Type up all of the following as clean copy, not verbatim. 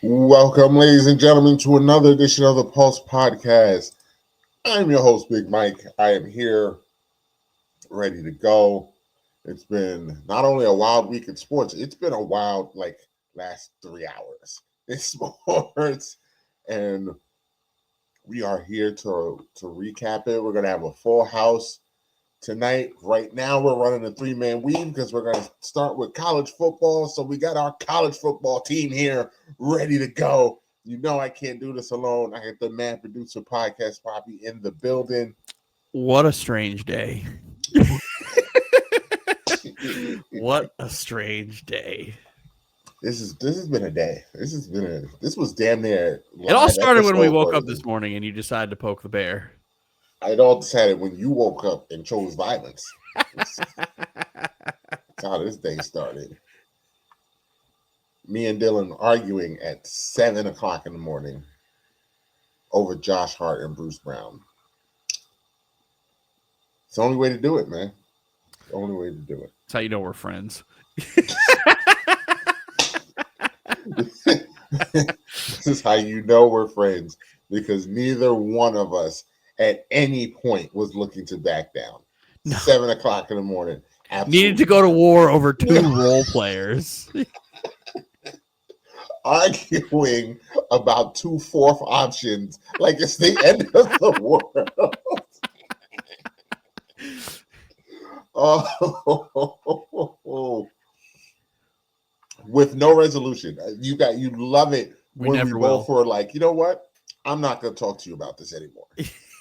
Welcome, ladies and gentlemen, to another edition of the Pulse Podcast. I'm your host, Big Mike. I am here, ready to go. It's been not only a wild week in sports, it's been a wild, last 3 hours in sports. And we are here to recap it. We're going to have a full house tonight. Right now, we're running a 3-man weave because we're going to start with college football. So we got our college football team here ready to go. You know I can't do this alone. I got the man producer podcast Poppy in the building. What a strange day. What a strange day. This has been a day. This was damn near It all started when we woke up this morning and you decided to poke the bear. It all decided when you woke up and chose violence. That's how this day started. Me and Dylan arguing at 7 o'clock in the morning over Josh Hart and Bruce Brown. It's the only way to do it, man. It's the only way to do it. That's how you know we're friends. This is how you know we're friends, because neither one of us at any point was looking to back down. No. 7 o'clock in the morning. Absolutely. Needed to go to war over two role players. Arguing about 2 fourth options like it's the end of the world. With no resolution. You love it when we both were like, you know what? I'm not going to talk to you about this anymore.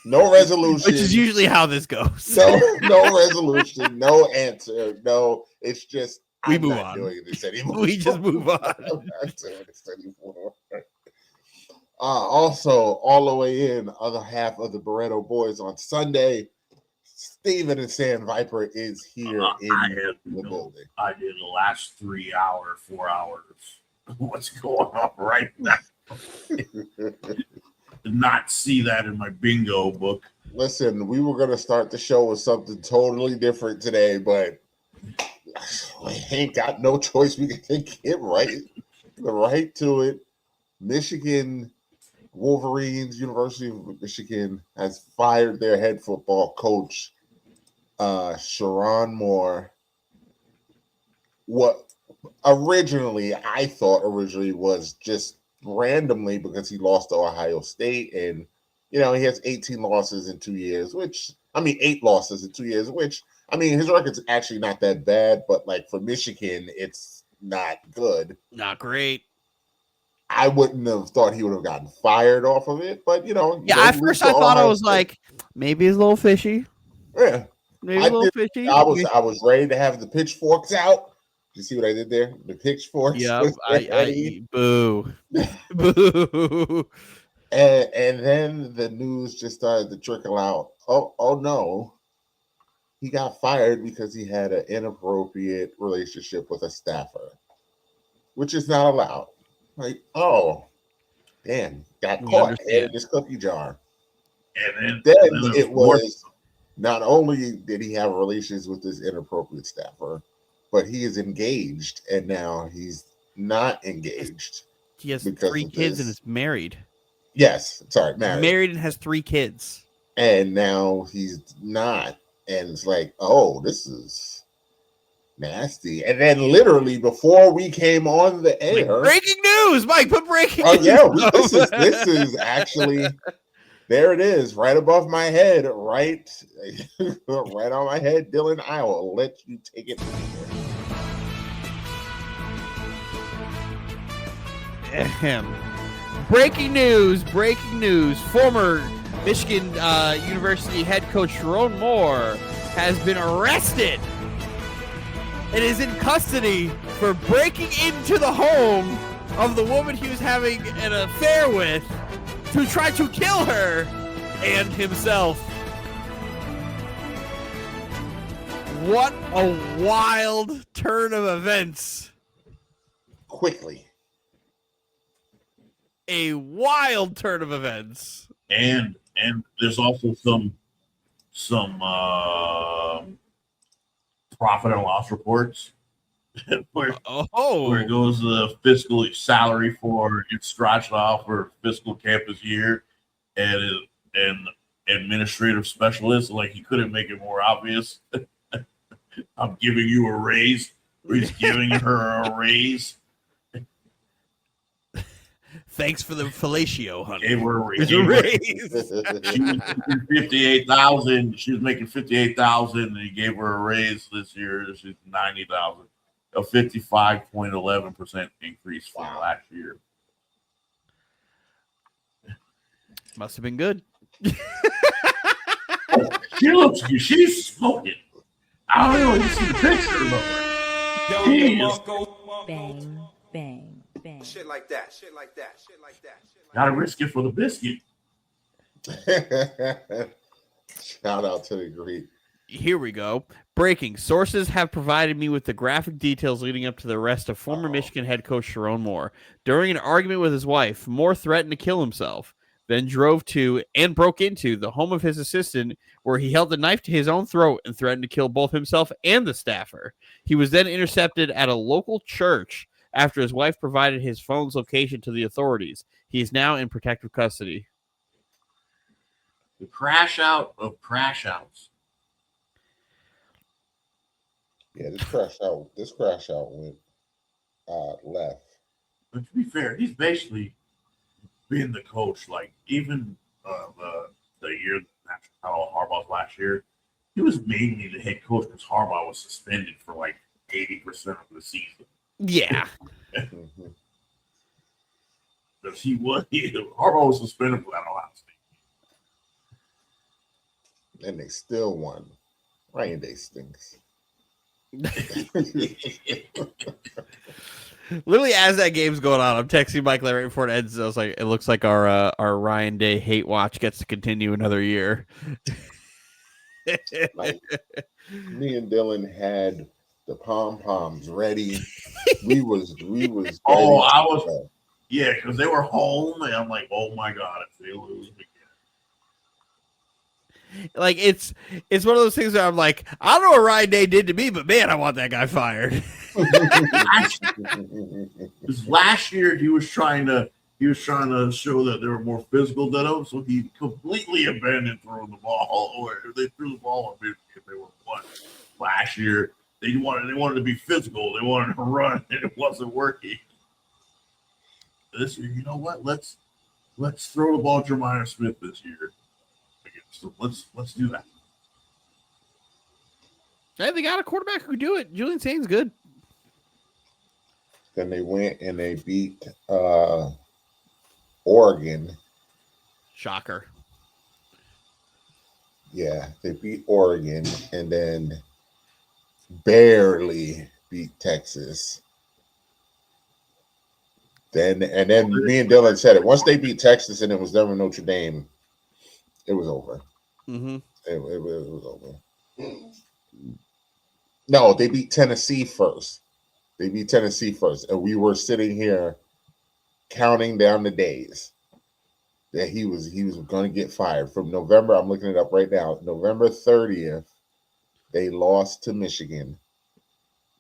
No resolution. Which is usually how this goes. No resolution, no answer. No, it's just I'm not doing this anymore. We just move on. I'm not doing this anymore. Also, all the way in, other half of the Barreto Boys on Sunday, Steven and Sam Viper is here in the building. I did the last 4 hours. What's going on right now? Did not see that in my bingo book. Listen, we were going to start the show with something totally different today, but we ain't got no choice. We can get right to it. Michigan Wolverines, University of Michigan, has fired their head football coach, Sharon Moore. What I thought was just randomly because he lost to Ohio State, and he has 18 losses in 2 years, 8 losses in 2 years, which his record's actually not that bad, but for Michigan, it's not good. Not great. I wouldn't have thought he would have gotten fired off of it, but Yeah, at first I thought I was like, maybe he's a little fishy. Yeah. Maybe a little fishy. I was ready to have the pitchforks out. You see what I did there? The pitchforks. Yeah, I boo. Boo. And then the news just started to trickle out. Oh no. He got fired because he had an inappropriate relationship with a staffer, which is not allowed. Oh, damn, got caught in this cookie jar. And then it was not only did he have relations with this inappropriate staffer, but he is engaged, and now he's not engaged. He has 3 kids and is married. Yes, sorry, married. Married and has 3 kids. And now he's not. And it's like, oh, this is nasty. And then literally before we came on the air, breaking news, Mike, put breaking news. Oh yeah, this is actually, there it is, right above my head, right on my head. Dylan, I will let you take it from here. Breaking news. Former Michigan University head coach Sharon Moore has been arrested and is in custody for breaking into the home of the woman he was having an affair with to try to kill her and himself. What a wild turn of events. Quickly. A wild turn of events. And there's also some profit and loss reports where Oh, it goes the fiscal salary for it's scratched off for fiscal campus year and administrative specialist. Like he couldn't make it more obvious. I'm giving you a raise. Or he's giving her a raise. thanks for the fellatio, honey. Gave her a There's a raise. She was making 58,000. She was making 58,000, and he gave her a raise this year. She's 90,000, a 55.11% increase from last year. Must have been good. Oh, she looks good. She's smoking. I don't know. You see the picture of her. She is Bang, bang, bang. Shit like that. Shit like that. Shit like that. gotta risk it for the biscuit. Shout out to the Greek. Here we go. Breaking. Sources have provided me with the graphic details leading up to the arrest of former Michigan head coach Sharon Moore. During an argument with his wife, Moore threatened to kill himself, then drove to and broke into the home of his assistant, where he held the knife to his own throat and threatened to kill both himself and the staffer. He was then intercepted at a local church after his wife provided his phone's location to the authorities. He is now in protective custody. The crash out of crash outs. Yeah, this crash out went left. But to be fair, he's basically been the coach. Like even the year national title Harbaugh's last year, he was mainly the head coach because Harbaugh was suspended for like 80% of the season. Yeah. Because Harbaugh was suspended for that Ohio State. And they still won. Ryan Day stinks. Literally, as that game's going on, I'm texting Mike right before it ends. I was like, "It looks like our Ryan Day hate watch gets to continue another year." Like, me and Dylan had the pom poms ready. We was. Oh, I was. Yeah, because they were home, and I'm like, "Oh my god, if they lose again." Like it's one of those things where I'm like, I don't know what Ryan Day did to me, but man, I want that guy fired. Because last year he was trying to show that they were more physical than him, so he completely abandoned throwing the ball. Or they threw the ball if they were one. Last year they wanted to be physical, they wanted to run, and it wasn't working. This year, you know what? Let's throw the ball to Jeremiah Smith this year. So let's do that. Hey, they got a quarterback who can do it. Julian Saint's good. Then they went and they beat Oregon. Shocker. Yeah, they beat Oregon and then barely beat Texas. Then me and Dylan said it. Once they beat Texas and it was them and Notre Dame, it was over. Mm-hmm. It was over. No, they beat Tennessee first. And we were sitting here counting down the days that he was going to get fired. From November, I'm looking it up right now. November 30th, they lost to Michigan.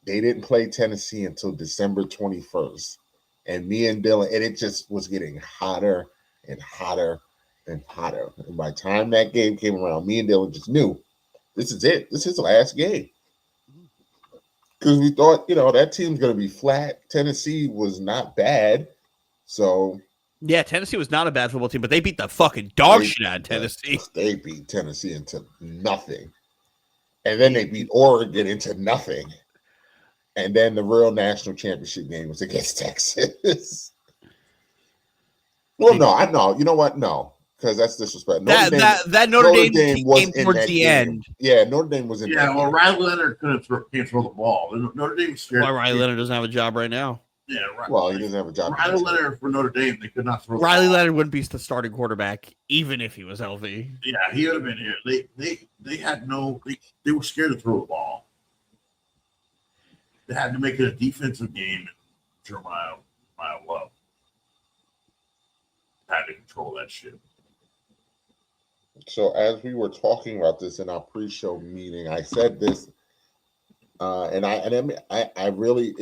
They didn't play Tennessee until December 21st. And me and Dylan, and it just was getting hotter and hotter and hotter. And by the time that game came around, me and Dylan just knew this is it. This is the last game. Because we thought, that team's going to be flat. Tennessee was not bad. So. Yeah, Tennessee was not a bad football team, but they beat the fucking dog shit out of Tennessee. They beat Tennessee into nothing. And then they beat Oregon into nothing. And then the real national championship game was against Texas. Well, no, I know. You know what? No. Because that's disrespect. That Notre Dame game towards the end. Yeah, Notre Dame was in. Yeah, well, Riley Leonard can't throw the ball. Notre Dame was scared. Why Riley Leonard doesn't have a job right now? Yeah, right. Well, he doesn't have a job. Riley Leonard for Notre Dame, they could not throw. Riley Leonard wouldn't be the starting quarterback even if he was healthy. Yeah, he would have been here. They had no. They were scared to throw the ball. They had to make it a defensive game. And Jeremiah Love had to control that shit. So as we were talking about this in our pre-show meeting, I said this I really,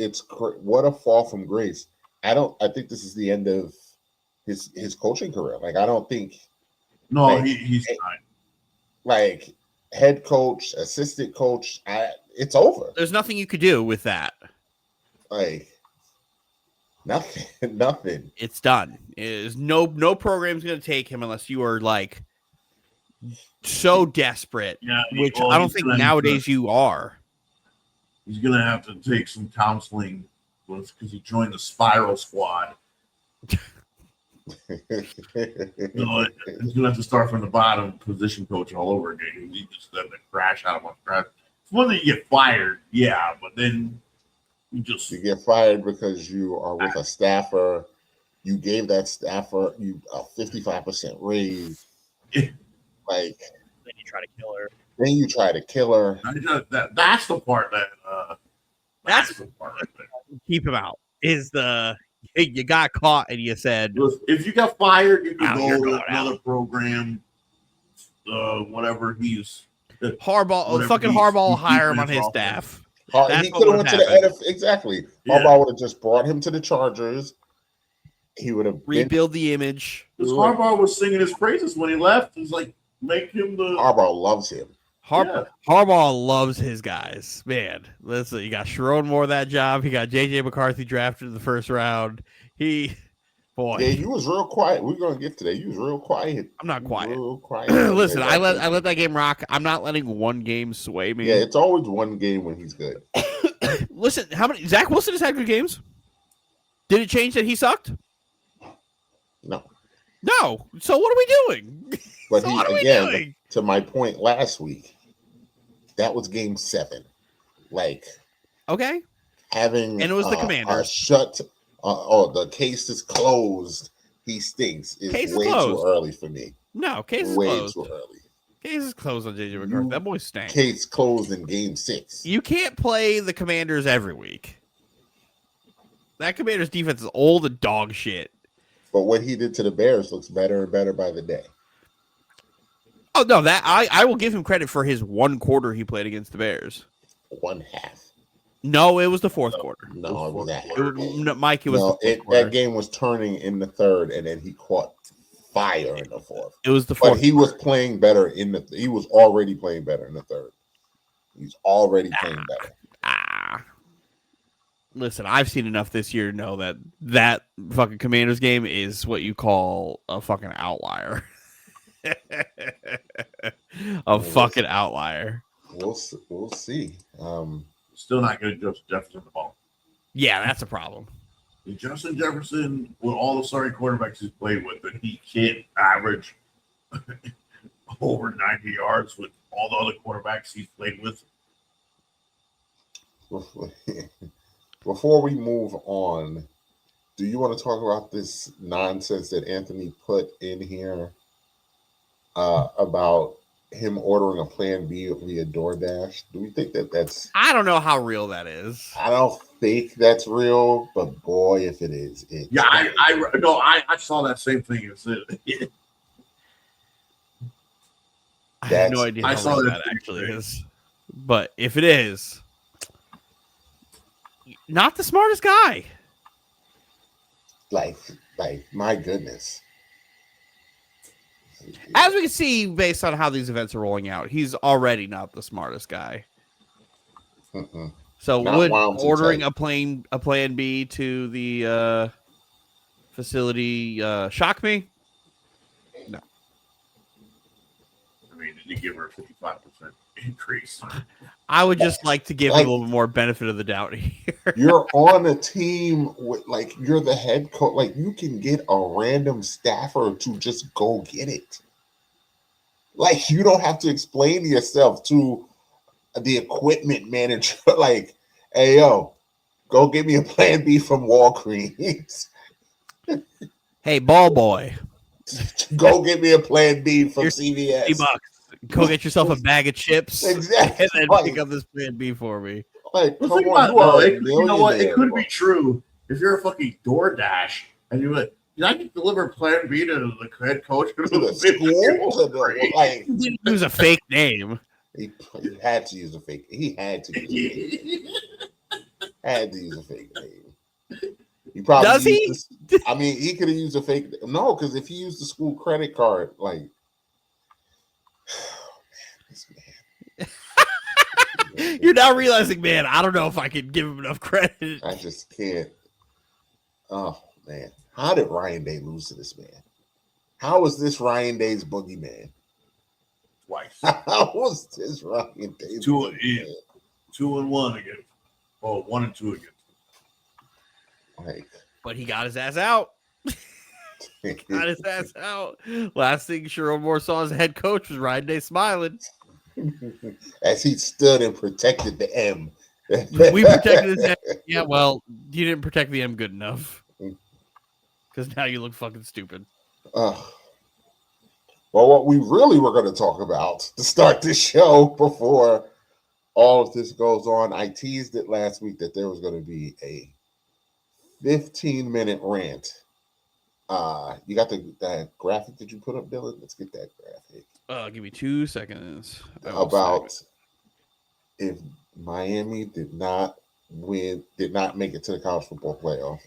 what a fall from grace. I think this is the end of his coaching career. Like, I don't think No, like, he's not. like head coach, assistant coach. It's over. There's nothing you could do with that. Like nothing, nothing. It's done. Is no program's going to take him unless you are like so desperate. Yeah, which I don't think nowadays you are. He's gonna have to take some counseling because he joined the Spiral Squad. So he's gonna have to start from the bottom, position coach all over again. He just had to crash out of crash. It's one that you get fired, yeah, but then you get fired because you are with a staffer. You gave that staffer a 55% raise. Like, then you try to kill her. Then you try to kill her. That's the part that. That's the part right there. Keep him out. Is the you got caught and you said if you got fired, you can you're go going to another program. Whatever he's Harbaugh, fucking Harbaugh will hire him on his staff. He could have went to the NFL. Exactly. Yeah. Harbaugh would have just brought him to the Chargers. He would have rebuild the image. Because Harbaugh was singing his praises when he left. He's like, make him the. Harbaugh loves him. Harbaugh loves his guys. Man, listen, you got Sharon Moore that job. He got J.J. McCarthy drafted in the first round. Yeah, you was real quiet. We're gonna get to that. You was real quiet. I'm not quiet. Real quiet. Listen, I let that game rock. I'm not letting one game sway me. Yeah, it's always one game when he's good. Listen, how many Zach Wilson has had good games? Did it change that he sucked? No. So what are we doing? But again, to my point last week, that was game 7. Like, okay, and it was the Commanders. The case is closed. He stinks. It's way too early for me. No, case is closed. Way too early. Case is closed on JJ McCarthy. That boy stinks. Case closed in game 6. You can't play the Commanders every week. That Commanders defense is old and dog shit. But what he did to the Bears looks better and better by the day. Oh no, that I will give him credit for his one quarter he played against the Bears. One half. No, it was the fourth quarter. No, it was that. Mike, it was that game was turning in the third, and then he caught fire in the fourth. It was the fourth. But he was playing better he was already playing better in the third. He's already playing better. Listen, I've seen enough this year to know that fucking Commanders game is what you call a fucking outlier. Fucking outlier. We'll see. Still not going to Justin Jefferson the ball. Yeah, that's a problem. Justin Jefferson, with all the sorry quarterbacks he's played with, and he can't average over 90 yards with all the other quarterbacks he's played with. Before we move on, do you want to talk about this nonsense that Anthony put in here about him ordering a Plan B via DoorDash? Do we think that's? I don't know how real that is. I don't think that's real, but boy, if it is, I saw that same thing. I have no idea how real that actually is. But if it is, not the smartest guy. Like my goodness. As we can see, based on how these events are rolling out, he's already not the smartest guy. Mm-mm. So would ordering a Plan B to the facility shock me? No. I mean, did you give her a 55% increase? I would just like to give him a little bit more benefit of the doubt here. You're on a team with, you're the head coach. You can get a random staffer to just go get it. You don't have to explain yourself to the equipment manager. Hey, yo, go get me a Plan B from Walgreens. Hey, ball boy. Go get me a Plan B from CVS. $50. Go get yourself a bag of chips. Exactly. And then pick up this Plan B for me. You know what? It could be true. If you're a fucking DoorDash and you're like, did I get deliver Plan B to the head coach? To the school? He didn't use a fake name. He had to use a fake. He had to use a fake name. Had to use a fake name. He probably Does he? used this, I mean, he could have used a fake. No, because if he used the school credit card, like, this man. You're now realizing, man, I don't know if I can give him enough credit. I just can't. Oh man, how did Ryan Day lose to this man? How was this Ryan Day's boogeyman? Twice. How was this Ryan Day's 2-1 against. Oh, 1-2 against. Like, But he got his ass out. Got his ass out. Last thing Sherrod Moore saw as head coach was Ryan Day smiling. as he stood and protected the M. We protected his M. Yeah, well, you didn't protect the M good enough. Because now you look fucking stupid. Well, what we really were going to talk about to start this show before all of this goes on, I teased it last week that there was going to be a 15-minute rant. You got that graphic that you put up, Dylan? Let's get that graphic. Give me 2 seconds. About if Miami did not make it to the college football playoff.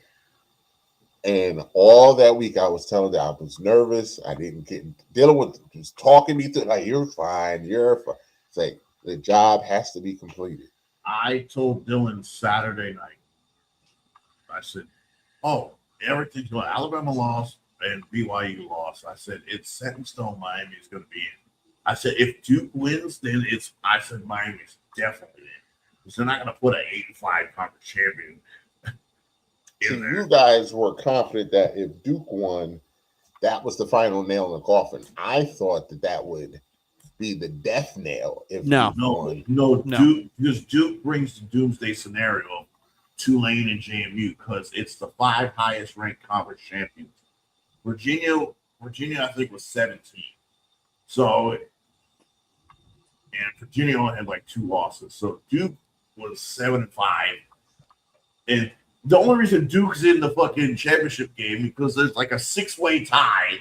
And all that week I was telling that I was nervous. I didn't get dealing with just talking me through like you're fine. It's like the job has to be completed. I told Dylan Saturday night. I said, "Oh, everything's going. Alabama lost and BYU lost." I said, "It's set in stone. Miami is going to be in." I said, "If Duke wins, then it's." I said, "Miami's definitely in." Because they're not going to put an 8-5 conference champion. See, you guys were confident that if Duke won, that was the final nail in the coffin. I thought that would be the death nail if No. Duke won. No. No. Duke, because Duke brings the doomsday scenario, Tulane and JMU, because it's the 5 highest ranked conference champions. Virginia, I think, was 17. So, and Virginia only had like 2 losses. So Duke was 7-5, and the only reason Duke's in the fucking championship game because there's like a 6-way tie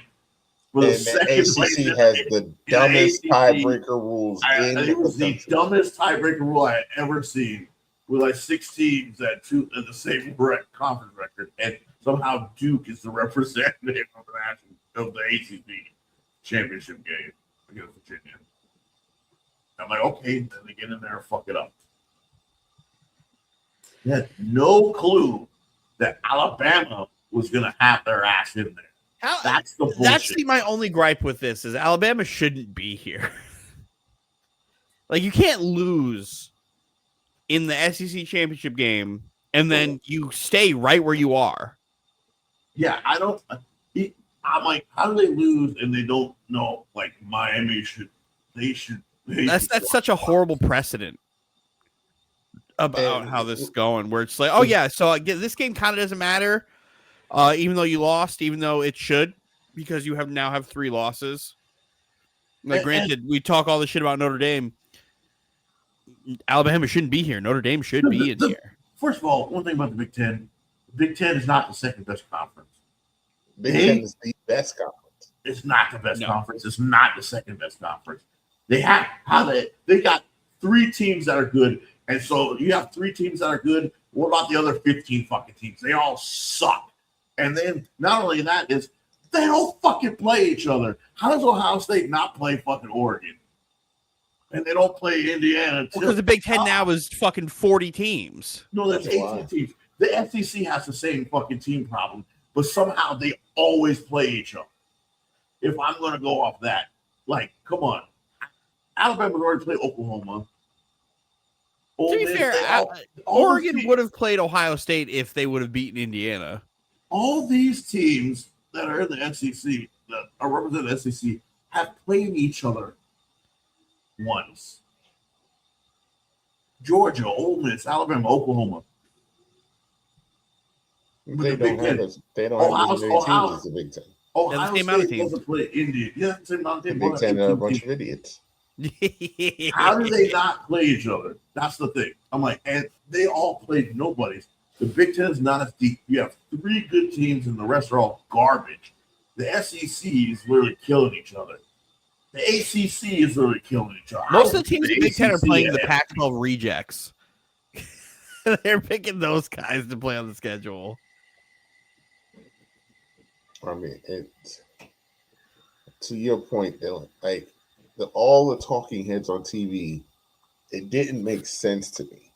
for the And second the place. ACC has the dumbest tiebreaker rules in It was the the country. dumbest tiebreaker rule I had ever seen, with like 6 teams at the same conference record, and somehow Duke is the representative of the ACC championship game against Virginia. I'm like, okay, then they get in there and fuck it up. They had no clue that Alabama was going to have their ass in there. That's the bullshit. That's my only gripe with this is Alabama shouldn't be here. Like, you can't lose in the SEC championship game and then you stay right where you are. Yeah, I'm like, how do they lose and they don't know? Like, Miami should. That's such a horrible precedent about how this is going, where it's like, oh yeah, so this game kind of doesn't matter, even though you lost, even though it should, because you now have 3 losses. Like, granted, we talk all this shit about Notre Dame. Alabama shouldn't be here. Notre Dame should be in here. First of all, one thing about the Big Ten is not the second best conference. Big Ten is the best conference. It's not the best No. conference. It's not the second best conference. They got 3 teams that are good. And so you have 3 teams that are good. What about the other 15 fucking teams? They all suck. And then not only that is they don't fucking play each other. How does Ohio State not play fucking Oregon? And they don't play Indiana. Because the Big Ten now is fucking 40 teams. No, there's That's 18 why. teams. The SEC has the same fucking team problem, but somehow they always play each other. If I'm going to go off that, like, come on. Alabama's already played Oklahoma. To be fair, Oregon would have played Ohio State if they would have beaten Indiana. All these teams that are in the SEC, that are representing the SEC, have played each other once. Georgia, Ole Miss, Alabama, Oklahoma. They the don't Big have Ten. as many teams as the Big Ten. Ohio same amount of State teams. doesn't play Indiana. Yeah, the same amount of The teams. Big Ten are a 18 bunch teams. of idiots. How do they not play each other? That's the thing. I'm like, and they all played nobodies. The Big Ten is not as deep. You have 3 good teams, and the rest are all garbage. The SEC is literally killing each other. The ACC is really killing each other. Most of the teams in The Big Ten are ACC playing the and- Pac-12 rejects. They're picking those guys to play on the schedule. I mean, it's to your point, Dylan. Like all the talking heads on TV, it didn't make sense to me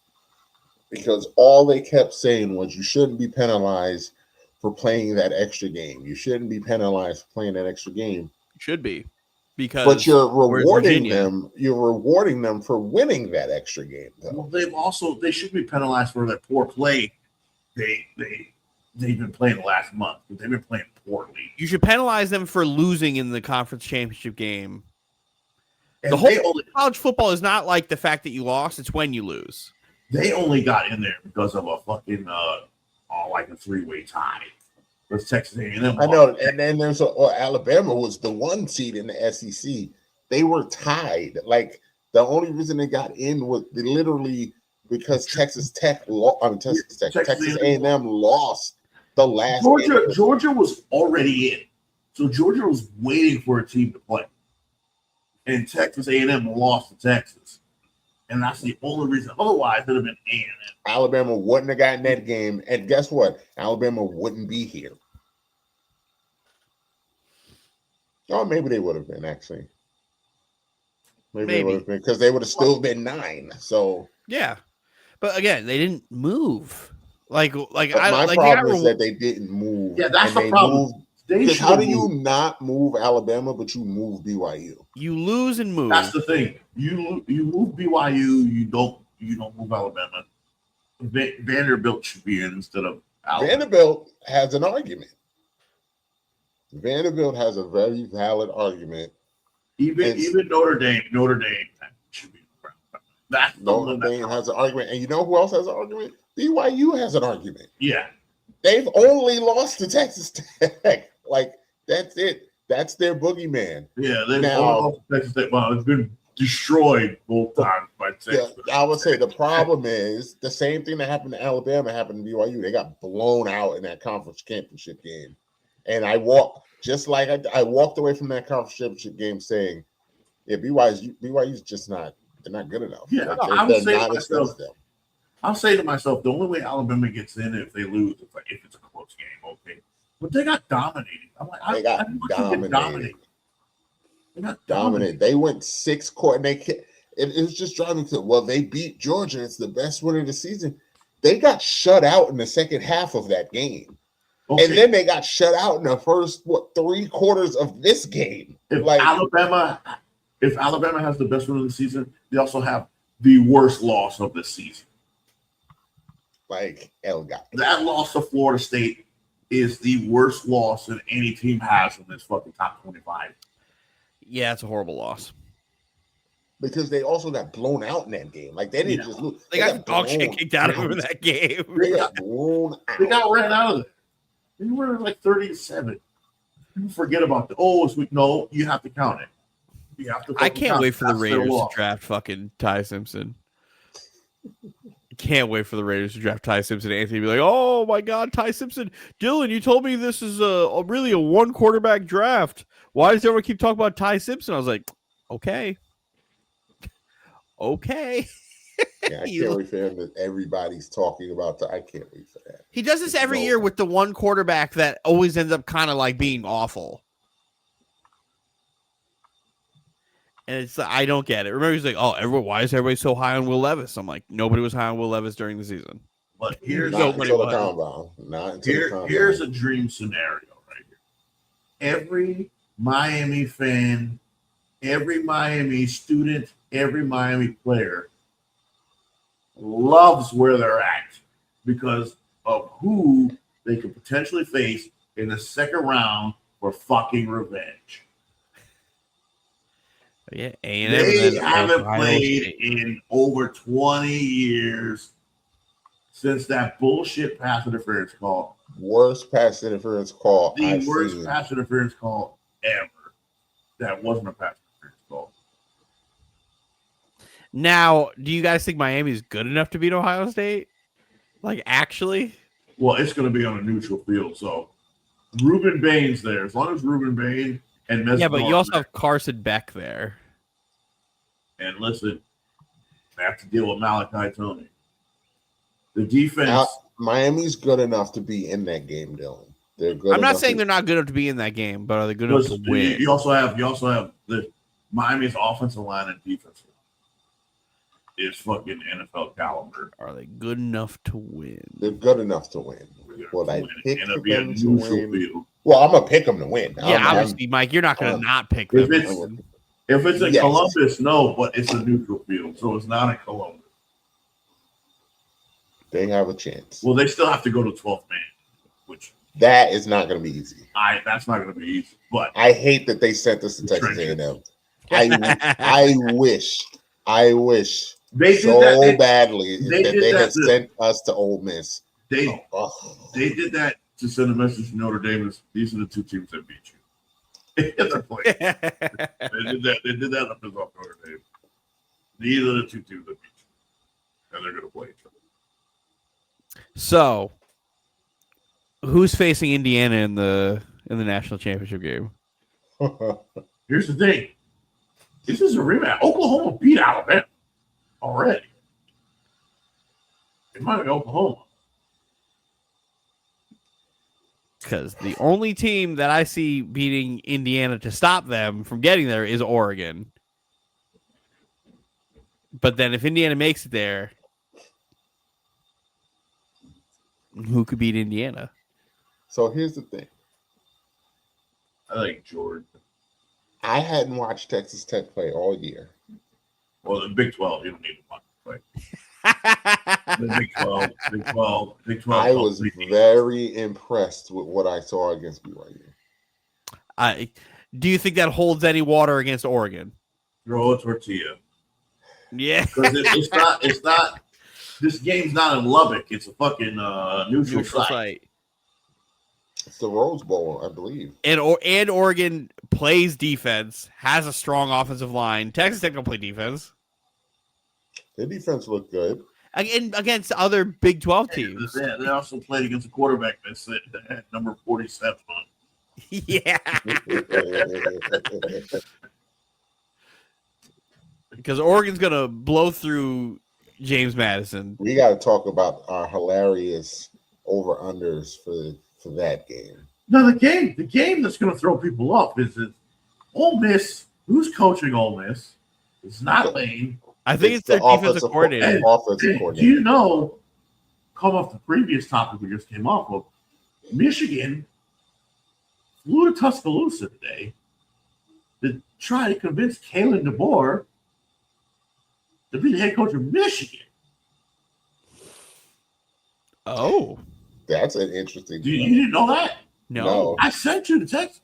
because all they kept saying was you shouldn't be penalized for playing that extra game. You shouldn't be penalized for playing that extra game. Should be, because But you're where's rewarding Virginia? them. You're rewarding them for winning that extra game. Though. Well, they should be penalized for their poor play. They've been playing the last month, but they've been playing poorly. You should penalize them for losing in the conference championship game. And The whole they only, college football is not like the fact that you lost; it's when you lose. they only got in there because of a fucking like a 3-way tie. With Texas A&M. I know, and then Alabama was the 1 seed in the SEC. They were tied. Like the only reason they got in was literally because Texas A&M lost the last. Georgia was already in, so Georgia was waiting for a team to play, and Texas A&M lost to Texas, and that's the only reason. Otherwise, it would have been A&M. Alabama wouldn't have gotten that game, and guess what? Alabama wouldn't be here. Oh, maybe they would have been actually. Maybe. They would have been because they would have still been 9. So yeah, but again, they didn't move. My problem is that they didn't move. Yeah, that's the problem. How do you not move Alabama, but you move BYU? You lose and move. That's the thing. You move BYU. You don't move Alabama. Vanderbilt should be in instead of Alabama. Vanderbilt has an argument. Vanderbilt has a very valid argument. Even Notre Dame should be. That's Notre Dame has an argument, and you know who else has an argument? BYU has an argument. Yeah, they've only lost to Texas Tech. Like that's it. That's their boogeyman. Yeah, they've only lost to Texas Tech. Well, it's been destroyed both times by Texas. I would say the problem is the same thing that happened to Alabama happened to BYU. They got blown out in that conference championship game. And I walked away from that conference championship game saying, "Yeah, BYU's just not. They're not good enough. Yeah, like, I'll say to myself, the only way Alabama gets in if they lose, if it's a close game, okay. But they got dominated. I'm like, they got dominated. They got dominated. They went 6 quarters. And it was just driving to. Well, they beat Georgia. It's the best win of the season. They got shut out in the second half of that game. Okay. And then they got shut out in the first 3 quarters of this game. If Alabama has the best win of the season, they also have the worst loss of the season. Like Elgott. That loss to Florida State is the worst loss that any team has in this fucking top 25. Yeah, it's a horrible loss. Because they also got blown out in that game. Like they didn't just lose. They got dog shit kicked out of them in that game. They got blown out. They got ran out of it. They were like 30-7. You forget about no, you have to count it. You have to. I can't wait for the Raiders to draft fucking Ty Simpson. Can't wait for the Raiders to draft Ty Simpson. Anthony be like, "Oh my God, Ty Simpson, Dylan, you told me this is really a 1 quarterback draft. Why does everyone keep talking about Ty Simpson?" I was like, "Okay." Yeah, I can't wait for him that everybody's talking about. I can't wait for that. He does this every year with the one quarterback that always ends up kind of like being awful. And it's I don't get it. Remember, he's like, why is everybody so high on Will Levis? I'm like, nobody was high on Will Levis during the season. But here's here's a dream scenario right here. Every Miami fan, every Miami student, every Miami player loves where they're at because of who they could potentially face in the second round for fucking revenge. Yeah, they haven't played in over 20 years since that bullshit pass interference call. Worst pass interference call. The worst pass interference call ever. That wasn't a pass interference call. Now, do you guys think Miami's good enough to beat Ohio State? Like, actually? Well, it's going to be on a neutral field. So, Ruben Bain's there. As long as Ruben Bain And Yeah, but you also Mesmer. have Carson Beck there. And listen, I have to deal with Malachi Tony. The defense. Now, Miami's good enough to be in that game, Dylan. They're good. I'm not enough saying to- they're not good enough to be in that game, but are they good enough to win? You also have the Miami's offensive line and defense is fucking NFL caliber. Are they good enough to win? They're good enough to win. Will I pick And it'll be a them to neutral win? field. Well, I'm gonna pick them to win. Yeah, obviously, Mike, you're not going to not pick them. If it's in Yes. Columbus, no, but it's a neutral field, so it's not in Columbus. They have a chance. Well, they still have to go to 12th man, which That is not going to be easy. that's not going to be easy. But I hate that they sent this to Texas trenches. A&M. I wish they did so that. badly they that did they that had to- sent us to Ole Miss. They Oh. did that to send a message to Notre Dame. These are the two teams that beat you. They're playing. They did that up off Notre Dame. These are the two teams that beat you, and they're going to play each other. So, who's facing Indiana in the national championship game? Here's the thing. This is a rematch. Oklahoma beat Alabama already. It might be Oklahoma. Because the only team that I see beating Indiana to stop them from getting there is Oregon. But then if Indiana makes it there, who could beat Indiana? So here's the thing. I think Jordan. I hadn't watched Texas Tech play all year. Well, the Big 12, you don't need to watch it play. The Big 12. I was very impressed with what I saw against BYU. Do you think that holds any water against Oregon? Throw a tortilla. Yeah. Because it's not, this game's not in Lubbock. It's a fucking neutral site. It's the Rose Bowl, I believe. And Oregon plays defense, has a strong offensive line. Texas Tech don't play defense. Their defense looked good. Against other Big 12 teams. They also played against a quarterback that had number 47 on. Yeah. Because Oregon's going to blow through James Madison. We got to talk about our hilarious over-unders for that game. No, the game that's going to throw people off is Ole Miss. Who's coaching Ole Miss? It's not Lane. I think it's their defensive coordinator. Offensive coordinator. Do you know, come off the previous topic we just came off of, Michigan flew to Tuscaloosa today to try to convince Kalen DeBoer to be the head coach of Michigan. Oh. That's an interesting. You didn't know that? No. I sent you a text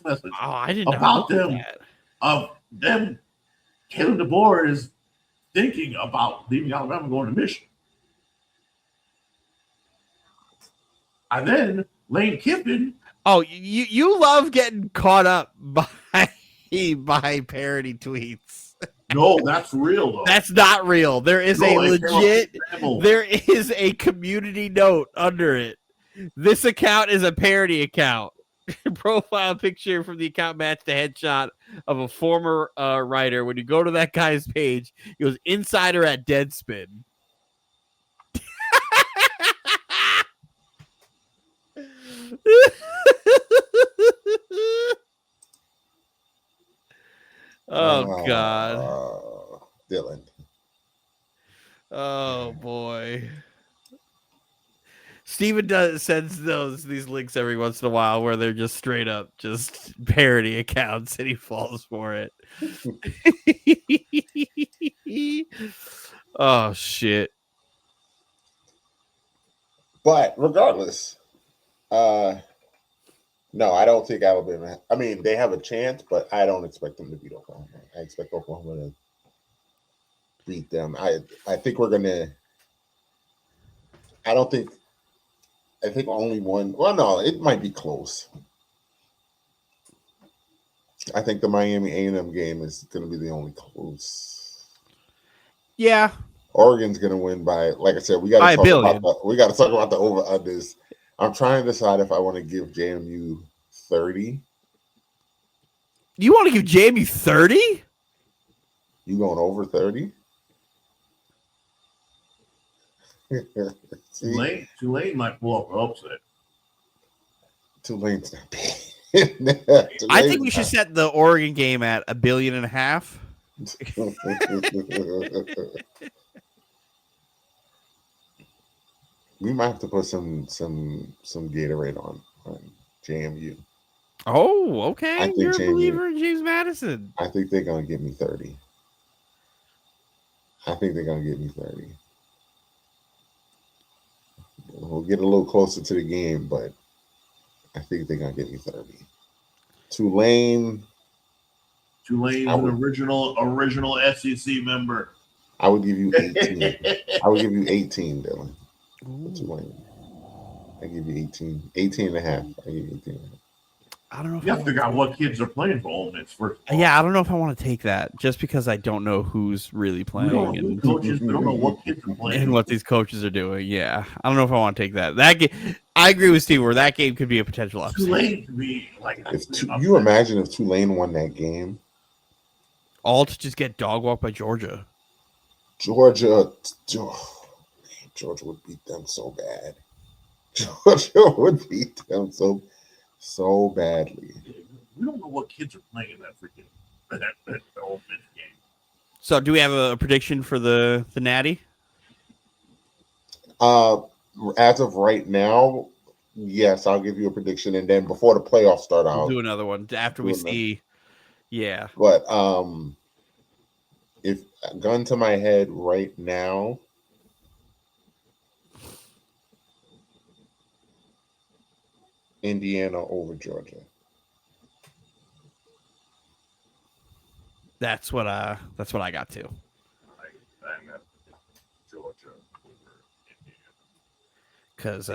message Oh, I didn't know about them. that. Of them. Kalen DeBoer is thinking about leaving Alabama and going to Michigan. And then Lane Kiffin. Oh, you love getting caught up by parody tweets. No, that's real though. That's not real. There is a legit. There is a community note under it. This account is a parody account. Profile picture from the account matched a headshot of a former writer. When you go to that guy's page, he goes insider at Deadspin. Oh God, Dylan. Oh boy. Steven sends these links every once in a while where they're just straight up just parody accounts and he falls for it. Oh shit. But regardless, no, I don't think Alabama. I mean, they have a chance, but I don't expect them to beat Oklahoma. I expect Oklahoma to beat them. I think we're gonna. I think only one. Well, no, it might be close. I think the Miami A&M game is going to be the only close. Yeah, Oregon's going to win by, like I said, we got to talk about the over-unders. I'm trying to decide if I want to give JMU 30 You want to give JMU 30? You going over 30? Tulane might pull up an upset. Tulane's not big. I think we should set the Oregon game at $1.5 billion. We might have to put some Gatorade on JMU. Oh, okay. I think You're a JMU believer in James Madison. I think they're gonna give me 30. I think they're gonna give me 30. We'll get a little closer to the game, but I think they're gonna get me 30. Tulane's an original SEC member. I would give you 18. I would give you 18, Dylan. For Tulane. I give you 18. 18 and a half. I give you 18 and a half. I don't know. You have to figure out what kids are playing for Ole Miss first. Yeah, I don't know if I want to take that just because I don't know who's really playing We don't know what kids are playing and what these coaches are doing. Yeah, I don't know if I want to take that. I agree with Steve where that game could be a potential upset. Tulane to be like. You imagine if Tulane won that game? All to just get dog walked by Georgia. Georgia would beat them so bad. Georgia would beat them so badly. We don't know what kids are playing in that freaking that Ole Miss game. So, do we have a prediction for the Natty? As of right now, yes, I'll give you a prediction, and then before the playoffs start, We'll do another one after we see. Yeah, but if gun to my head right now, Indiana over Georgia. that's what I got too. I got Georgia over Indiana. Because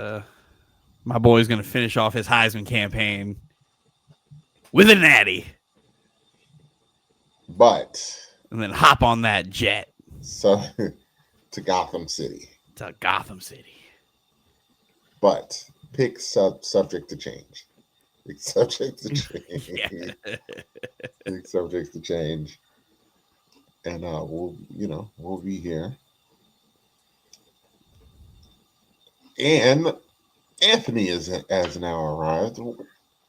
my boy's going to finish off his Heisman campaign with a natty. But And then hop on that jet so to Gotham City. to Gotham City. But pick subject to change. Pick subject to change. Yeah. Pick subjects to change. And we'll be here. And Anthony has now arrived,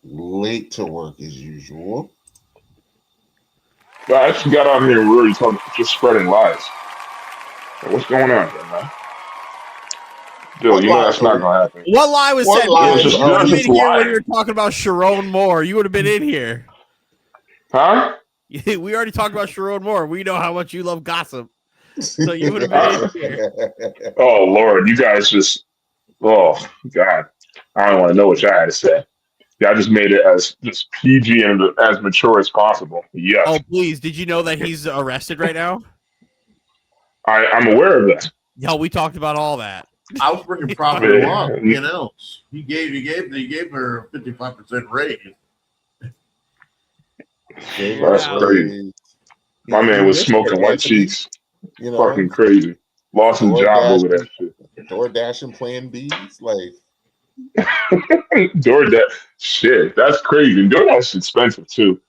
late to work as usual. Guys, you got on here really just spreading lies. What's going on here, man? Dude, you know that's not gonna happen. What lie was What said? lie? You Just would have been here lying. when we were talking about Sharon Moore. You would have been in here. Huh? We already talked about Sharon Moore. We know how much you love gossip. So you would have been in here. Oh Lord, you guys just God. I don't want to know what y'all had to say. Y'all just made it as just PG and as mature as possible. Yeah. Oh, please. Did you know that he's arrested right now? I'm aware of that. Yeah, we talked about all that. I was bringing profit along. You know, he gave her a 55% raise. That's crazy. My man was smoking white cheeks. Fucking crazy. Lost his job over that shit. DoorDash and Plan B's, like DoorDash, shit, that's crazy. DoorDash is expensive too.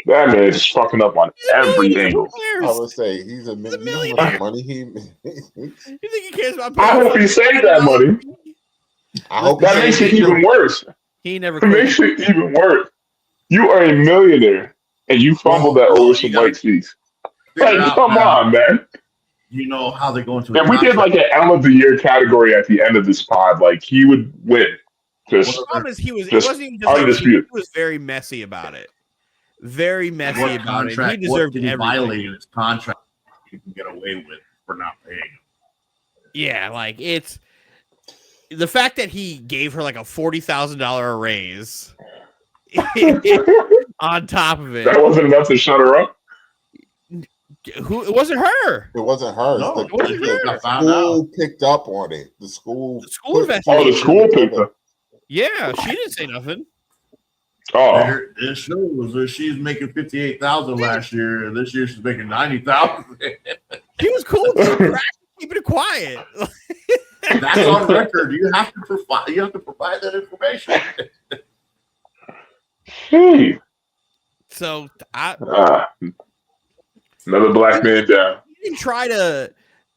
That man is fucking up on every angle. I would say he's a millionaire. You know how much money he. You think he cares about? I hope he saved that money. I hope That makes it even worse. He never. It makes it even worse. You are a millionaire and you fumbled that over some white cheese. Like, come on, man. You know how they're going to. If we did like an M of the Year category at the end of this pod, like he would win. Just, The problem is he was. It just wasn't even just like, he undisputed. was very messy about it. Very messy What about it. He contract? deserved What did he everything. violate in his contract? You can get away with for not paying him. Yeah, like it's the fact that he gave her like a $40,000 raise on top of it. that wasn't enough to shut her up. Who? It wasn't her. It wasn't hers. No, the it wasn't her. the I found school picked up on it. The school. The school put- Oh, the school picked up. Yeah, she didn't say nothing. Oh, It shows that she's making 58,000 last year, and this year she's making 90,000. She was cool with keeping it quiet. That's on record. You have to provide. You have to provide that information. hey. So Another black man down.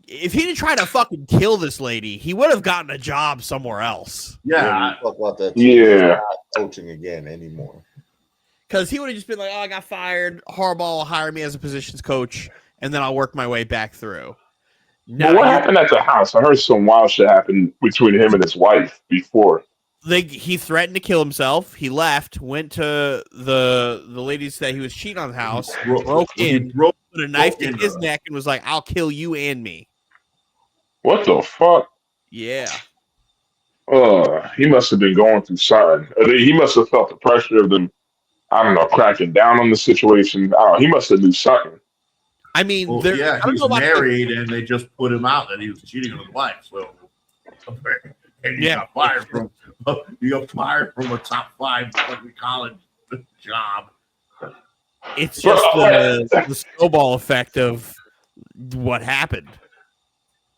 if he didn't try to fucking kill this lady, he would have gotten a job somewhere else. Yeah, we talk about that. Yeah. Not coaching again anymore. Because he would have just been like, "Oh, I got fired. Harbaugh will hire me as a positions coach, and then I'll work my way back through." But what happened at the house? I heard some wild shit happen between him and his wife before. He threatened to kill himself. He left, went to the ladies that he was cheating on the house, broke in, put a knife to his neck, and was like, "I'll kill you and me." What the fuck? Yeah. He must have been going through something. He must have felt the pressure of them, I don't know, cracking down on the situation. He must have knew something. I mean, well, yeah, he's married, and they just put him out that he was cheating on his wife. So, and you got fired from a top 5 college job. It's just the snowball effect of what happened.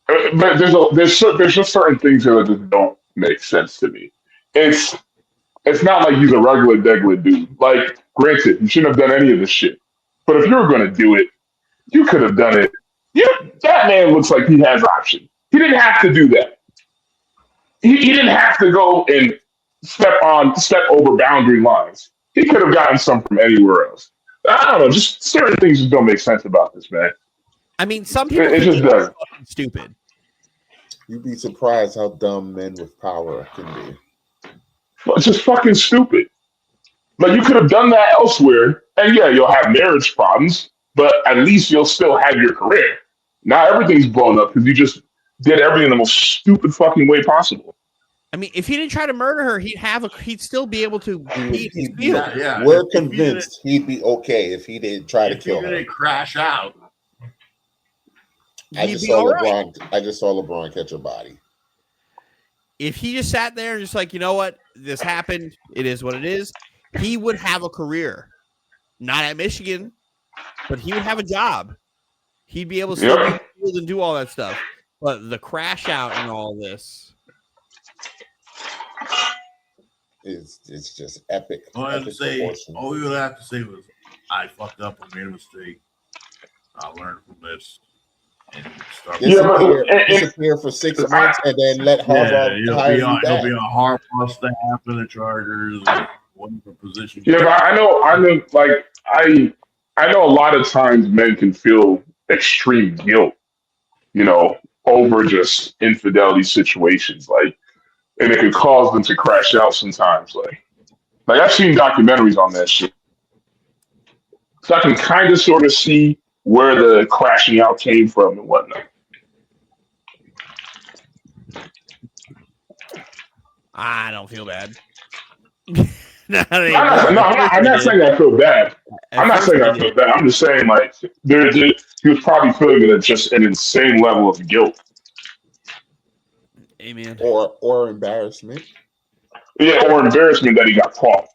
But there's just certain things that just don't make sense to me. It's not like he's a regular degular dude. Like, granted, you shouldn't have done any of this shit. But if you were going to do it, you could have done it. That man looks like he has option. He didn't have to do that. He didn't have to go and step over boundary lines. He could have gotten some from anywhere else. I don't know. Just certain things just don't make sense about this, man. I mean, some people it just does. Fucking stupid. You'd be surprised how dumb men with power can be. Well, it's just fucking stupid. Like, you could have done that elsewhere, and yeah, you'll have marriage problems, but at least you'll still have your career. Now everything's blown up because you just did everything the most stupid fucking way possible. I mean, if he didn't try to murder her, he'd still be able to beat his field. Yeah. We're convinced he'd be okay if he didn't try to kill her. If he didn't crash out. I just saw LeBron catch a body. If he just sat there and just like, you know what, this happened, it is what it is, he would have a career. Not at Michigan, but he would have a job. He'd be able to still be in the field and do all that stuff. But the crash out and all this it's just epic. All we would have to say was, I fucked up, I made a mistake. I learned from this. And disappear for 6 months and then let Harbaugh hire you back. He'll be on Harbaugh staff in the Chargers, whatever position. Yeah, but I know, like I know a lot of times men can feel extreme guilt, over just infidelity situations, like, and it could cause them to crash out sometimes. Like I've seen documentaries on that shit, so I can kind of sort of see where the crashing out came from and whatnot. I don't feel bad. I'm not saying I feel bad. I'm just saying, like, he was probably feeling just an insane level of guilt. Amen. Or embarrassment. Yeah, or embarrassment that he got caught.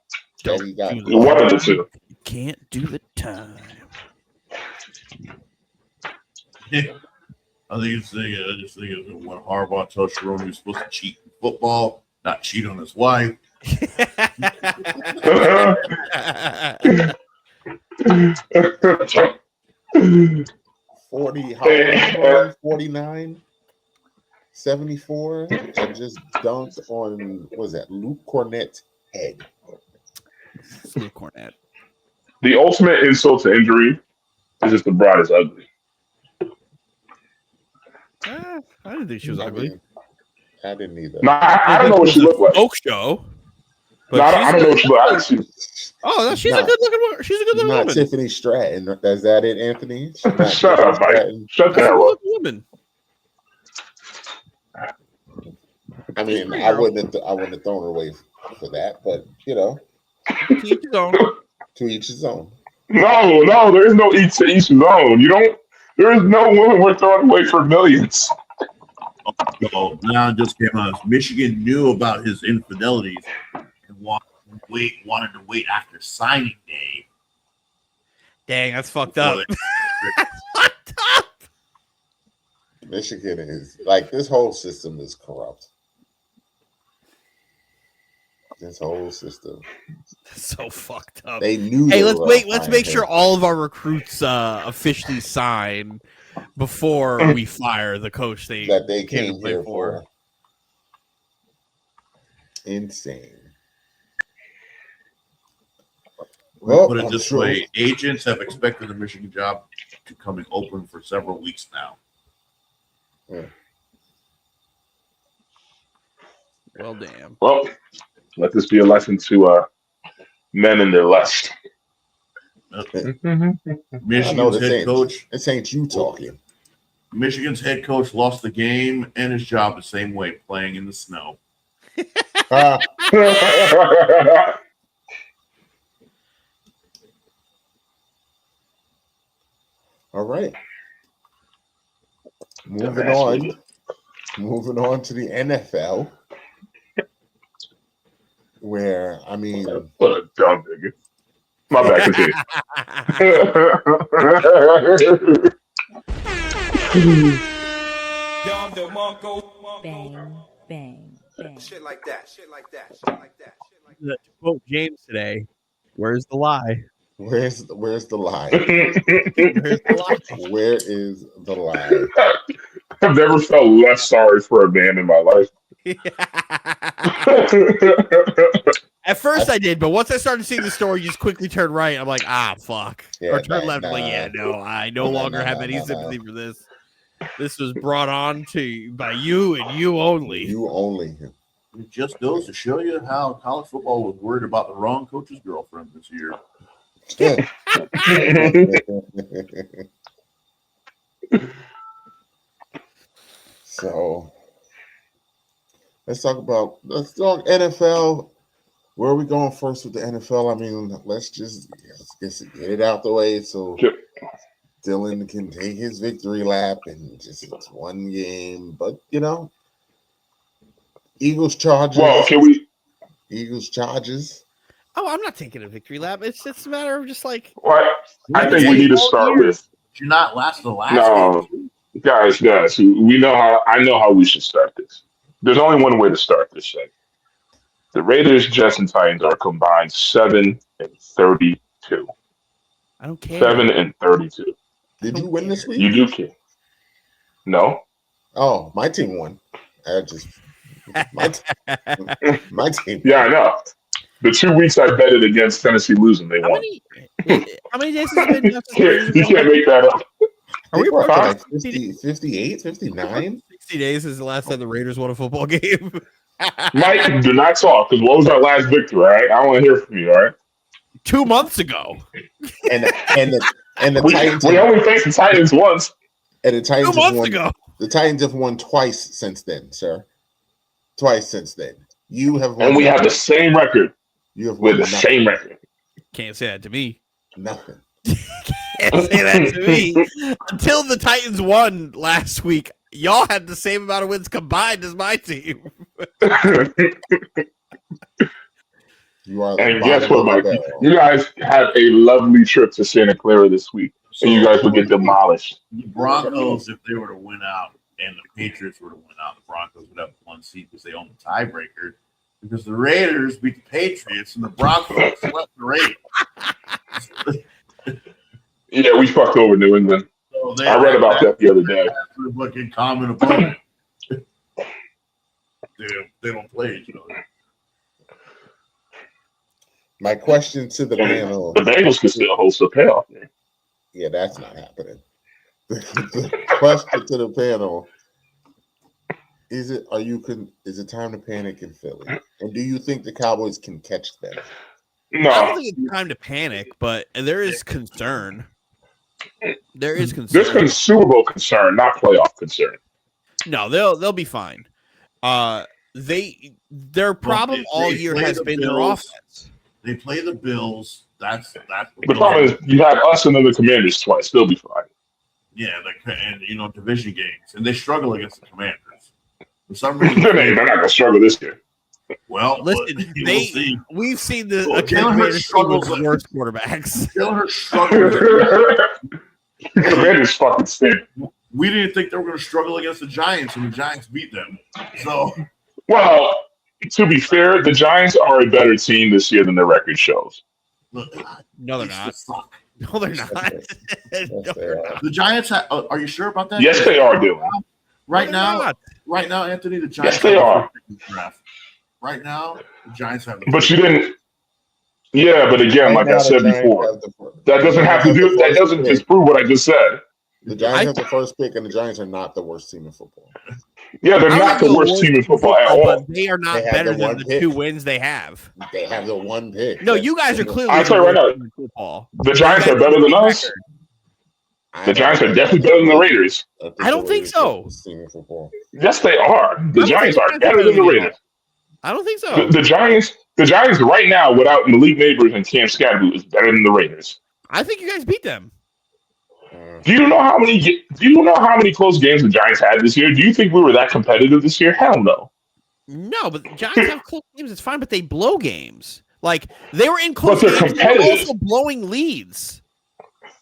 One of the two. You can't do the time. Yeah. I just think when Harbaugh told Sharon he was supposed to cheat in football, not cheat on his wife. 49, 74, and just dunked on, what was that, Luke Cornett's head. Luke Cornett. The ultimate insult to injury is just the bride is ugly. I didn't think she was ugly. I didn't either. No, I don't know what she looked like. Smoke show. But I don't know what she looked like. She's a good looking woman. She's a good looking woman. Tiffany Stratton. Is that it, Anthony? Shut up, Mike. Shut the hell up. Woman. I mean, I wouldn't have thrown her away for that, but to each his own. To each his own. No, there is no each to each his own. There is no woman we're throwing away for millions. So now it just came out. Michigan knew about his infidelities and wanted to wait after signing day. Dang, that's fucked up. That's fucked up. Michigan is like, this whole system is corrupt. This whole system. So fucked up. They knew. Hey, they let's were wait. gonna Let's fire make him. sure all of our recruits officially sign before we fire the coach that they came to came play here for. for. Insane. We'll put it I'm this sure. way: agents have expected the Michigan job to come open for several weeks now. Well, damn. Well, let this be a lesson to men and their lust. I Michigan's know this head ain't coach. this ain't you talking. Michigan's head coach lost the game and his job the same way, playing in the snow. Ah, all right. Moving on to the NFL, where I mean, What a dumb nigga. My bad, continue. Bang, bang, bang. Shit like that. Shit like that. Shit like that. Shit like that. To quote James today, where's the lie? where's the lie? Where's the lie? Where is the lie? I've never felt less sorry for a man in my life. At first I did, but once I started seeing the story just quickly turn right, I'm like, fuck. Yeah, or turn left. I'm like, no, I no longer have any no. sympathy for this. This was brought on to by you and you only. You only. It just goes to show you how college football was worried about the wrong coach's girlfriend this year. So let's talk NFL. Where are we going first with the NFL? I mean, let's just get it out the way so Dylan can take his victory lap and just it's one game. But Eagles Chargers. Well, can we? Eagles Chargers. Oh, I'm not taking a victory lap. It's a matter of just like. What? I think we need to start with. Did you not last the last No, game? guys. We know how. I know how we should start this. There's only one way to start this thing. The Raiders, Jets, and Titans are combined 7-32. I don't care. 7-32. Did you win this week? You do care. No. Oh, my team won. My team. Yeah, I know. The 2 weeks I betted against Tennessee losing, they won. How many days has it been? You can't make that up. Are we What, approaching like 50, 58, 59? 60 days is the last time the Raiders won a football game. Mike, do not talk, because what was our last victory, all right? I want to hear from you, all right? 2 months ago. And the Titans. We only faced the Titans once. And the Titans 2 months won, ago. The Titans have won twice since then, sir. Twice since then. You have won. And we have the same record. You have won With the same record. Can't say that to me. Nothing. Can't say that to me. Until the Titans won last week, y'all had the same amount of wins combined as my team. You are. And guess what, Mike? You guys have a lovely trip to Santa Clara this week. So And you guys will get demolished. The Broncos, if they were to win out, and the Patriots were to win out, the Broncos would have one seat because they own the tiebreaker. Because the Raiders beat the Patriots and the Broncos swept the Raiders. Yeah, we fucked over New England. So I read about that the other day. Fucking common opponent. They don't play each other. My question to the panel. The Bengals can still host a payoff. Yeah, that's not happening. The question to the panel: Is it time to panic in Philly? And do you think the Cowboys can catch them? I don't No, think it's time to panic, but there is concern. there's considerable concern, not playoff concern. No, they'll be fine. Their problem all year play has the been their Bills. offense. They play the Bills. That's The problem is you have us and then the Commanders twice. They'll be fine. yeah, and division games, and they struggle against the Commanders. For some reason, They're not going to struggle this year. well, Listen, but we'll see. we've seen the Well, Jalen Commanders Hurts team with struggles the like- worst quarterbacks. Jalen Hurts struggled. The Commanders fucking stink. We didn't think they were going to struggle against the Giants, and the Giants beat them. So Well, to be fair, the Giants are a better team this year than their record shows. Look, No, they're they not. suck. No, they're not. Yes, No, they they're are. not. The Giants. Are you sure about that? Yes, they are doing. Right No, they're now, not. right now, Anthony, the Giants. Yes, they have the are. first pick in the draft. Right now, the Giants have. The But first you pick. didn't. Yeah, but again, Right like I now, the said Giants before, have the- that doesn't have to do. That doesn't disprove what I just said. The Giants have the first pick, and the Giants are not the worst team in football. Yeah, they're I don't not think the they're worst team in football at but all. they are not They have better the than one the pick. 2 wins they have. They have the one pick. No, you guys are clearly I'll the tell you right worst now, team in football. The Giants are better than us. The Giants are definitely better than the Raiders. I don't think so. Team in football. Yes, they are. The I don't Giants think are better than the Raiders. I don't think so. The Giants right now, without Malik Neighbors and Cam Scadaboo, is better than the Raiders. I think you guys beat them. Do you know how many close games the Giants had this year? Do you think we were that competitive this year? Hell no. No, but the Giants have close games. It's fine, but they blow games. Like they were in close But they're games. They're competitive. also blowing leads.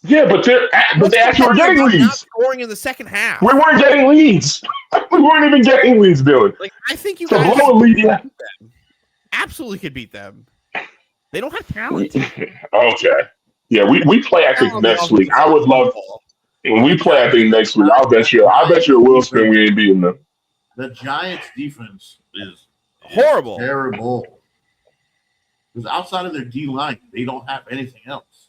Yeah, but they actually were getting Not leads. scoring in the second half. We weren't getting leads. We weren't even getting leads, Dylan. Like I think you So guys blow a lead, yeah. absolutely could beat them. They don't have talent. Okay. Yeah, we play. I think next week. I would love when we play. I think next week. I'll bet you a Will spin we ain't beating them. The Giants' defense is Horrible. terrible. Because outside of their D line, they don't have anything else.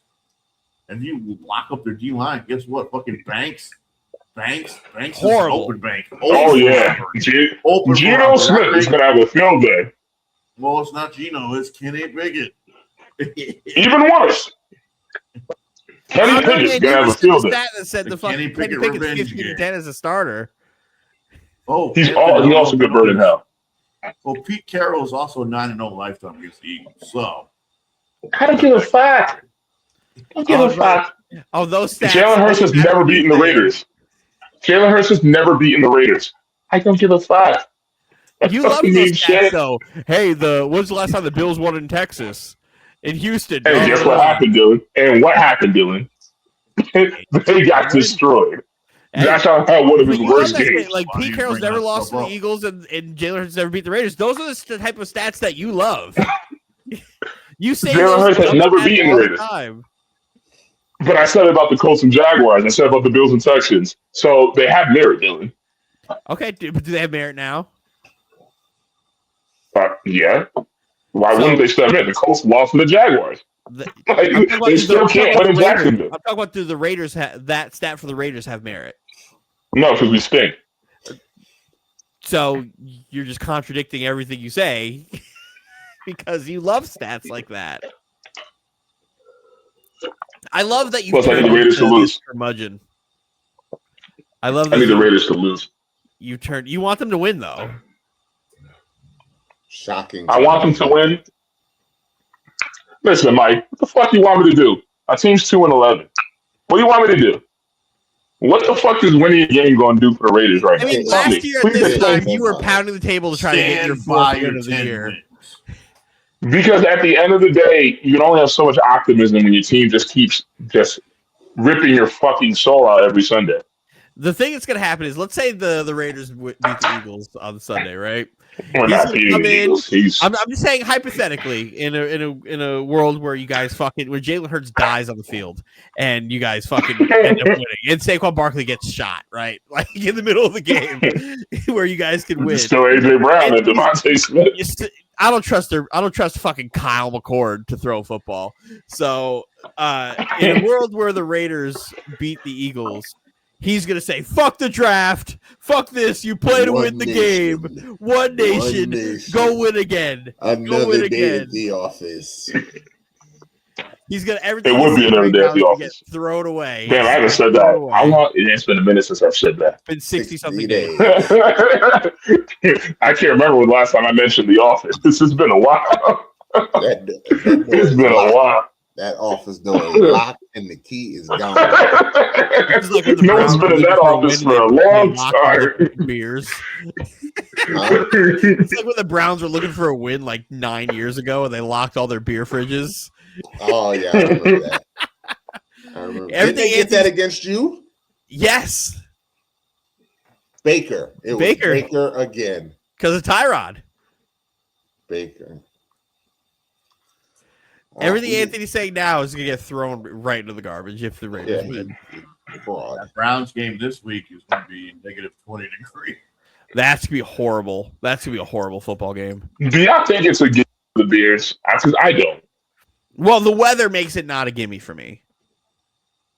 And you lock up their D line, guess what? Fucking Banks is an Horrible. open bank. Oh yeah, Open Geno for Smith is gonna have a field day. Well, it's not Geno, it's Kenny Pickett. Even worse. Kenny Pickett's gonna have a field day. Stat that said the Kenny fucking Kenny Pickett Pickett's revenge 15-10 game. as a starter. Oh, He also could burn in hell. Well, Pete Carroll is also 9-0 lifetime against the Eagles. So I don't give a fuck. Don't give a fuck. Oh, those stats. Jalen Hurts has never beaten the Raiders. Jalen Hurts has never beaten the Raiders. I don't give a fuck. You love those stats, though. Hey, when's the last time the Bills won in Texas? In Houston. Hey, guess what happened, Dylan? And what happened, Dylan? They got destroyed. That's how one of his You love worst that games. shit. Like Why do Pete you Carroll's bring never that lost to stuff the up? Eagles, and Jalen Hurts never beat the Raiders. Those are the type of stats that you love. You say Jalen Hurts has those never stats beaten the all Raiders. time. But I said about the Colts and Jaguars. I said about the Bills and Texans. So they have merit, Dylan. Okay, but do they have merit now? Yeah. Why wouldn't they step in? The Colts lost to the Jaguars. They still can't win in Jacksonville. I'm talking about do the Raiders that stat for the Raiders have merit? No, because we stink. So you're just contradicting everything you say because you love stats like that. I love that you. Plus, I need the Raiders to lose. Curmudgeon. I love that. I need the Raiders to lose. You want them to win though. Shocking. I want them to win. Listen, Mike, what the fuck you want me to do? Our team's 2-11. What do you want me to do? What the fuck is winning a game going to do for the Raiders right now? I mean, Tell me. last year at Please this explain. time, you were pounding the table to try to get your stand by fourth your win of the 10 year. wins. Because at the end of the day, you can only have so much optimism when your team just keeps just ripping your fucking soul out every Sunday. The thing that's going to happen is, let's say the Raiders beat the Eagles on Sunday, right? We're not beating the Eagles. I'm just saying hypothetically in a world where you guys where Jalen Hurts dies on the field and you guys fucking end up winning and Saquon Barkley gets shot, right? Like in the middle of the game where you guys can win. Still AJ Brown and Devontae Smith. I don't trust fucking Kyle McCord to throw a football. So in a world where the Raiders beat the Eagles, he's going to say, fuck the draft. Fuck this. You play to win the game. One nation. Go win again. Another day at the office. He's going to everything. It would be another day at the office. Get thrown away. Damn, I haven't said that. How long? It's been a minute since I've said that. It's been 60-something days. I can't remember when the last time I mentioned the office. This has been a while. It's been a while. That office door is locked and the key is gone. Like No one's been in that office for a long time. Beers. It's like when the Browns were looking for a win like 9 years ago and they locked all their beer fridges. Oh, yeah, I remember that. Did they get that against you? Yes. Baker. It was Baker again. Because of Tyrod. Baker. Everything Anthony's saying now is going to get thrown right into the garbage if the Raiders win. Fraud. That Browns game this week is going to be negative 20 degrees. That's going to be horrible. That's going to be a horrible football game. Do y'all think it's a gimme for the Bears? Because I don't. Well, the weather makes it not a gimme for me.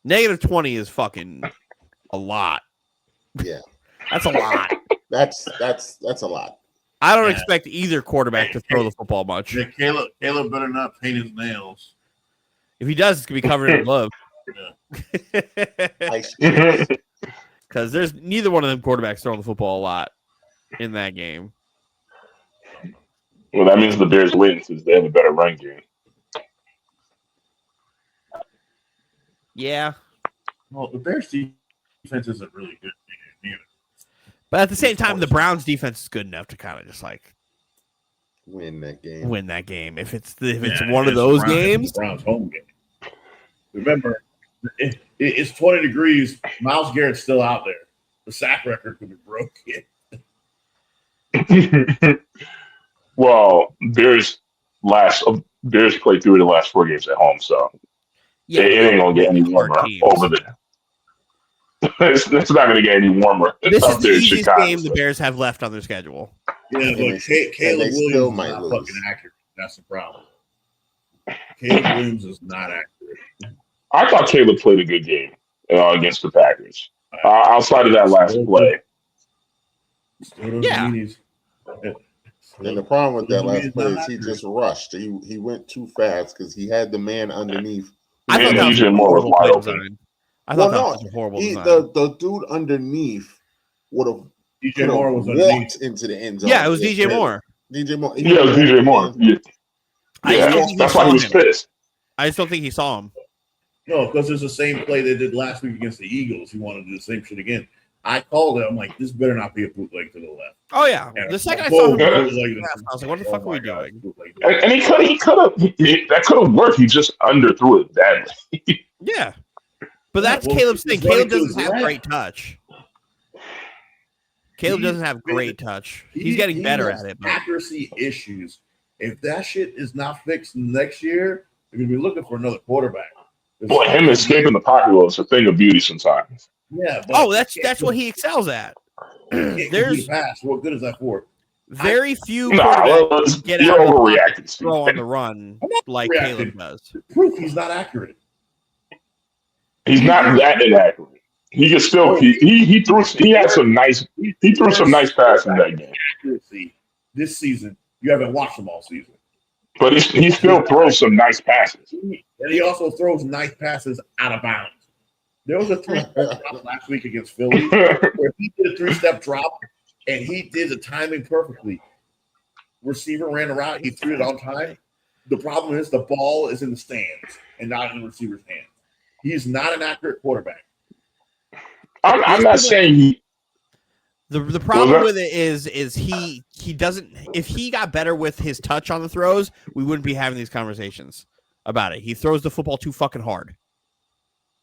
Negative 20 is fucking a lot. Yeah. That's a lot. That's a lot. I don't expect either quarterback to throw the football much. Yeah, Caleb better not paint his nails. If he does, it's going to be covered in blood. Because there's neither one of them quarterbacks throwing the football a lot in that game. Well, that means the Bears win since they have a better run game. Yeah. Well, the Bears defense isn't really good either. But at the same time, the Browns defense is good enough to kind of just like win that game. If it's one of those games, Browns home game. Remember, it's 20 degrees. Myles Garrett's still out there. The sack record could be broken. Well, Bears played 3 of the last 4 games at home, so it ain't gonna get any warmer over there. It's not going to get any warmer. This is the easiest game the Bears have left on their schedule. Yeah, but Caleb Williams is not fucking accurate. That's the problem. Caleb Williams is not accurate. I thought Caleb played a good game against the Packers. Outside of that last play. Yeah. And the problem with that last play is he just rushed. He went too fast because he had the man underneath. I thought that was DJ Moore was wide open. I thought that was a horrible design. The dude underneath would have DJ Moore was walked into the end zone. Yeah, it was DJ Moore. DJ Moore. Yeah, it was DJ Moore. Yeah, that's why he was pissed. I just don't think he saw him. No, because it's the same play they did last week against the Eagles. He wanted to do the same shit again. I called it. I'm like, this better not be a bootleg to the left. Oh yeah. And the second I saw him, I was like, what the fuck are we God, doing? And he could have that could have worked. He just underthrew it badly. Yeah. But that's Caleb's thing. Caleb doesn't have great touch. Caleb doesn't have great touch. He's getting better at it. But Accuracy issues. If that shit is not fixed next year, they're going to be looking for another quarterback. Boy, him escaping the pocket was a thing of beauty sometimes. Yeah. That's what he excels at. There's pass. What good is that for? Very few quarterbacks get out of the throw on the run like Caleb does. Proof he's not accurate. He's not that inaccurate. He can still he threw some nice passes in that game. Accuracy this season, you haven't watched him all season. But he still throws some nice passes. And he also throws nice passes out of bounds. There was a 3-step drop last week against Philly where he did a 3-step drop and he did the timing perfectly. Receiver ran around, he threw it on time. The problem is the ball is in the stands and not in the receiver's hands. He is not an accurate quarterback. I'm not saying he. The problem with it is he doesn't. If he got better with his touch on the throws, we wouldn't be having these conversations about it. He throws the football too fucking hard.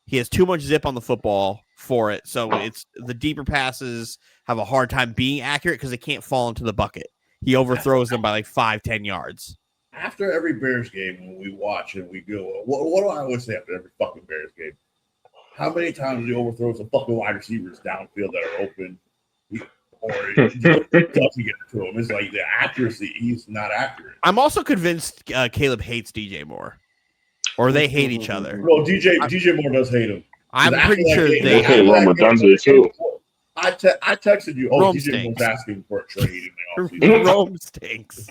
He has too much zip on the football for it, so it's the deeper passes have a hard time being accurate because they can't fall into the bucket. He overthrows them by like 5-10 yards. After every Bears game, when we watch and we go, what do I always say after every fucking Bears game? How many times he overthrows the fucking wide receivers downfield that are open, or doesn't get to him? It's like the accuracy. He's not accurate. I'm also convinced Caleb hates DJ Moore, or they hate each other. Well, DJ Moore does hate him. I'm pretty sure they hate Rome Dunze too. I texted you. Rome DJ Moore's asking for a trade in the offseason. Rome stinks.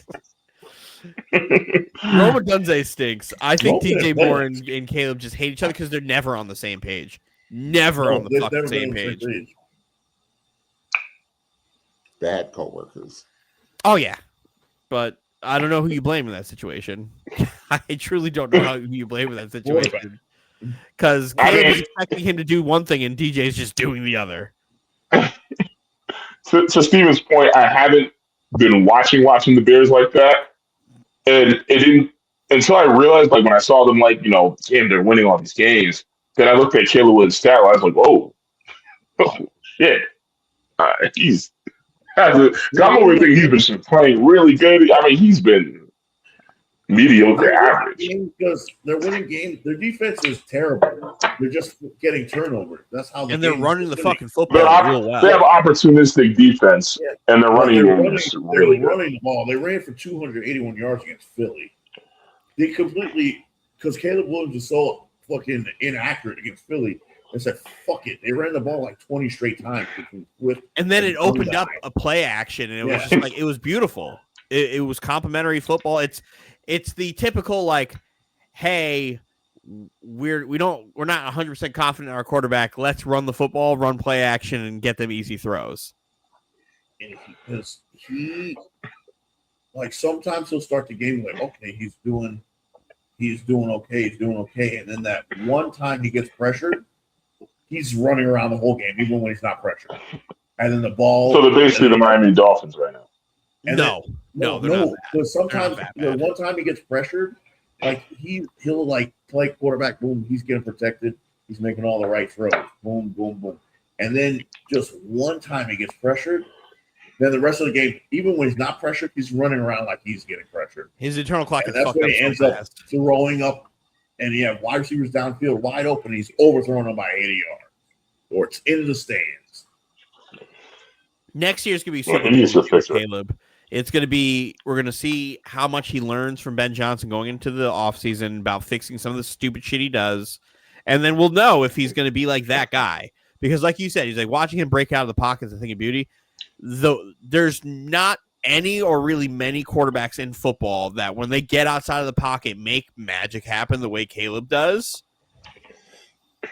Rome Dunze stinks. I think DJ Moore and Caleb just hate each other because they're never on the same page. Never on the fucking same page. Bad coworkers. Oh yeah, but I don't know who you blame in that situation. I truly don't know who you blame in that situation. Because Caleb is expecting him to do one thing and DJ is just doing the other. To Steven's point, I haven't been watching the Bears like that. And it didn't until I realized, like, when I saw them, like, damn, they're winning all these games. Then I looked at Caleb Williams' stat line. I was like, whoa, oh, shit. I'm over thinking he's been playing really good. I mean, he's been mediocre, average. Because they're winning games. Their defense is terrible. They're just getting turnovers. That's how. They're running the fucking They football real well. have opportunistic defense, and they're running is really good. Running the ball. They ran for 281 yards against Philly. They completely, because Caleb Williams is so fucking inaccurate against Philly. They said, "Fuck it." They ran the ball like 20 straight times. And then it opened up a play action, and it was just like it was beautiful. It was complimentary football. It's the typical like, hey, we're not 100% confident in our quarterback. Let's run the football, run play action, and get them easy throws. And because he like sometimes he'll start the game like, okay, he's doing okay, and then that one time he gets pressured, he's running around the whole game, even when he's not pressured. And then the ball. So they're basically the Miami Dolphins right now. No. Because sometimes one time he gets pressured, like he'll like play quarterback, boom, he's getting protected, he's making all the right throws, boom, boom, boom. And then just one time he gets pressured, then the rest of the game, even when he's not pressured, he's running around like he's getting pressured. His internal clock is that's fucked when up he ends so up fast. throwing up, and you have wide receivers downfield wide open. He's overthrown them by 80 yards, or it's in the stands. Next year's gonna be super Caleb. It's gonna be we're gonna see how much he learns from Ben Johnson going into the offseason about fixing some of the stupid shit he does, and then we'll know if he's gonna be like that guy. Because, like you said, he's like watching him break out of the pocket is a thing of beauty. Though there's not any or really many quarterbacks in football that when they get outside of the pocket make magic happen the way Caleb does.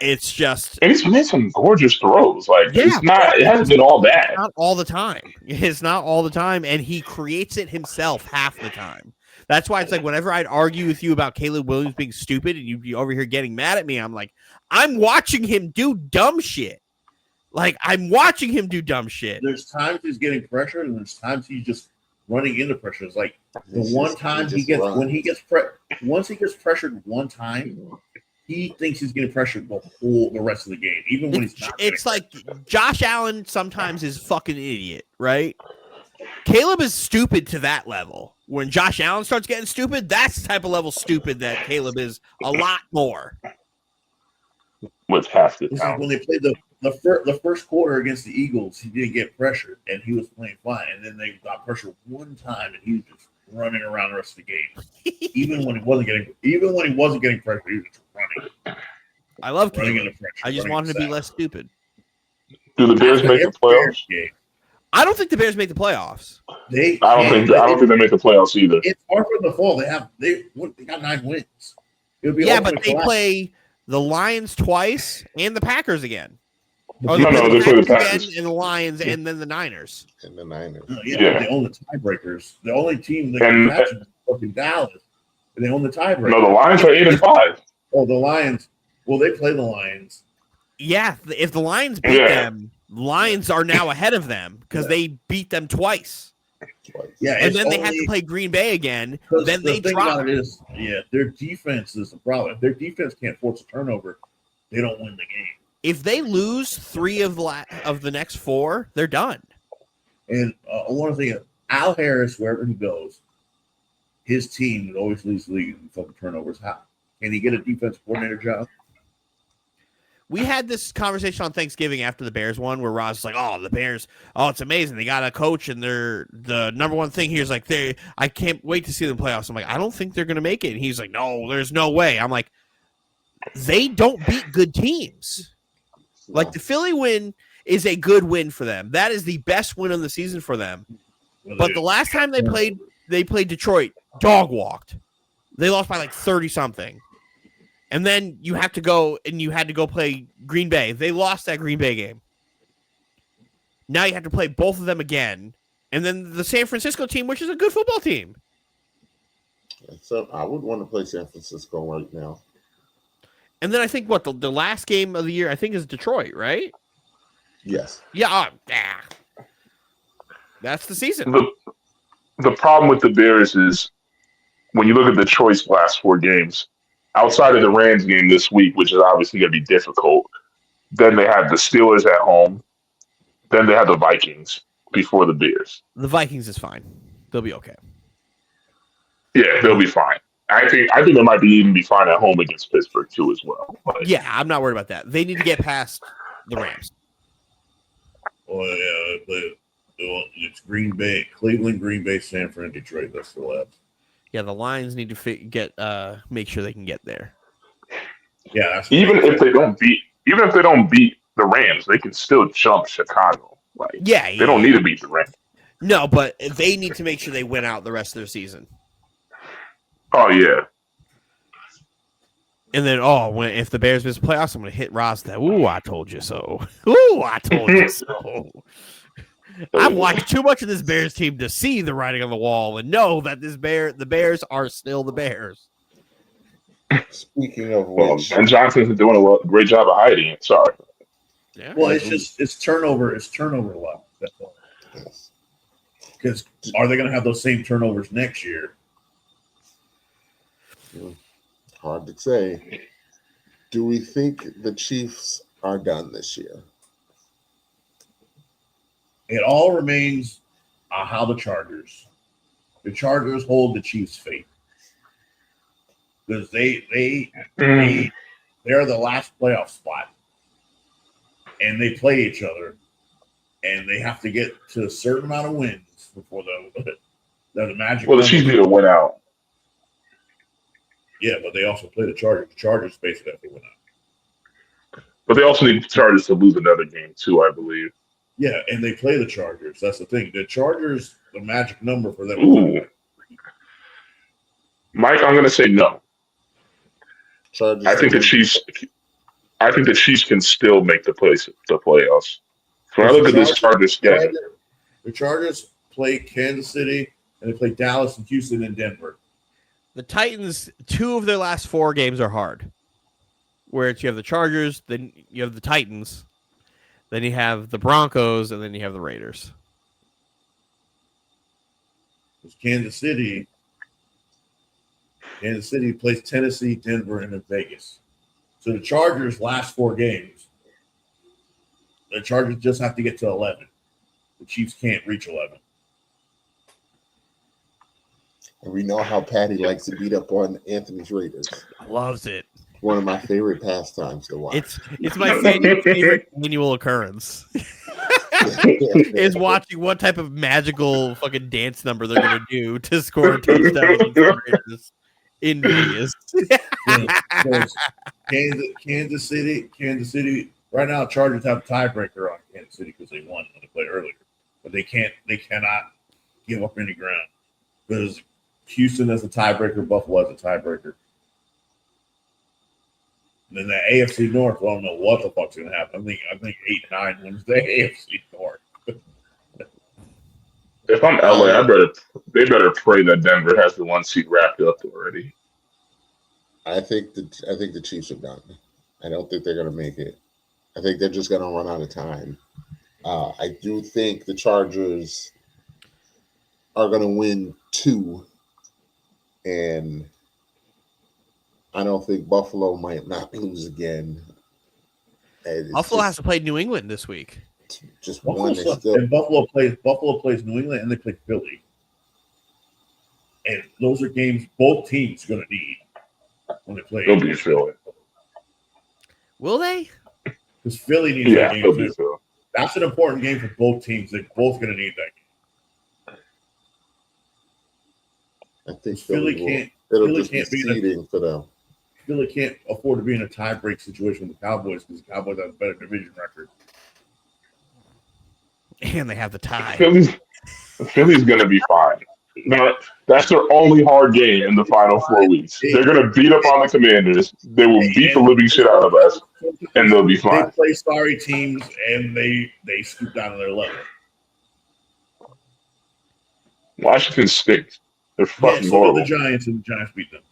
It's just and he's made some gorgeous throws. Like it hasn't been all bad. Not all the time. It's not all the time, and he creates it himself half the time. That's why it's like whenever I'd argue with you about Caleb Williams being stupid and you'd be over here getting mad at me, I'm like, I'm watching him do dumb shit. Like, I'm watching him do dumb shit. There's times he's getting pressured, and there's times he's just running into pressure. It's like once he gets pressured one time, he thinks he's getting pressured the rest of the game, even when he's not. It's like Josh Allen sometimes is fucking idiot, right? Caleb is stupid to that level. When Josh Allen starts getting stupid, that's the type of level stupid that Caleb is a lot more. With half the time. When they played the first quarter against the Eagles, he didn't get pressured, and he was playing fine. And then they got pressured one time, and he was just running around the rest of the game. even when he wasn't getting pressured, he was just running. I love Caleb. I just want him to be less stupid. Do the Bears make the playoffs? I don't think the Bears make the playoffs. I don't think they make the playoffs either. It's hard for them to fall. They got 9 wins. But they play the Lions twice and the Packers again. They play the Packers and the Lions and then the Niners. And the Niners. They own the tiebreakers. The only team that can match is fucking Dallas. And they own the tiebreaker. No, the Lions are 8-5. Oh, the Lions. Well, they play the Lions. Yeah, if the Lions beat them, Lions are now ahead of them because they beat them twice. Yeah, and then they have to play Green Bay again. Then they drop. Their defense is the problem. If their defense can't force a turnover, they don't win the game. If they lose 3 of the next 4, they're done. And one thing, Al Harris, wherever he goes, his team always leads the league in fucking turnovers. How can he get a defense coordinator job? We had this conversation on Thanksgiving after the Bears won, where Ross was like, "Oh, the Bears! Oh, it's amazing. They got a coach, and they're the number one thing here is like I can't wait to see them playoffs." I'm like, "I don't think they're going to make it." And he's like, "No, there's no way." I'm like, "They don't beat good teams. Like the Philly win is a good win for them. That is the best win of the season for them. But the last time they played Detroit, dog walked. They lost by like 30 something." And then you had to go play Green Bay. They lost that Green Bay game. Now you have to play both of them again. And then the San Francisco team, which is a good football team. So I would want to play San Francisco right now. And then I think the last game of the year, I think, is Detroit, right? Yes. Yeah. That's the season. The problem with the Bears is when you look at Detroit's last 4 games, outside of the Rams game this week, which is obviously going to be difficult, then they have the Steelers at home, then they have the Vikings, before the Bears. The Vikings is fine. They'll be okay. Yeah, they'll be fine. I think they might even be fine at home against Pittsburgh too as well. But, Yeah, I'm not worried about that. They need to get past the Rams. Well, yeah, it's Green Bay, Cleveland, Green Bay, San Fran, Detroit. That's the last. Yeah, the Lions need to make sure they can get there. Yeah, that's even if they don't beat the Rams, they can still jump Chicago. Like, they don't need to beat the Rams. No, but they need to make sure they win out the rest of their season. Oh yeah. And then, if the Bears miss playoffs, I'm going to hit Ross that. Ooh, I told you so. Ooh, I told you so. I've watched too much of this Bears team to see the writing on the wall and know that the Bears are still the Bears. Speaking of which, Ben Johnson's doing a great job of hiding it. Sorry. Yeah. Well, it's turnover. It's turnover luck. That's all. Because are they going to have those same turnovers next year? hard to say. Do we think the Chiefs are done this year? It all remains how the Chargers hold the Chiefs' fate. Because they're the last playoff spot. And they play each other. And they have to get to a certain amount of wins before the magic. Well, the Chiefs need to win out. Yeah, but they also play the Chargers. The Chargers basically have to win out. But they also need the Chargers to lose another game too, I believe. Yeah, and they play the Chargers. That's the thing. The Chargers, the magic number for them. Ooh. Mike, I'm going to say no. Chargers I think the Chiefs can still make the playoffs. When I look at this Chargers schedule, the Chargers play Kansas City and they play Dallas and Houston and Denver. The Titans, 2 of their last 4 games are hard. Where you have the Chargers, then you have the Titans, then you have the Broncos, and then you have the Raiders. It's Kansas City plays Tennessee, Denver, and then Vegas. So the Chargers' last 4 games, the Chargers just have to get to 11. The Chiefs can't reach 11. And we know how Patty likes to beat up on Anthony's Raiders. Loves it. One of my favorite pastimes to watch. It's my favorite annual occurrence. Is watching what type of magical fucking dance number they're gonna do to score a touchdown against the Raiders in Vegas. Kansas City. Right now, Chargers have a tiebreaker on Kansas City because they won when they played earlier, but they cannot give up any ground because Houston has a tiebreaker, Buffalo has a tiebreaker. And then the AFC North, I don't know what the fuck's gonna happen. I think 8-9 wins the AFC North. if I'm LA, they better pray that Denver has the 1 seed wrapped up already. I think the Chiefs are done. I don't think they're gonna make it. I think they're just gonna run out of time. I do think the Chargers are gonna win 2, and I don't think Buffalo might not lose again. Buffalo has to play New England this week. Just Buffalo one. and Buffalo plays New England and they play Philly. And those are games both teams are going to need when they play. They'll be Philly. Will they? Because Philly needs that game too. Philly. That's an important game for both teams. They're both going to need that game. I think Philly can't. It'll Philly just can't be be seeding for them. Philly can't afford to be in a tie-break situation with the Cowboys because the Cowboys have a better division record. And they have the tie. Philly's going to be fine. That's their only hard game in the final 4 weeks. They're going to beat up on the Commanders. They will beat the living shit out of us, and they'll be fine. They play sorry teams, and they scoop down to their level. Washington stinks. They're fucking horrible. The Giants, and the Giants beat them.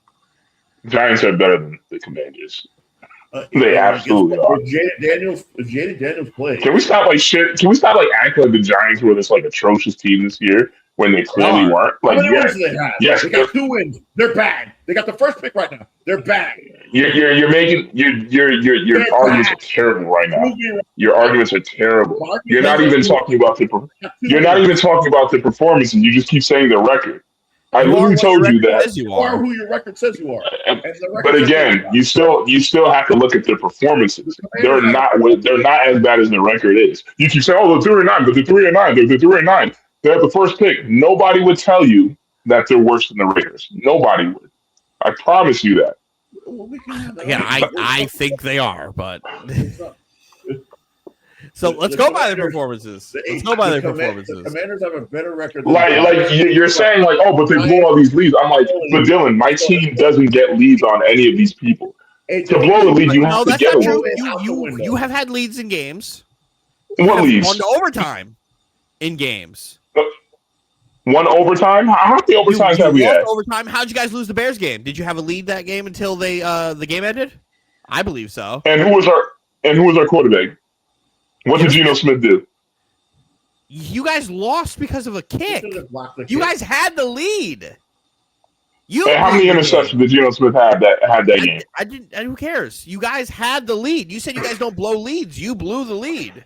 Giants are better than the Commanders. They absolutely are. If Jaden Daniels plays, Can we stop acting like the Giants were this like atrocious team this year when they clearly weren't. How Like, many yeah, wins do they have? yes, They got 2 wins. They're bad. They got the first pick right now. They're bad. you're making your They're arguments bad. are terrible right now. Prove me wrong. Your arguments are terrible. Mark You're not even talking about the you're not even talking about the performances. You just keep saying the record. I You are literally what your told you record that. says you You are are. who your record says you are. And the record But says again, you're you still have to look at their performances. They're not as bad as their record is. You keep saying, "Oh, they're 3-9," but they're 3-9. They're 3-9. They have the first pick. Nobody would tell you that they're worse than the Raiders. Nobody would. I promise you that. Well, we can have that. Again, I think they are, but so let's go by the performances. Let's go by their The performances. Commanders have a better record. Than Like you're saying, like, oh, but they blew all these leads. I'm like, but Dylan, my team doesn't get leads on any of these people. To blow a lead, you No, have to that's get not a true. lead. You have had leads in games. What Have leads? Gone to overtime in games. One overtime? How many overtimes have we lost had? overtime. How'd you guys lose the Bears game? Did you have a lead that game until the game ended? I believe so. And who was our quarterback? What did Geno Smith do? You guys lost because of a kick. You You guys had the lead. And how many interceptions did Geno Smith have that game? I didn't. Who cares? You guys had the lead. You said you guys don't blow leads. You blew the lead.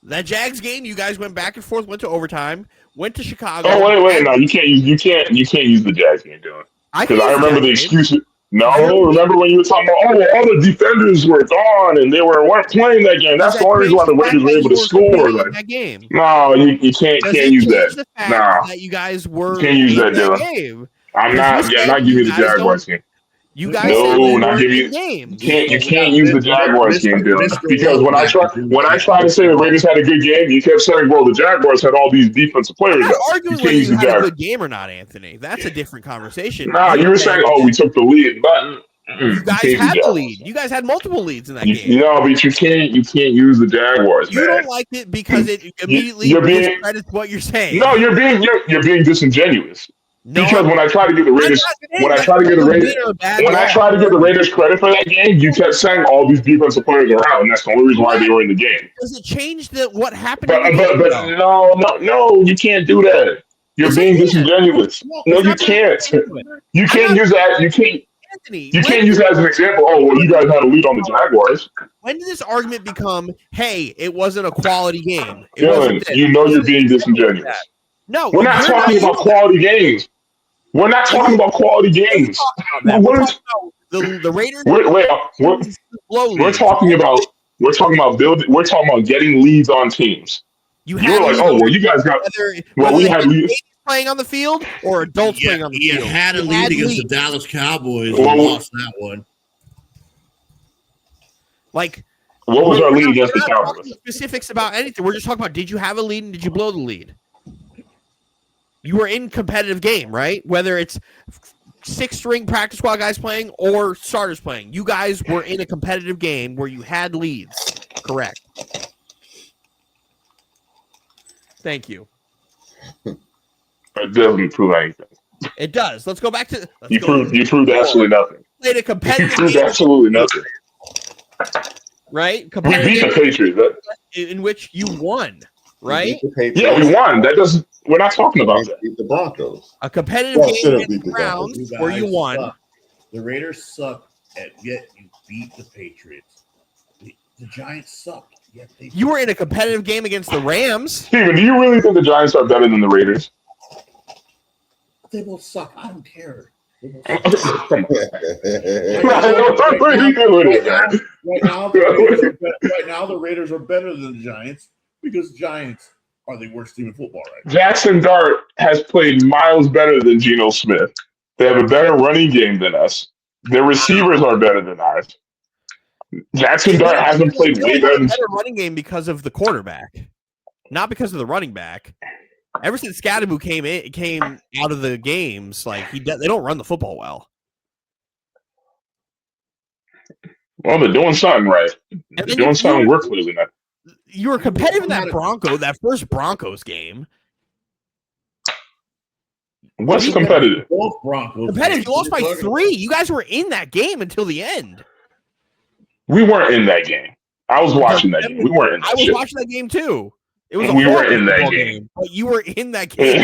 That Jags game, you guys went back and forth, went to overtime, went to Chicago. Oh wait, no, you can't use the Jags game, Dylan. Because I remember the excuses. No, remember when you were talking about, all the defenders were gone and they weren't playing that game. That's the only reason why the Raiders were able to score. Like, that game. No, you can't use that. The fact No, that you guys were you can't use that, in Dylan. game. I'm not giving you the Jaguars game. You guys No, not giving you. games. You can't use the Jaguars game, Dylan. Because when I tried to say the Raiders had a good game, you kept saying, well, the Jaguars had all these defensive players. I'm not arguing whether you had a Jaguars. good game or not, Anthony. That's a different conversation. No, you were saying, we took the lead, but you guys had the lead. You guys had multiple leads in that game. No, but you can't use the Jaguars, You man. don't like it because it immediately discredits what you're saying. No, you're being disingenuous. No, because when I try to give the Raiders, credit for that game, you kept saying all these defensive players are out, and that's the only reason why they were in the game. Does it change what happened? But no, you can't do that. You're being disingenuous. No, you can't. You can't use that. You can't. Anthony, you can't use that as an example. Oh, well, you guys had a lead on the Jaguars. When did this argument become, hey, it wasn't a quality game? Dylan, you're being disingenuous. No, we're not talking about quality games. We're not talking about quality games. The Raiders. We're talking about getting leads on teams. You're like, you guys got. We had leads playing on the field or adults playing on the field. You had a lead against the Dallas Cowboys. We lost that one. Like, what was our lead against the Cowboys? Specifics about anything. We're just talking about, did you have a lead and did you blow the lead? You were in competitive game, right? Whether it's 6-string practice squad guys playing or starters playing. You guys were in a competitive game where you had leads. Correct. Thank you. It doesn't prove anything. It does. Let's go back to. You proved absolutely nothing. Played a competitive. You proved absolutely nothing. Right? We beat the Patriots. In which you won. Right? Yeah, we won. That doesn't. We're not talking about that. Beat the Broncos. A competitive game against the Browns where you won. Suck. The Raiders suck yet you beat the Patriots. The Giants suck. Yet you were in a competitive game against the Rams. Steven, do you really think the Giants are better than the Raiders? They both suck. I don't care. Right now, the Raiders are better than the Giants because the Giants are the worst team in football right now. Jackson Dart has played miles better than Geno Smith. They have a better running game than us. Their receivers are better than ours. Jackson Dart hasn't played way better. Better running game because of the quarterback, not because of the running back. Ever since Scadaboo came out of the games, like they don't run the football well. Well, they're doing something right. They're doing something we're clearly not. You were competitive in that first Broncos game. What's competitive? Both Broncos. Competitive. You lost by 3. You guys were in that game until the end. We weren't in that game. I was watching that game. We weren't in that I was watching that game too. It was a We were horrible in that football game. but you were in that game.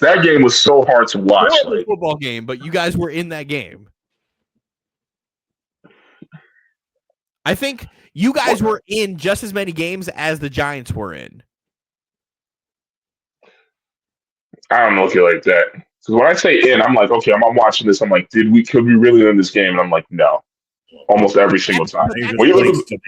that game was so hard to watch. Horrible Like, football game, but you guys were in that game. I think you guys were in just as many games as the Giants were in. I don't know if you're like that. Because when I say in, I'm like, okay, I'm watching this. I'm like, could we really win this game? And I'm like, no. Almost every single time. When you look at,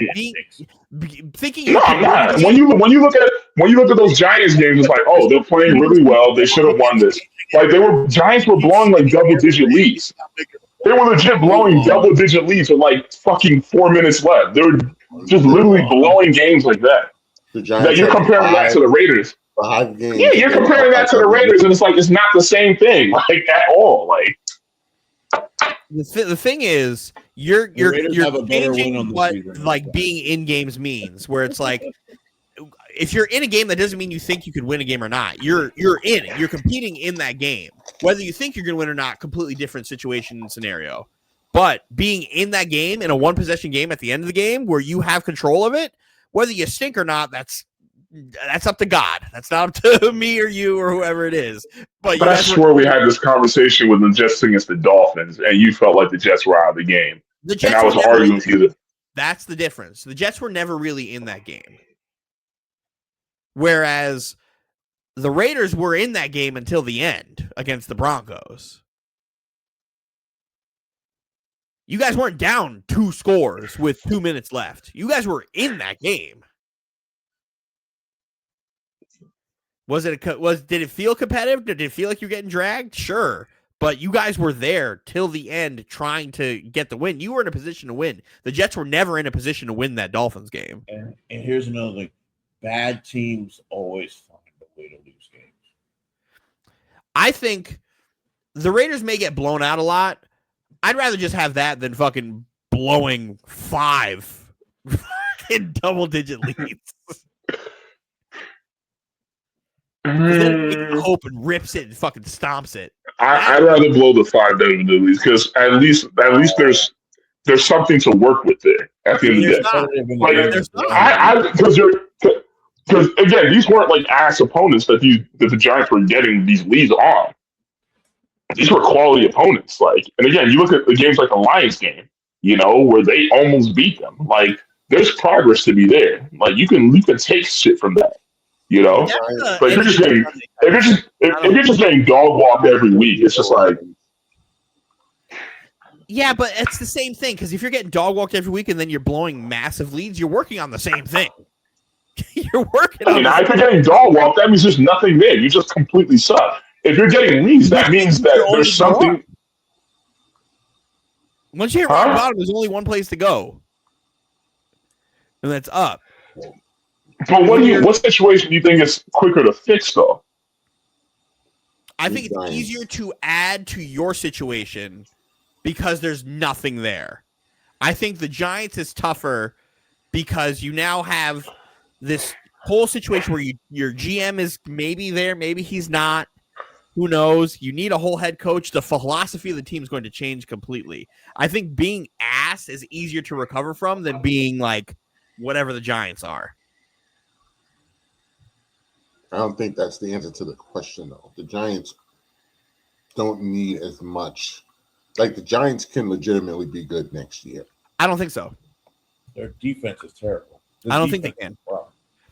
Thinking no, I'm not. When you look at those Giants games, it's like, oh, they're playing really well. They should have won this. Like Giants were blowing like double-digit leads. They were legit blowing double-digit leads with like fucking 4 minutes left. They were just literally blowing games like that. The Giants That you're comparing that to the Raiders. 5 games. Yeah, you're comparing that to the Raiders, and it's like it's not the same thing, like at all. Like the thing is, you're have a better win on changing the what season. like being in games means. Where it's like, if you're in a game, that doesn't mean you think you could win a game or not. You're in it. You're competing in that game. Whether you think you're going to win or not, completely different situation and scenario. But being in that game, in a 1-possession game at the end of the game, where you have control of it, whether you stink or not, that's up to God. That's not up to me or you or whoever it is. But I swear we had this conversation with the Jets against the Dolphins, and you felt like the Jets were out of the game. The Jets and I was arguing with you. That's the difference. The Jets were never really in that game. Whereas the Raiders were in that game until the end against the Broncos. You guys weren't down 2 scores with 2 minutes left. You guys were in that game. Did it feel competitive? Did it feel like you're getting dragged? Sure. But you guys were there till the end trying to get the win. You were in a position to win. The Jets were never in a position to win that Dolphins game. And here's another thing. Bad teams always find a way to lose games. I think the Raiders may get blown out a lot. I'd rather just have that than fucking blowing 5 in double-digit leads. Then hope and rips it and fucking stomps it. I'd rather blow the 5 than the leads because at least there's something to work with there at the end of the day. Because again, these weren't like ass opponents that the Giants were getting these leads on. These were quality opponents. Like, and again, you look at the games like the Lions game, where they almost beat them. Like, there's progress to be there. Like, you can take shit from that. But if you're just getting dog walked every week, it's just like. Yeah, but it's the same thing because if you're getting dog walked every week and then you're blowing massive leads, you're working on the same thing. You're working. If you're getting dog walked, that means there's nothing there. You just completely suck. If you're getting leads, that means that there's something. Once you hit rock bottom, there's only one place to go, and that's up. But what situation do you think is quicker to fix, though? I think it's easier to add to your situation because there's nothing there. I think the Giants is tougher because you now have this whole situation where your GM is maybe there, maybe he's not. Who knows? You need a whole head coach. The philosophy of the team is going to change completely. I think being ass is easier to recover from than being like whatever the Giants are. I don't think that's the answer to the question, though. The Giants don't need as much. Like, the Giants can legitimately be good next year. I don't think so. Their defense is terrible. I don't think they can.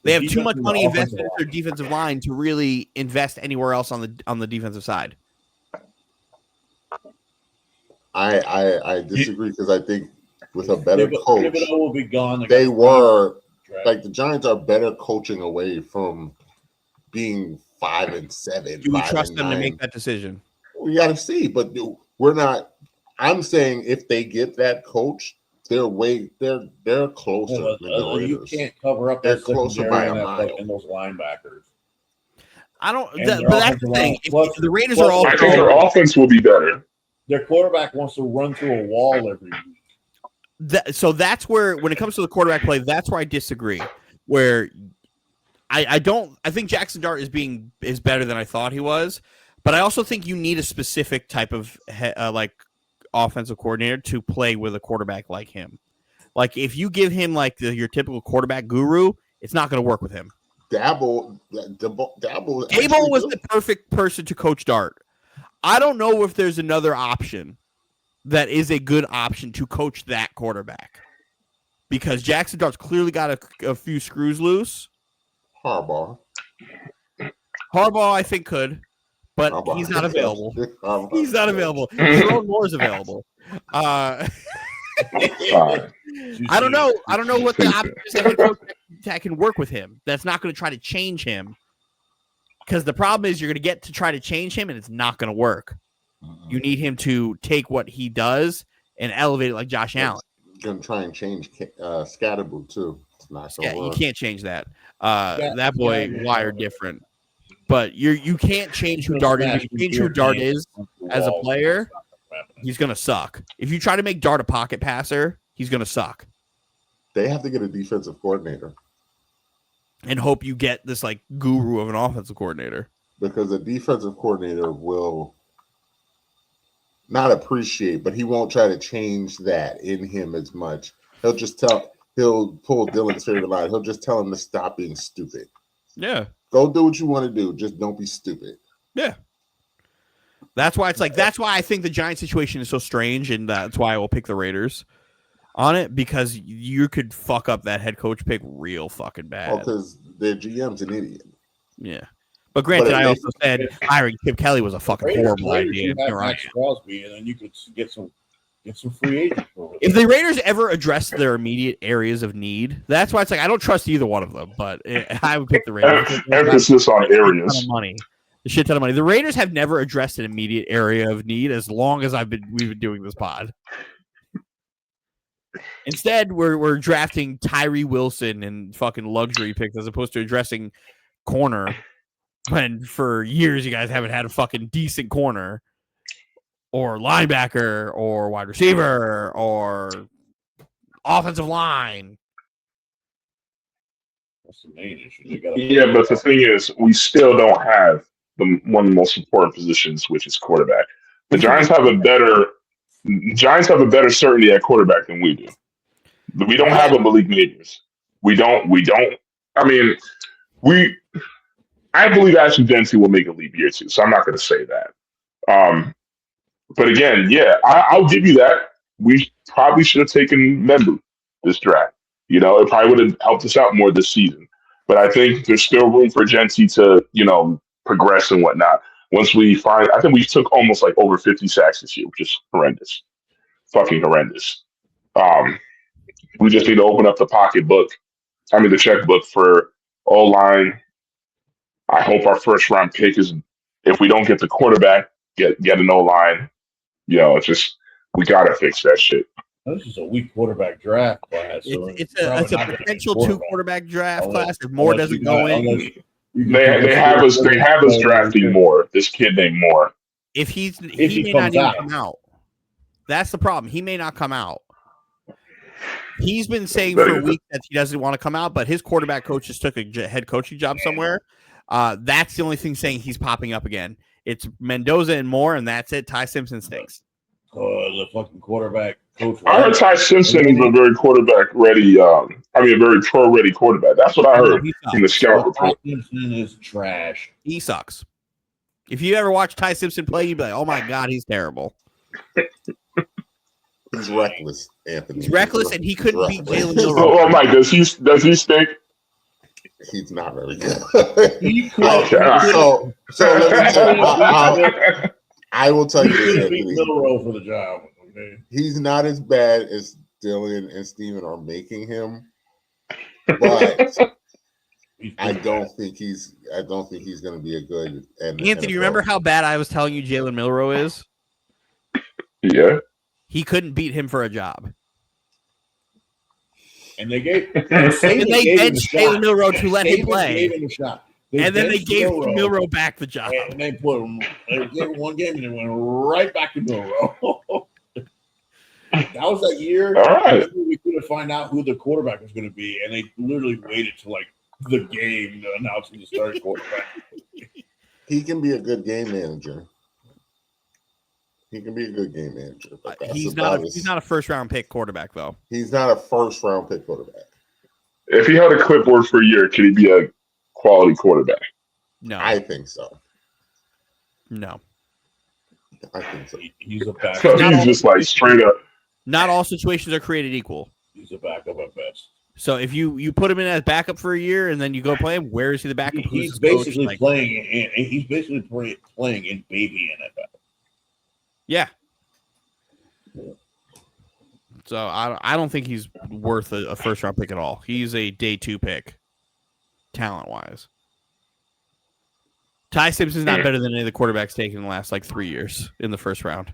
They have too much money invested in their defensive line to really invest anywhere else on the defensive side. I disagree because I think with a better coach, will be gone. They were like the Giants are better coaching away from being 5-7. Do we trust them to make that decision? We got to see, but we're not. I'm saying if they get that coach, they're closer. You can't cover up. They're closer by a mile. And those linebackers. I don't. But that's the thing. If the Raiders are all. I think their offense will be better. Their quarterback wants to run through a wall every week. So that's where, when it comes to the quarterback play, that's where I disagree. Where I think Jackson Dart is better than I thought he was, but I also think you need a specific type of offensive coordinator to play with a quarterback like him. Like if you give him like your typical quarterback guru, it's not going to work with him. Dabble Dable was the perfect person to coach Dart. I don't know if there's another option that is a good option to coach that quarterback, because Jackson Dart's clearly got a few screws loose. Harbaugh, I think could, but he's not available. He's not available. Jerome Moore's available. I don't know. I don't know what the option is that head coach that can work with him. That's not going to try to change him, because the problem is you're going to get to try to change him, and it's not going to work. You need him to take what he does and elevate it like Josh Allen. Going to try and change Scatterboo too. It's not going to work. You can't change that. That boy wired different. But you can't change who Dart is. If you change who Dart is as a player, he's going to suck. If you try to make Dart a pocket passer, he's going to suck. They have to get a defensive coordinator. And hope you get this like guru of an offensive coordinator. Because a defensive coordinator will not appreciate, but he won't try to change that in him as much. He'll pull Dylan's favorite line. He'll just tell him to stop being stupid. Yeah. Go do what you want to do. Just don't be stupid. Yeah. That's why I think the Giants situation is so strange, and that's why I will pick the Raiders on it, because you could fuck up that head coach pick real fucking bad. Oh, because their GM's an idiot. Yeah. But granted, I also said hiring Chip Kelly was a fucking horrible idea. Max Crosby, and then you could get some free agents. If the Raiders ever address their immediate areas of need, that's why it's like I don't trust either one of them. But I would pick the Raiders. Emphasis on areas. A shit ton of money. The Raiders have never addressed an immediate area of need as long as we've been doing this pod. Instead, we're drafting Tyree Wilson and fucking luxury picks as opposed to addressing corner. When for years you guys haven't had a fucking decent corner or linebacker or wide receiver or offensive line. That's the main issue. Yeah, but the thing is, we still don't have one of the most important positions, which is quarterback. The Giants have a better certainty at quarterback than we do. We don't have a Malik Neighbors. We don't. I mean, I believe Ashton Dempsey will make a leap year too, so I'm not going to say that. But again, yeah, I'll give you that. We probably should have taken Membu this draft. You know, it probably would have helped us out more this season. But I think there's still room for Dempsey to, progress and whatnot. Once I think we took almost like over 50 sacks this year, which is horrendous. Fucking horrendous. We just need to open up the the checkbook for O-line. I hope our first round pick is, if we don't get the quarterback, get an O-line. It's just, we got to fix that shit. This is a weak quarterback draft class. It's a potential 2 quarterback draft class if Moore doesn't go in. They have us drafting Moore. This kid named Moore. If he may not even come out. That's the problem. He may not come out. He's been saying for a week that he doesn't want to come out, but his quarterback coach just took a head coaching job somewhere. That's the only thing saying he's popping up again. It's Mendoza and Moore, and that's it. Ty Simpson stinks. The fucking quarterback coach. I heard Ty Simpson is a very quarterback ready. A very pro ready quarterback. That's what I heard in the scout report. Ty Simpson is trash. He sucks. If you ever watch Ty Simpson play, you'd be like, "Oh my god, he's terrible." He's reckless, Anthony. He's reckless, and he couldn't beat Jalen Milroe. Oh Mike, does he stink? He's not very good. So I will tell you this, Anthony. For the job. Okay? He's not as bad as Dylan and Steven are making him, but I don't think he's going to be a good. Anthony, you remember how bad I was telling you Jalen Milroe is? Yeah. He couldn't beat him for a job. And they benched Jalen Milroe to let him play. Gave him a shot. And then they gave Milroe back the job. And they put him. They gave him one game, and they went right back to Milroe. That was that year. All right. We couldn't find out who the quarterback was going to be, and they literally waited till like the game to announce who the starting quarterback. He can be a good game manager. But he's not a first round pick quarterback though. He's not a first round pick quarterback. If he had a clipboard for a year, could he be a quality quarterback. No, I think so. no. I think so. He's a backup. So Not he's all just like straight up. Not all situations are created equal. He's a backup at best. So if you put him in as backup for a year and then you go play him, where is he the backup? Who's He's his coach? basically Like, playing. He's basically playing in baby NFL. yeah. So I don't think he's worth a first round pick at all. He's a day 2 pick, talent wise. Ty Simpson's not better than any of the quarterbacks taken in the last like 3 years in the first round.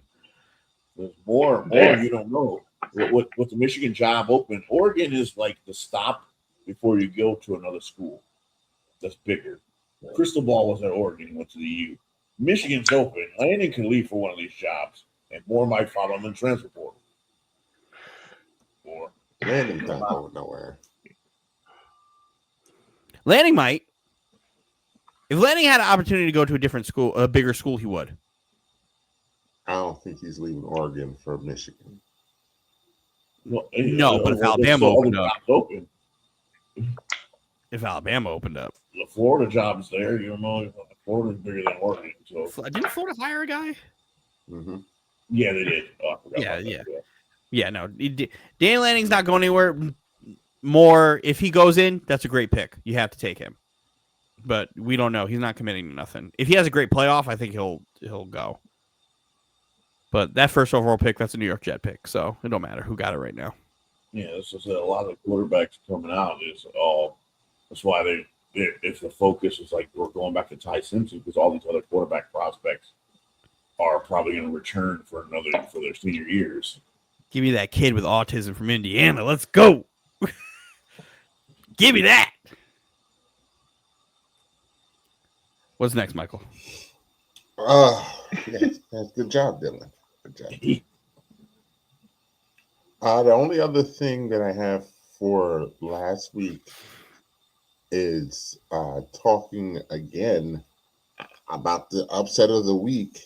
There's more Yeah. you don't know. With the Michigan job open, Oregon is like the stop before you go to another school that's bigger. Crystal Ball was at Oregon, he went to the U. Michigan's open. Landon can leave for one of these jobs, and more might follow him in transfer portal. Or Landon's not going nowhere. Lanning might. If Lanning had an opportunity to go to a different school, a bigger school, he would. I don't think he's leaving Oregon for Michigan. No, but if Alabama opened up. If Alabama opened up. The Florida job's there. You know, Florida's bigger than Oregon. So Didn't Florida hire a guy? Mm-hmm. yeah, they did. Oh, I forgot Yeah, about that. yeah. Yeah, no. Danny Lanning's not going anywhere. More, if he goes in, that's a great pick. You have to take him. But we don't know. He's not committing to nothing. If he has a great playoff, I think he'll go. But that first overall pick, that's a New York Jet pick. So it don't matter who got it right now. Yeah, it's just that a lot of the quarterbacks coming out is all. That's why if the focus is like we're going back to Ty Simpson because all these other quarterback prospects are probably going to return for their senior years. Give me that kid with autism from Indiana. Let's go. Give me that. What's next, Michael? Yes, good job, Dylan. Good job. The only other thing that I have for last week is talking again about the upset of the week,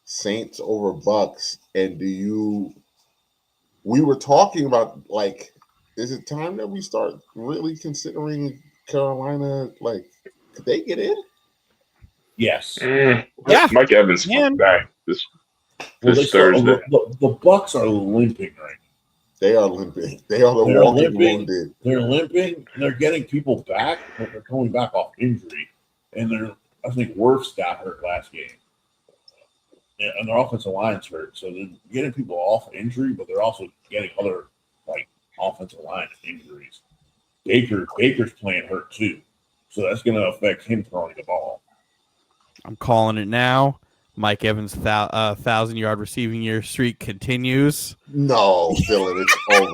Saints over Bucks. And we were talking about, like, is it time that we start really considering Carolina? Like, could they get in? Yes. Yeah. Mike Evans Man. back this Well, Thursday. The Bucks are limping right now. They are limping. They are the They're walking limping. wounded. They're limping. They're getting people back, but they're coming back off injury. And I think Wirfs got hurt last game. And their offensive line's hurt. So they're getting people off injury, but they're also getting other like offensive line injuries. Baker's playing hurt too. So that's going to affect him throwing the ball. I'm calling it now. Mike Evans' 1,000-yard receiving year streak continues No, Dylan, it's over.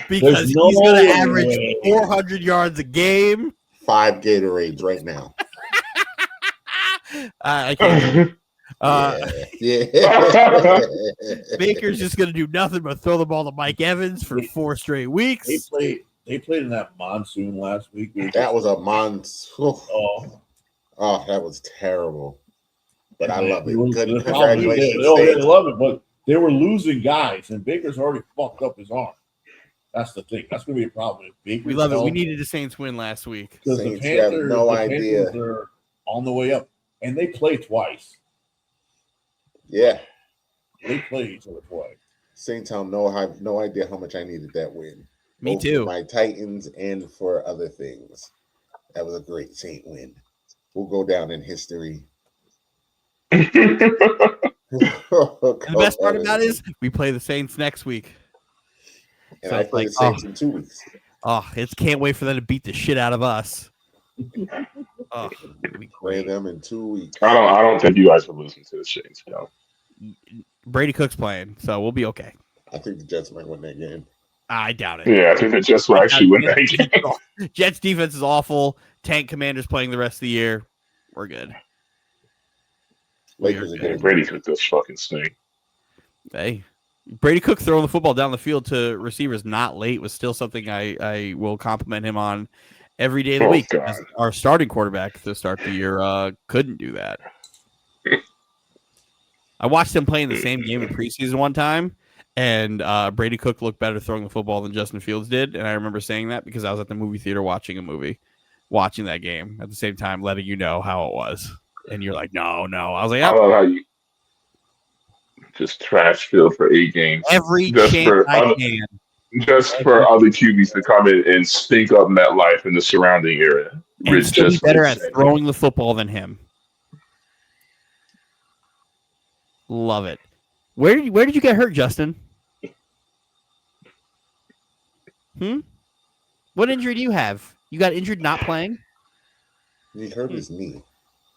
because There's no he's going to average way. 400 yards a game. 5 Gatorades right now. I can't. Yeah. Baker's just going to do nothing but throw the ball to Mike Evans for 4 straight weeks. They played in that monsoon last week. That was a monsoon. Oh, Oh, that was terrible. But I love it. They Good. probably did. Congratulations. Oh, they Saints. love it, but they were losing guys, and Baker's already fucked up his arm. That's the thing. That's going to be a problem. If Baker's We love it. We healthy, needed the Saints win last week. because the Saints have Panthers, no the idea. Panthers are on the way up, and they play twice. Yeah. They play each other twice. Saints have no idea how much I needed that win. Me Both too. For my Titans and for other things. That was a great Saint win. We'll go down in history. And the best part about it is we play the Saints next week. And so I play like, the Saints in 2 weeks. Oh, can't wait for them to beat the shit out of us. Oh, it'll be Play great. them in 2 weeks. I don't think you guys are losing to the Saints. No. Brady Cook's playing, so we'll be okay. I think the Jets might win that game. I doubt it. Yeah, I think the Jets will actually win that game. Jets defense is awful. Tank Commander's playing the rest of the year. We're good. Lakers are Yeah, getting Brady took this fucking thing. Hey, Brady Cook throwing the football down the field to receivers not late was still something I will compliment him on every day of the Oh, week. God. Our starting quarterback to start the year couldn't do that. I watched him play in the same game in preseason one time, and Brady Cook looked better throwing the football than Justin Fields did. And I remember saying that because I was at the movie theater watching a movie. watching that game at the same time, letting you know how it was. And you're like, no. I was like, I yep, love how you just trash field for 8 games every just chance for I other, can. just for other QBs to come in and stink up MetLife and the surrounding area. And still be Just better at insane. throwing the football than him. Love it. Where did you get hurt, Justin? What injury do you have? You got injured not playing? He hurt his knee.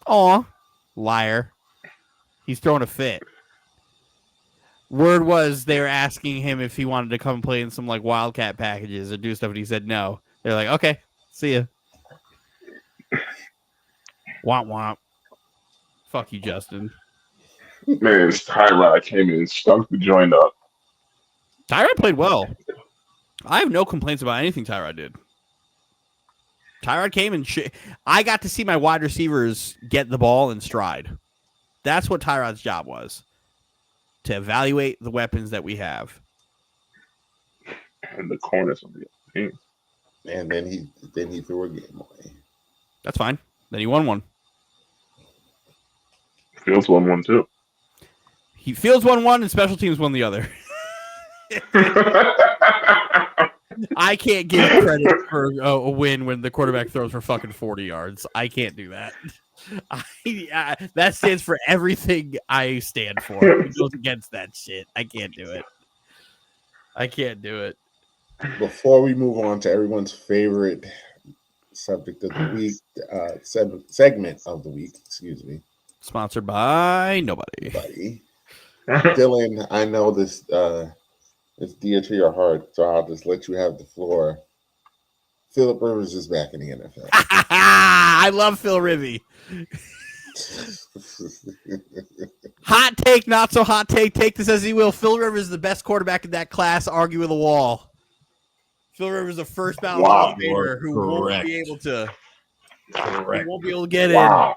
Aw, liar. He's throwing a fit. Word was they were asking him if he wanted to come play in some like Wildcat packages or do stuff, and he said no. They're like, okay, see ya. Womp womp. Fuck you, Justin. Man, it's Tyrod came in and stunk the joint up. Tyrod played well. I have no complaints about anything Tyrod did. Tyrod came and I got to see my wide receivers get the ball in stride. That's what Tyrod's job was, to evaluate the weapons that we have. And the corners of the team. And then he threw a game away. That's fine. Then he won one. Fields won one too. Fields won one and special teams won the other. I can't give credit for a win when the quarterback throws for fucking 40 yards. I can't do that. That stands for everything I stand for. It goes against that shit. I can't do it. Before we move on to everyone's favorite subject of the week, segment of the week, excuse me. Sponsored by nobody. Buddy. Dylan, I know this is dear to your heart, so I'll just let you have the floor. Philip Rivers is back in the NFL. I love Phil Rivy. Hot take, not so hot take. Take this as he will. Phil Rivers is the best quarterback in that class. Argue with a wall. Phil Rivers is the first ballot leader who won't be able to. He won't be able to get in.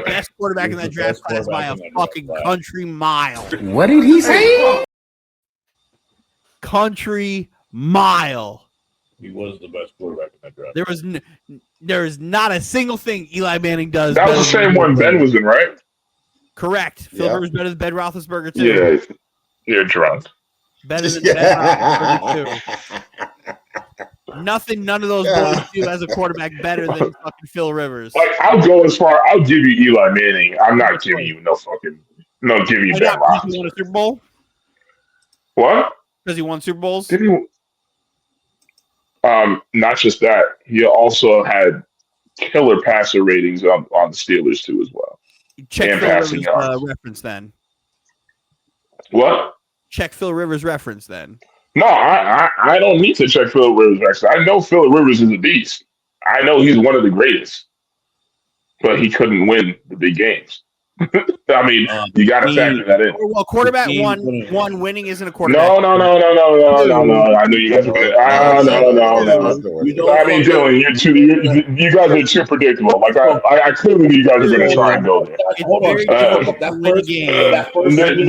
Best quarterback in that draft class by a fucking country mile. What did he say? Country mile. He was the best quarterback in that draft. There is not a single thing Eli Manning does. That was the same one Ben was in, right? Correct. Phil Rivers better than Ben Roethlisberger too. Yeah, you're drunk. Better than Ben Roethlisberger too. None of those boys do as a quarterback better than fucking Phil Rivers. Like, I'll go as far. I'll give you Eli Manning. I'm not giving you give you Ben Roethlisberger. He won a Super Bowl. What? Because he won Super Bowls. Did he? Not just that. He also had killer passer ratings on the Steelers too, as well. Check Phil Rivers reference then. What? Check Phil Rivers reference then. No, I don't need to check Phil Rivers reference. I know Phil Rivers is a beast. I know he's one of the greatest, but he couldn't win the big games. I mean, you got to factor that in. Well, quarterback one winning isn't a quarterback. No. I know you guys are going no. I mean, Dylan, you guys are too predictable. Like I clearly knew you guys are going to try and go there.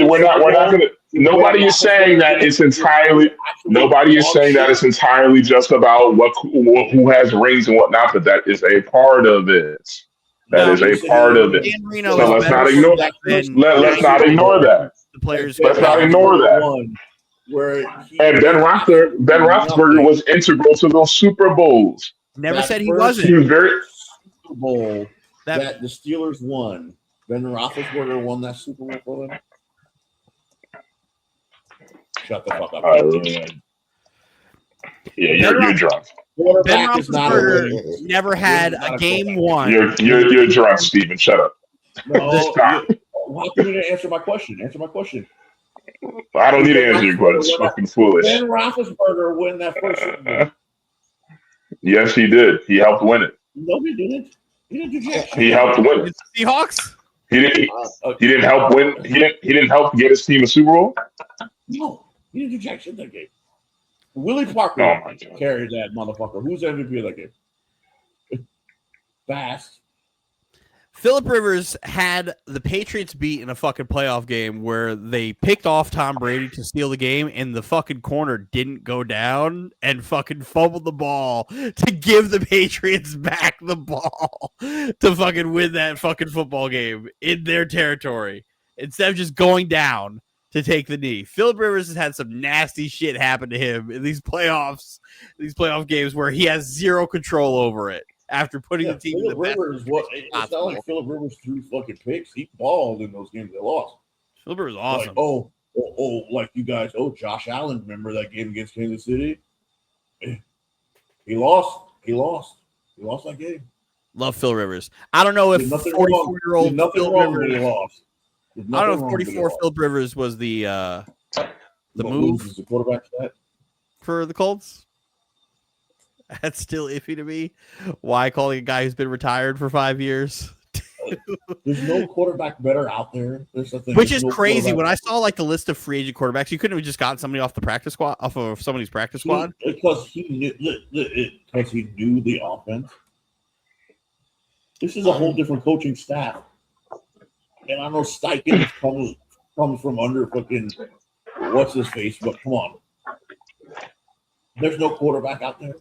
We're not going to. Nobody is saying that it's entirely. Nobody is saying that it's entirely just about who has rings and whatnot. But that is a part of it. That is a part of it. So let's not ignore that. Let's not ignore that. The players. Let's not ignore that. And Ben Roethlisberger was integral to those Super Bowls. Never said he wasn't. He was very Super Bowl that the Steelers won. Ben Roethlisberger won that Super Bowl for them. Shut the fuck up. Yeah, you're drunk. Ben Roethlisberger never had a game one. You're drunk, Steven. Shut up. No, how can you answer my question? Answer my question. I don't need to answer your question. It's fucking foolish. Ben Roethlisberger win that first Super Bowl. Yes, he did. He helped win it. No, he didn't. He didn't do jack shit. He helped win it. Seahawks? He didn't help win. He didn't help get his team a Super Bowl. No, he didn't do jack shit that game. Willie Parker carried that motherfucker. Who's MVP of that game? Fast. Phillip Rivers had the Patriots beat in a fucking playoff game where they picked off Tom Brady to steal the game, and the fucking corner didn't go down and fucking fumbled the ball to give the Patriots back the ball to fucking win that fucking football game in their territory instead of just going down to take the knee. Phillip Rivers has had some nasty shit happen to him in these playoff games where he has zero control over it. After putting the team in the best Rivers, it's not like Phillip Rivers threw fucking picks. He balled in those games they lost. Phillip Rivers was awesome. Like, like you guys, Josh Allen, remember that game against Kansas City? He lost. He lost that game. Love Phil Rivers. I don't know if 44-year-old Phil Rivers lost. I don't know if 44 Phil Rivers was the move as the quarterback for that for the Colts. That's still iffy to me. Why calling a guy who's been retired for 5 years? There's no quarterback better out there. Which is crazy. When I saw like the list of free agent quarterbacks, you couldn't have just gotten somebody off the practice squad, off of somebody's practice squad. Because he knew the offense. This is a whole different coaching staff. And I know Steichen comes from under fucking what's his face, but come on. There's no quarterback out there.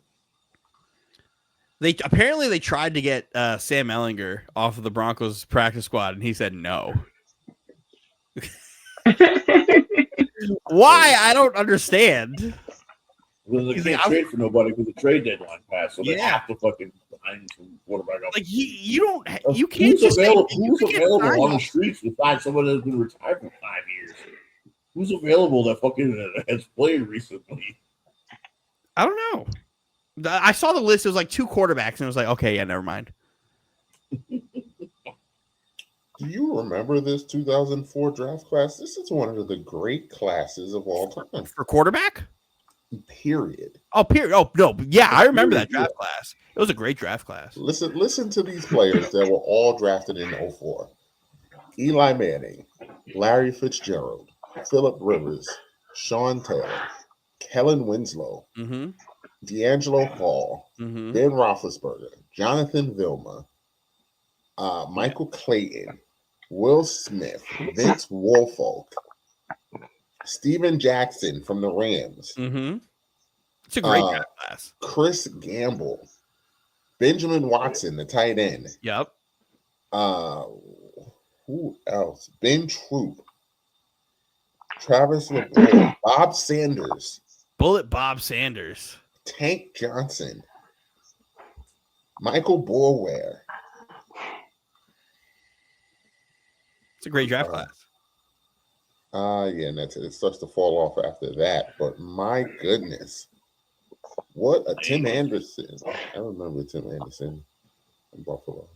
They tried to get Sam Ehlinger off of the Broncos practice squad, and he said no. Why? I don't understand. Well, they can't trade for nobody because the trade deadline passed, so they have to fucking find some quarterback. Like you can't just who's available on the streets besides someone that's been retired for 5 years? Who's available that fucking has played recently? I don't know. I saw the list. It was like 2 quarterbacks, and it was like, okay, yeah, never mind. Do you remember this 2004 draft class? This is one of the great classes of all time. For quarterback? Period. Oh, period. Oh, no. Yeah, I remember that draft class. It was a great draft class. Listen to these players that were all drafted in 04. Eli Manning, Larry Fitzgerald, Phillip Rivers, Sean Taylor, Kellen Winslow, D'Angelo Hall, Ben Roethlisberger, Jonathan Vilma, Michael Clayton, Will Smith, Vince Woolfolk, Steven Jackson from the Rams. It's a great draft class. Chris Gamble, Benjamin Watson, the tight end. Yep. Who else? Ben Troop, Travis LeBron, Bob Sanders, Bullet Bob Sanders, Tank Johnson, Michael Borware. It's a great draft class. Yeah, and it starts to fall off after that. But my goodness, what a Tim Anderson! I remember Tim Anderson in Buffalo.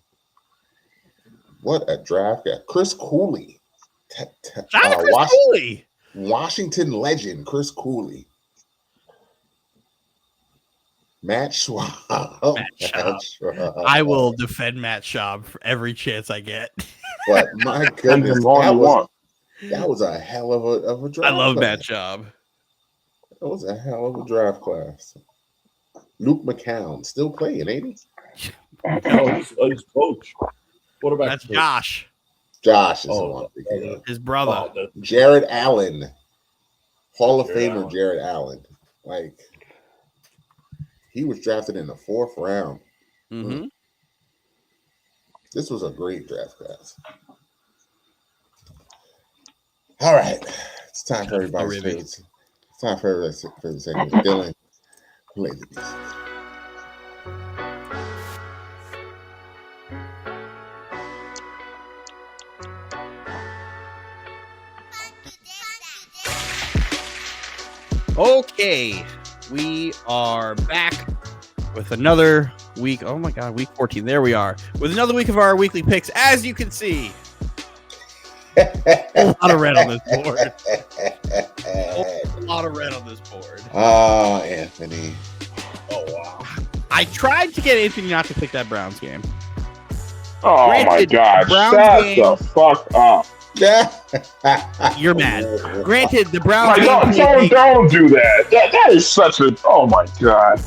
What a draft guy, Chris Cooley, Cooley, Washington legend, Chris Cooley. Matt Schwab. I will defend Matt Schaub for every chance I get. But my goodness, that was a hell of a draft. I love class. Matt Schaub. That was a hell of a draft class. Luke McCown still playing, ain't he? No, he's coach. Quarterback. That's coach. Josh. Josh is the one. His brother. Jared Allen. Hall of Famer Jared Allen. Like, he was drafted in the 4th round. This was a great draft class. All right. It's time for everybody's favorites. It's time for everybody's favorite segment. Dylan, play the music. Okay, we are back with another week. Oh my God, week 14. There we are with another week of our weekly picks. As you can see, a lot of red on this board. A lot of red on this board. Oh, Anthony. Oh, wow. I tried to get Anthony not to pick that Browns game. Oh, my God. Shut the fuck up. You're mad. Granted, the Browns don't do that. That is such a... Oh, my God.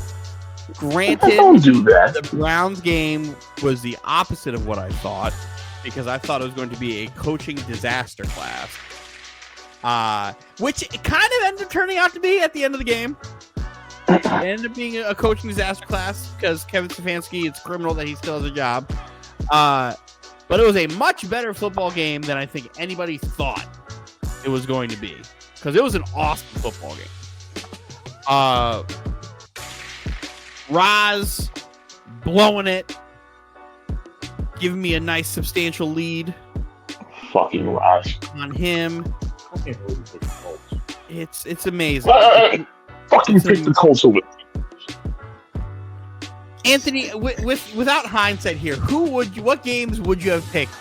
Granted, don't do that. The Browns game was the opposite of what I thought. because I thought it was going to be a coaching disaster class, which it kind of ended up turning out to be at the end of the game. It ended up being a coaching disaster class because Kevin Stefanski, it's criminal that he still has a job. But it was a much better football game than I think anybody thought it was going to be, because it was an awesome football game. Roz blowing it, giving me a nice substantial lead. Fucking Roz. On him. I can't believe you picked the Colts. It's amazing. Fucking pick the Colts over. Anthony, without hindsight here, what games would you have picked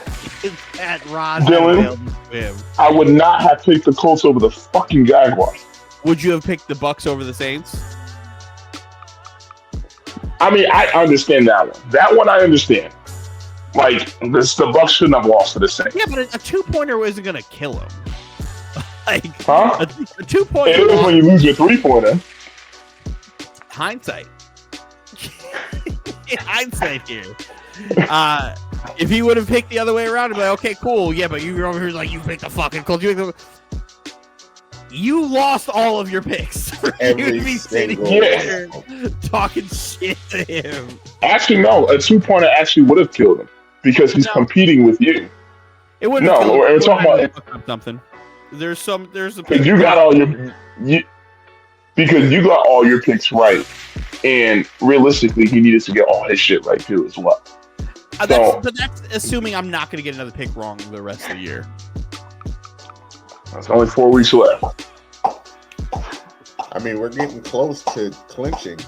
at Roz? Dylan, I would not have picked the Colts over the fucking Jaguars. Would you have picked the Bucks over the Saints? I mean, I understand that one. That one I understand. Like, the Bucks shouldn't have lost to the Saints. Yeah, but a 2-pointer isn't going to kill him. Like, huh? A 2-pointer. It is when you lose your 3-pointer. Hindsight. Hindsight here. If he would have picked the other way around, I'd be like, okay, cool. Yeah, but you were over here like, you picked the fucking Colts. You lost all of your picks. You'd be sitting here talking shit to him. Actually, no. A 2-pointer actually would have killed him because he's competing with you. It wouldn't. No, we're talking about something. There's a. Because you got all your. Because you got all your picks right, and realistically, he needed to get all his shit right too as well. But that's assuming I'm not going to get another pick wrong the rest of the year. There's only 4 weeks left. I mean, we're getting close to clinching.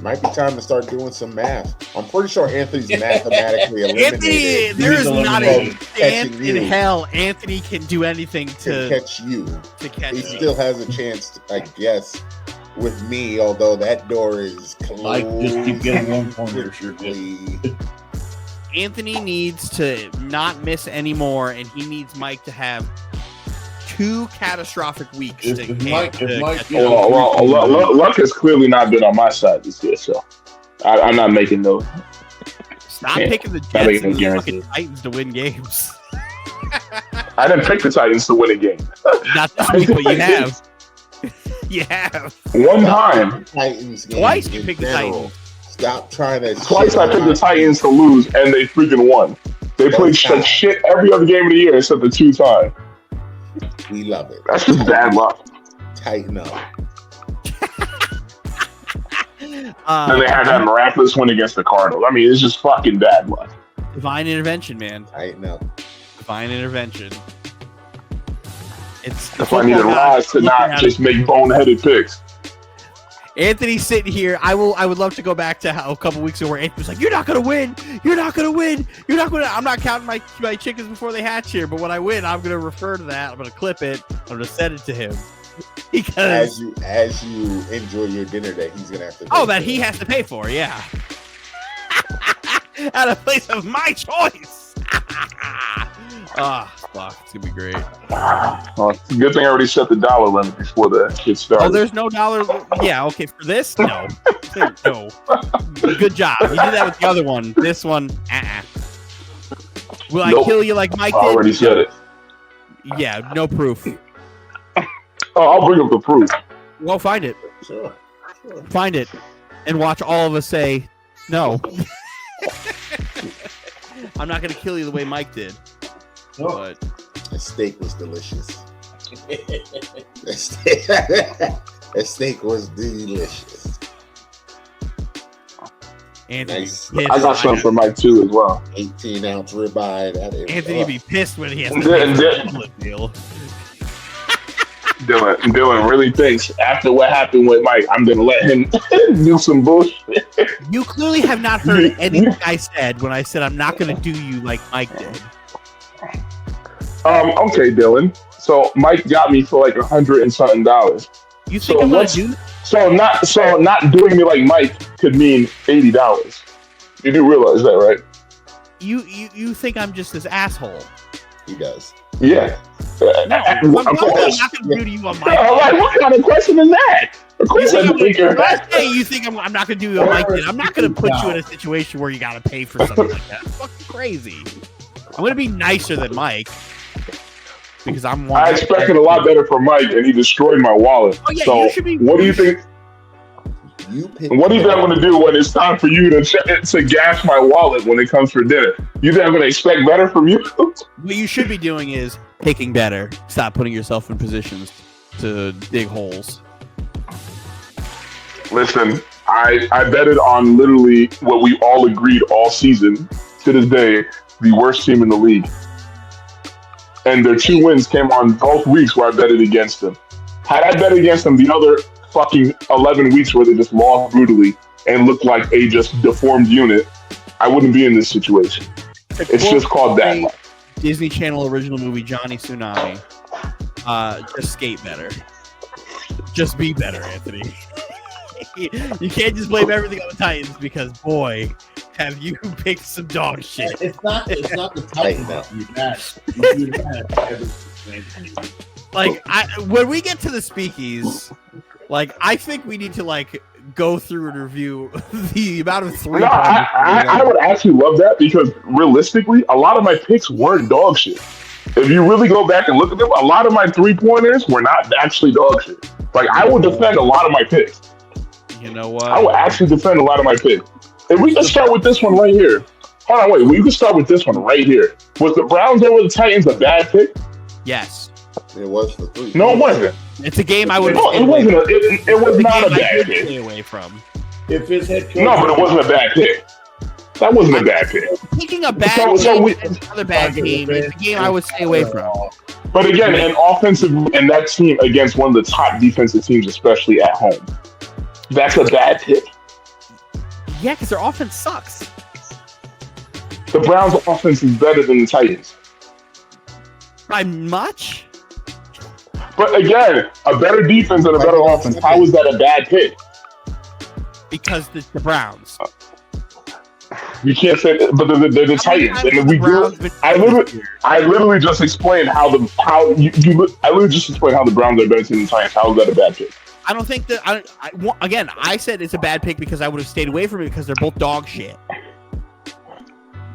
Might be time to start doing some math. I'm pretty sure Anthony's mathematically eliminated. Anthony, there is not a chance in hell Anthony can do anything to catch you. He me. still has a chance, I guess, with me, although that door is closed. Like, just keep getting 1 pointer. Sure, Anthony needs to not miss anymore, and he needs Mike to have 2 catastrophic weeks. Luck has clearly not been on my side this year, so I'm not making those. Stop picking the Jets and the fucking Titans to win games. I didn't pick the Titans to win a game. Not this week, but you have. You have. One time. Titans game twice you picked the Titans. Stop trying to. Twice I picked the Titans to lose, and they freaking won. They played like shit every other game of the year except the 2 times. We love it. That's just bad luck. Tighten up. Then they had that miraculous win against the Cardinals. I mean, it's just fucking bad luck. Divine intervention, man. Tighten up. Divine intervention. It's if I need a rise to not just make boneheaded picks. Anthony's sitting here. I would love to go back to how a couple weeks ago where Anthony was like, "You're not gonna win. You're not gonna win. You're not gonna." I'm not counting my chickens before they hatch here. But when I win, I'm gonna refer to that. I'm gonna clip it. I'm gonna send it to him because as you enjoy your dinner that he's gonna have to. That he has to pay for. Yeah, at a place of my choice. Fuck, it's gonna be great. Well, it's a good thing I already set the dollar limit before the shit started. Oh, there's no dollar. Yeah, okay. For this, no. No. Good job. You did that with the other one. This one, Will I kill you like Mike did? I already said it. Yeah, no proof. I'll bring up the proof. Well, find it. Sure. Find it, and watch all of us say no. I'm not gonna kill you the way Mike did. No. But the steak was delicious. The steak was delicious. Anthony, nice. I got some for Mike too as well. 18-ounce ribeye. That is Anthony be pissed when he has to pay for the deal. Dylan really thinks after what happened with Mike, I'm gonna let him do some bullshit. You clearly have not heard anything I said when I said I'm not gonna do you like Mike did. Okay, Dylan. So Mike got me for like $100 and something. You think I'm gonna do? So not doing me like Mike could mean $80. You do realize that, right? You think I'm just this asshole? He does. Yeah. No, I'm not gonna do to you on Mike. What kind of question is that? Of course I think you're that. Hey, you think I'm not gonna do you on Mike? I'm not gonna put you in a situation where you gotta pay for something like that. It's fucking crazy. I'm gonna be nicer than Mike because I'm. I expected a lot better from Mike, and he destroyed my wallet. Oh, yeah, so, you should be. what do you think? What do you think I'm going to do when it's time for you to gas my wallet when it comes for dinner? You think I'm going to expect better from you? What you should be doing is picking better. Stop putting yourself in positions to dig holes. Listen, I betted on literally what we all agreed all season, to this day, the worst team in the league. And their 2 wins came on both weeks where I betted against them. Had I bet against them the other fucking 11 weeks where they just lost brutally and looked like a just deformed unit, I wouldn't be in this situation. It's just called that. Disney Channel original movie Johnny Tsunami. Just skate better. Just be better, Anthony. You can't just blame everything on the Titans because, boy, have you picked some dog shit. It's not the Titans that you bad. Like, when we get to the speakies, like, I think we need to, like, go through and review the amount of three. No, I would actually love that because realistically, a lot of my picks weren't dog shit. If you really go back and look at them, a lot of my 3-pointers were not actually dog shit. Like, I would defend a lot of my picks. You know what? I would actually defend a lot of my picks. If we can start with this one right here. Hold on, wait. We can start with this one right here. Was the Browns over the Titans a bad pick? Yes. It was for 3. No, it wasn't. It's a game I would. No, it wasn't. It was not a bad pick. Stay away from. If his head coach, No, but it wasn't a bad pick. That wasn't a bad pick. Picking a bad game is another bad game. It's a game I would stay away from. But again, an offensive and that team against one of the top defensive teams, especially at home, that's a bad pick. Yeah, because their offense sucks. The Browns' offense is better than the Titans. By much? But again, a better defense and a better offense. How is that a bad pick? Because the Browns. You can't say that, but they're the Titans, and we do. I literally just explained how the Browns are better than the Titans. How is that a bad pick? I don't think that. I said it's a bad pick because I would have stayed away from it because they're both dog shit.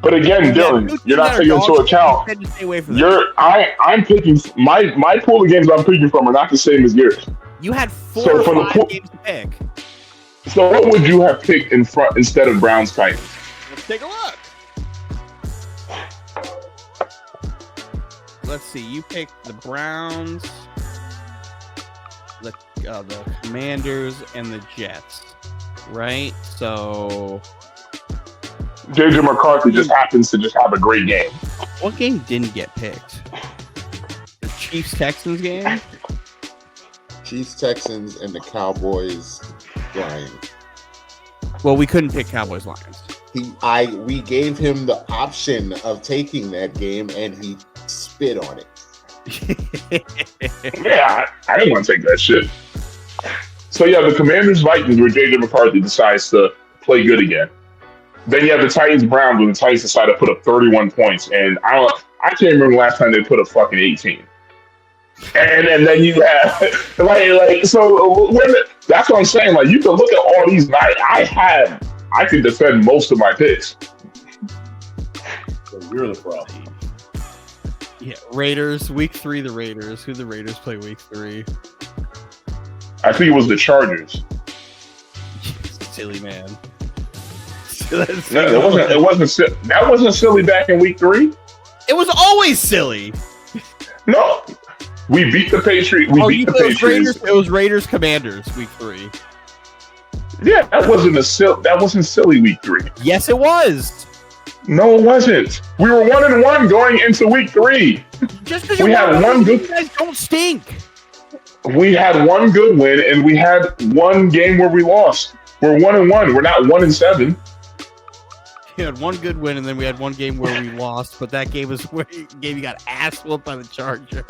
But again, Dylan, you're not taking into account. Stay away from I'm picking my pool of games I'm picking from are not the same as yours. You had 4 or 5 games to pick. So what would you have picked in front instead of Browns Titans? Let's take a look. Let's see. You picked the Browns, the Commanders, and the Jets, right? So JJ McCarthy just happens to just have a great game. what game didn't get picked? The Chiefs-Texans game? Chiefs, Texans, and the Cowboys Lions. Well, we couldn't pick Cowboys-Lions. We gave him the option of taking that game, and he spit on it. Yeah, I didn't want to take that shit. So yeah, the Commanders Vikings where JJ McCarthy decides to play good again. Then you have the Titans Browns when the Titans decide to put up 31 points, and I can't remember the last time they put up fucking 18. And then you have so that's what I'm saying. Like, you can look at all these. I can defend most of my picks. So you're the problem. Yeah, Raiders, week 3, the Raiders. Who the Raiders play week 3? I think it was the Chargers. Silly man. It wasn't silly back in week 3. It was always silly. No, we beat the Patriots. It was Raiders Commanders week 3. Yeah, that wasn't silly week 3. Yes, it was. No, it wasn't. We were 1-1 going into week 3. Just because you guys don't stink. We had one good win, and we had one game where we lost. We're 1-1. We're not 1-7. You had one good win, and then we had one game where we lost, but that game was where you got ass whooped by the Chargers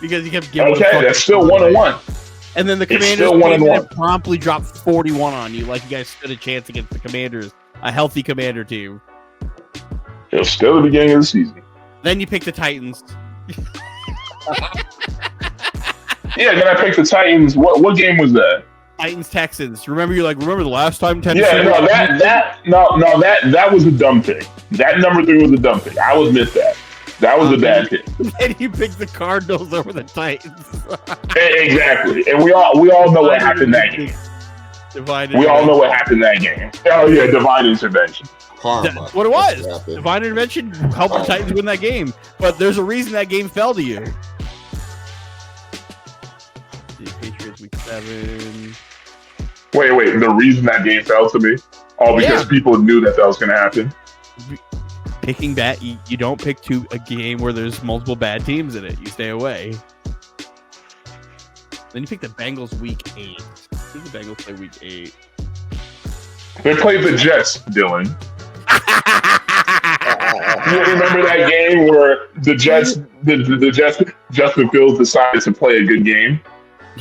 because you kept giving. Okay, that's still 1-1. And then the Commanders promptly dropped 41 on you, like you guys stood a chance against the Commanders, a healthy Commander team. It was still the beginning of the season. Then you picked the Titans. Yeah, then I picked the Titans. What game was that? Titans Texans. Remember the last time Tennessee? Yeah, no, that was a dumb pick. That number 3 was a dumb pick. I will admit that. That was a bad pick. And you picked the Cardinals over the Titans. Exactly. And we all know what happened that game. We all know what happened that game. Oh yeah, divine intervention. Karma. That's what it was. That's what Divine intervention helped the Titans win that game. But there's a reason that game fell to you. The Patriots week 7. Wait. The reason that game fell to me? All because people knew that was going to happen. Picking bad, you don't pick a game where there's multiple bad teams in it. You stay away. Then you pick the Bengals week 8. Who did the Bengals play week 8? They played the Jets, Dylan. You remember that game where the Jets, Justin Fields decided to play a good game?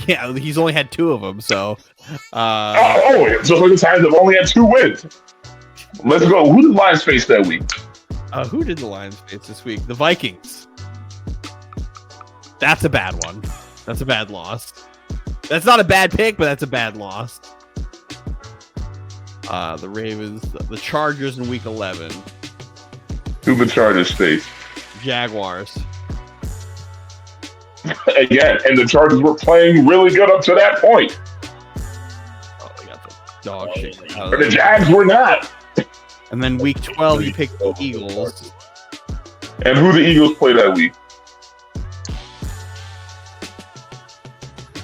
Yeah, he's only had 2 of them, so. Just like the Titans have only had 2 wins. Let's go. Who did the Lions face that week? Who did the Lions face this week? The Vikings. That's a bad one. That's a bad loss. That's not a bad pick, but that's a bad loss. The Ravens, the Chargers in week 11. Who the Chargers face? Jaguars. Again, and the Chargers were playing really good up to that point. Oh, they got the dog shit. But the Jags were not. And then week 12, you picked the Eagles. And who the Eagles play that week?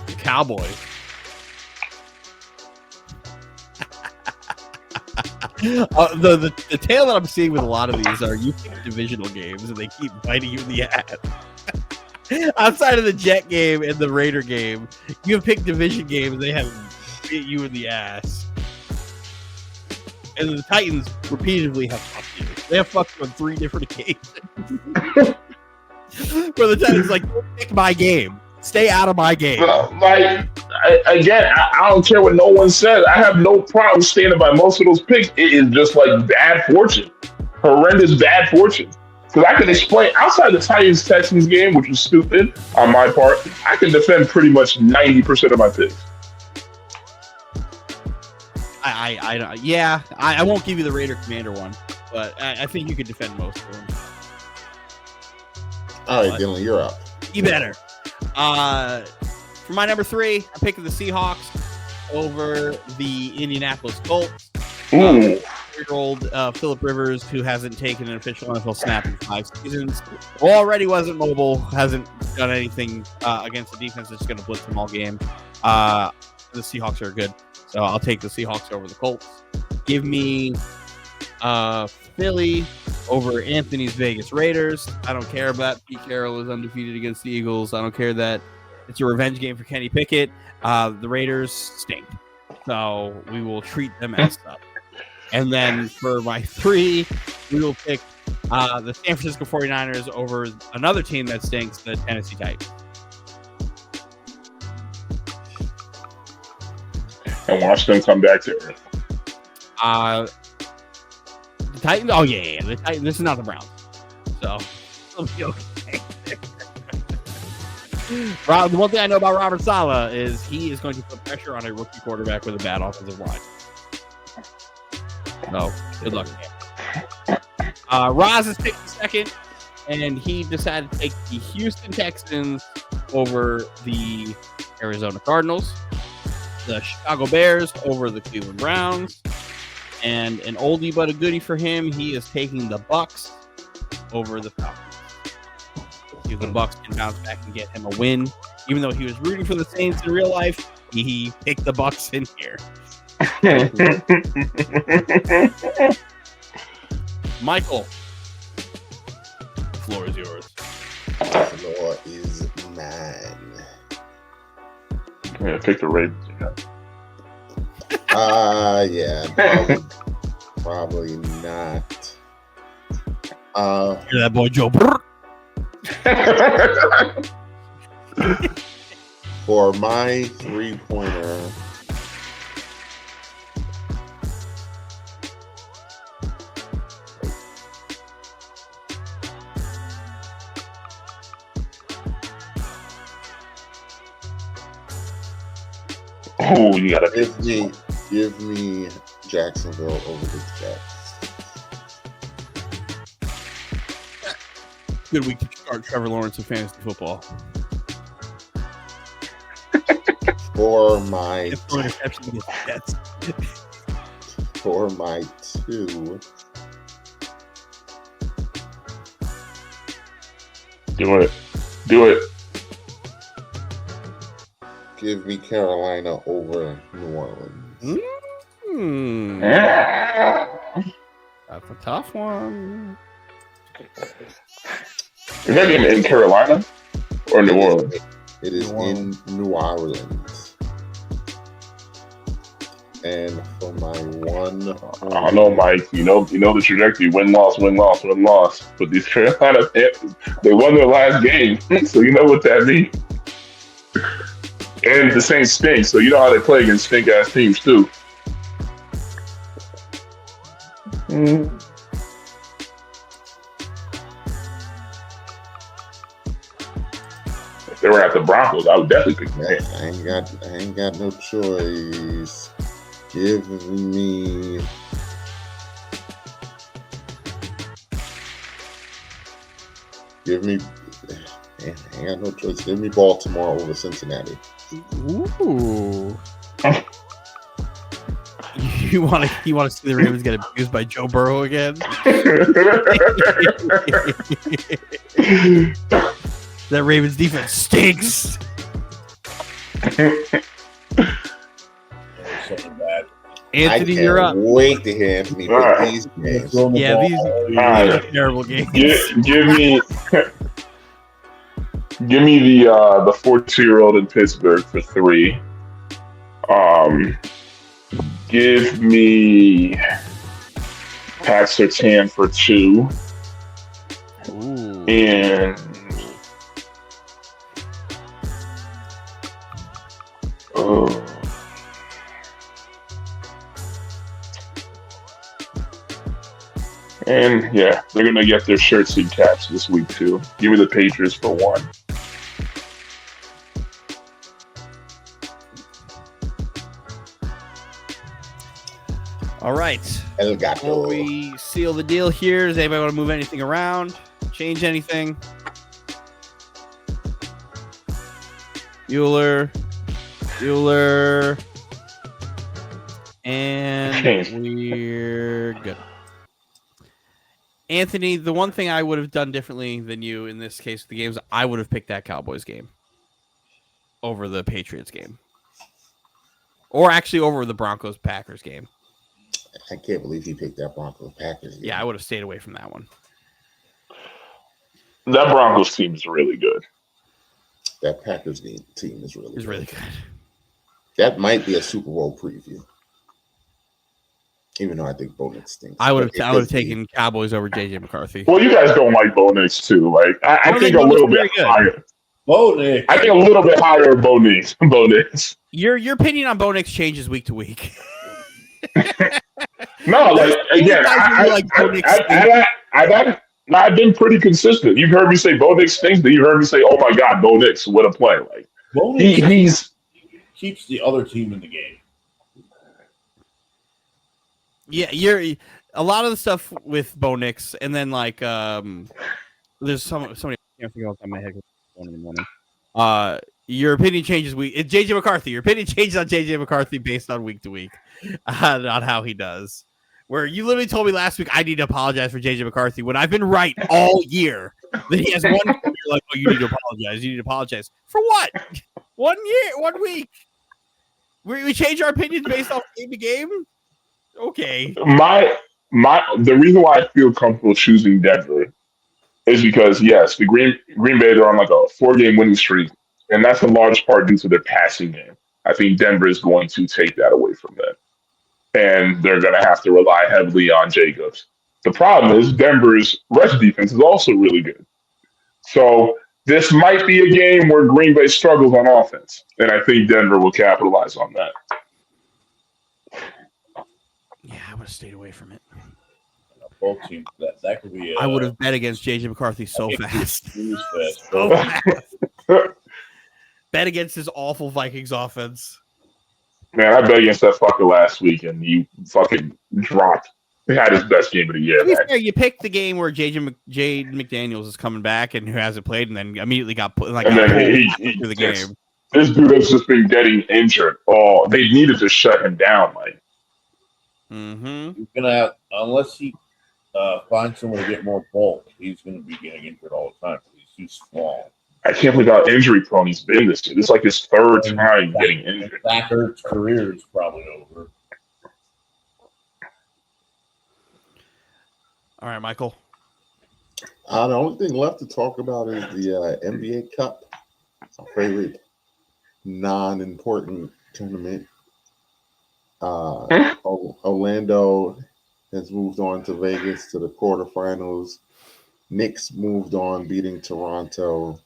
The Cowboys. The tale that I'm seeing with a lot of these are you pick divisional games and they keep biting you in the ass. Outside of the Jet game and the Raider game, you have picked division games, they have bit you in the ass. And the Titans repeatedly have fucked you. They have fucked you on 3 different occasions. Where the Titans like, don't pick my game. Stay out of my game. I don't care what no one says. I have no problem standing by most of those picks. It is just like bad fortune. Horrendous bad fortune. Because I can explain, outside the Titans-Texans game, which was stupid on my part, I can defend pretty much 90% of my picks. I won't give you the Raider Commander one, but I think you could defend most of them. All right, Dylan, you're up. You better. For my number 3, I'm picking the Seahawks over the Indianapolis Colts. 3-year-old Phillip Rivers, who hasn't taken an official NFL snap in 5 seasons, already wasn't mobile, hasn't done anything against the defense that's going to blitz them all game. The Seahawks are good, so I'll take the Seahawks over the Colts. Give me Philly over Anthony's Vegas Raiders. I don't care about Pete Carroll is undefeated against the Eagles. I don't care that it's a revenge game for Kenny Pickett. The Raiders stink, so we will treat them as such. And then for my 3, we will pick the San Francisco 49ers over another team that stinks, the Tennessee Titans. And watch them come back to earth. The Titans? Oh, yeah. The Titans. This is not the Browns. So, it'll be okay. The one thing I know about Robert Saleh is he is going to put pressure on a rookie quarterback with a bad offensive line. So, good luck. Roz is picking second, and he decided to take the Houston Texans over the Arizona Cardinals, the Chicago Bears over the Cleveland Browns, and an oldie but a goodie for him, he is taking the Bucks over the Falcons. If the Bucks can bounce back and get him a win, even though he was rooting for the Saints in real life, he picked the Bucks in here. Michael, the floor is yours. The floor is mine. Yeah, pick the Ravens. Yeah, probably not. Hear that boy Joe? For my 3-pointer, Oh, you gotta Give me Jacksonville over the Jets. Good week to start Trevor Lawrence in fantasy football. For my Interception against the Jets. for my 2, do it. Do it. give me Carolina over New Orleans. That's a tough one. Is that game in Carolina or New Orleans? It is in New Orleans. And for my 1, I don't know, Mike. You know the trajectory. Win, loss, win, loss, win, loss. But these Carolina Panthers, they won their last game, so you know what that means. And the Saints stink, so you know how they play against stink-ass teams, too. If they were at the Broncos, I would definitely pick them. I ain't got no choice. Give me man, I ain't got no choice. Give me Baltimore over Cincinnati. Ooh. You want to see the Ravens get abused by Joe Burrow again? That Ravens defense stinks. Something bad. Anthony, I you're can't up. wait to hear Anthony pick these games. Yeah, these are terrible games. Give me the 42-year-old in Pittsburgh for 3. Give me Pat Surtain for 2. Ooh. And yeah, they're gonna get their shirts and caps this week too. Give me the Patriots for 1. All right. El Gato. Before we seal the deal here, does anybody want to move anything around? Change anything? Bueller. And we're good. Anthony, the one thing I would have done differently than you in this case with the games, I would have picked that Cowboys game over the Patriots game. Or actually over the Broncos-Packers game. I can't believe he picked that Broncos Packers game. Yeah, I would have stayed away from that one. That Broncos team is really good. That Packers team is really good. That might be a Super Bowl preview. Even though I think Bo Nix stinks. I would have taken Cowboys over JJ McCarthy. Well, you guys don't like Bo Nix too. Like I think a little bit higher. Bo Nix. I think a little bit higher Bo Nix. Your opinion on Bo Nix changes week to week. No, like again, I've been pretty consistent. You've heard me say Bo Nix stinks, then you heard me say, "Oh my God, Bo Nix, what a play!" Like Bo Nix keeps the other team in the game. Yeah, you're a lot of the stuff with Bo Nix, and then like there's somebody I can't figure out my head in the morning. Your opinion changes it's JJ McCarthy. Your opinion changes on JJ McCarthy based on week to week on how he does. Where you literally told me last week I need to apologize for JJ McCarthy when I've been right all year that he has one. You're like, oh, you need to apologize. You need to apologize for what? 1 year, 1 week. We change our opinions based off game to game. Okay. The reason why I feel comfortable choosing Denver is because yes, the Green Bay, they're on like a 4-game winning streak, and that's in large part due to their passing game. I think Denver is going to take that away from them, and they're going to have to rely heavily on Jacobs. The problem is Denver's rush defense is also really good, so this might be a game where Green Bay struggles on offense, and I think Denver will capitalize on that. Yeah, I would have stayed away from it. Both teams, that could be. I would have bet against JJ McCarthy so fast. So fast. Bet against his awful Vikings offense. Man, I bet against that fucker last week, and you fucking dropped. He had his best game of the year, To be man. fair, you picked the game where Jade McDaniels is coming back and who hasn't played, and then immediately got put And then through the this, game. this dude has just been getting injured. Oh, they needed to shut him down, like. Mm-hmm. He's gonna have, unless he finds someone to get more bulk, he's gonna be getting injured all the time. He's too small. I can't believe how injury prone he's been this year. This is like his third time getting injured. Zach Ertz's career is probably over. All right, Michael. The only thing left to talk about is the NBA Cup, our favorite non-important tournament. Orlando has moved on to Vegas to the quarterfinals. Knicks moved on, beating Toronto.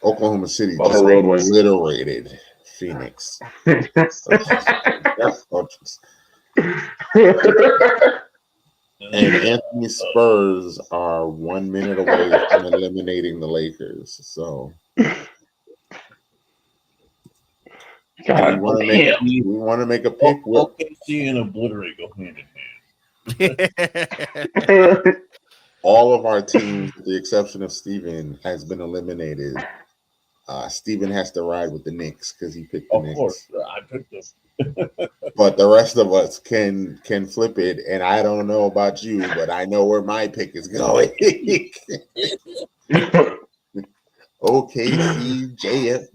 Oklahoma City just obliterated Phoenix. And Anthony Spurs are 1 minute away from eliminating the Lakers. So God, we want to make a pick. OKC and obliterate go hand in hand. All of our teams, with the exception of Steven, has been eliminated. Steven has to ride with the Knicks because he picked the Knicks. Of course, I picked them. But the rest of us can flip it, and I don't know about you, but I know where my pick is going. OKC, JF.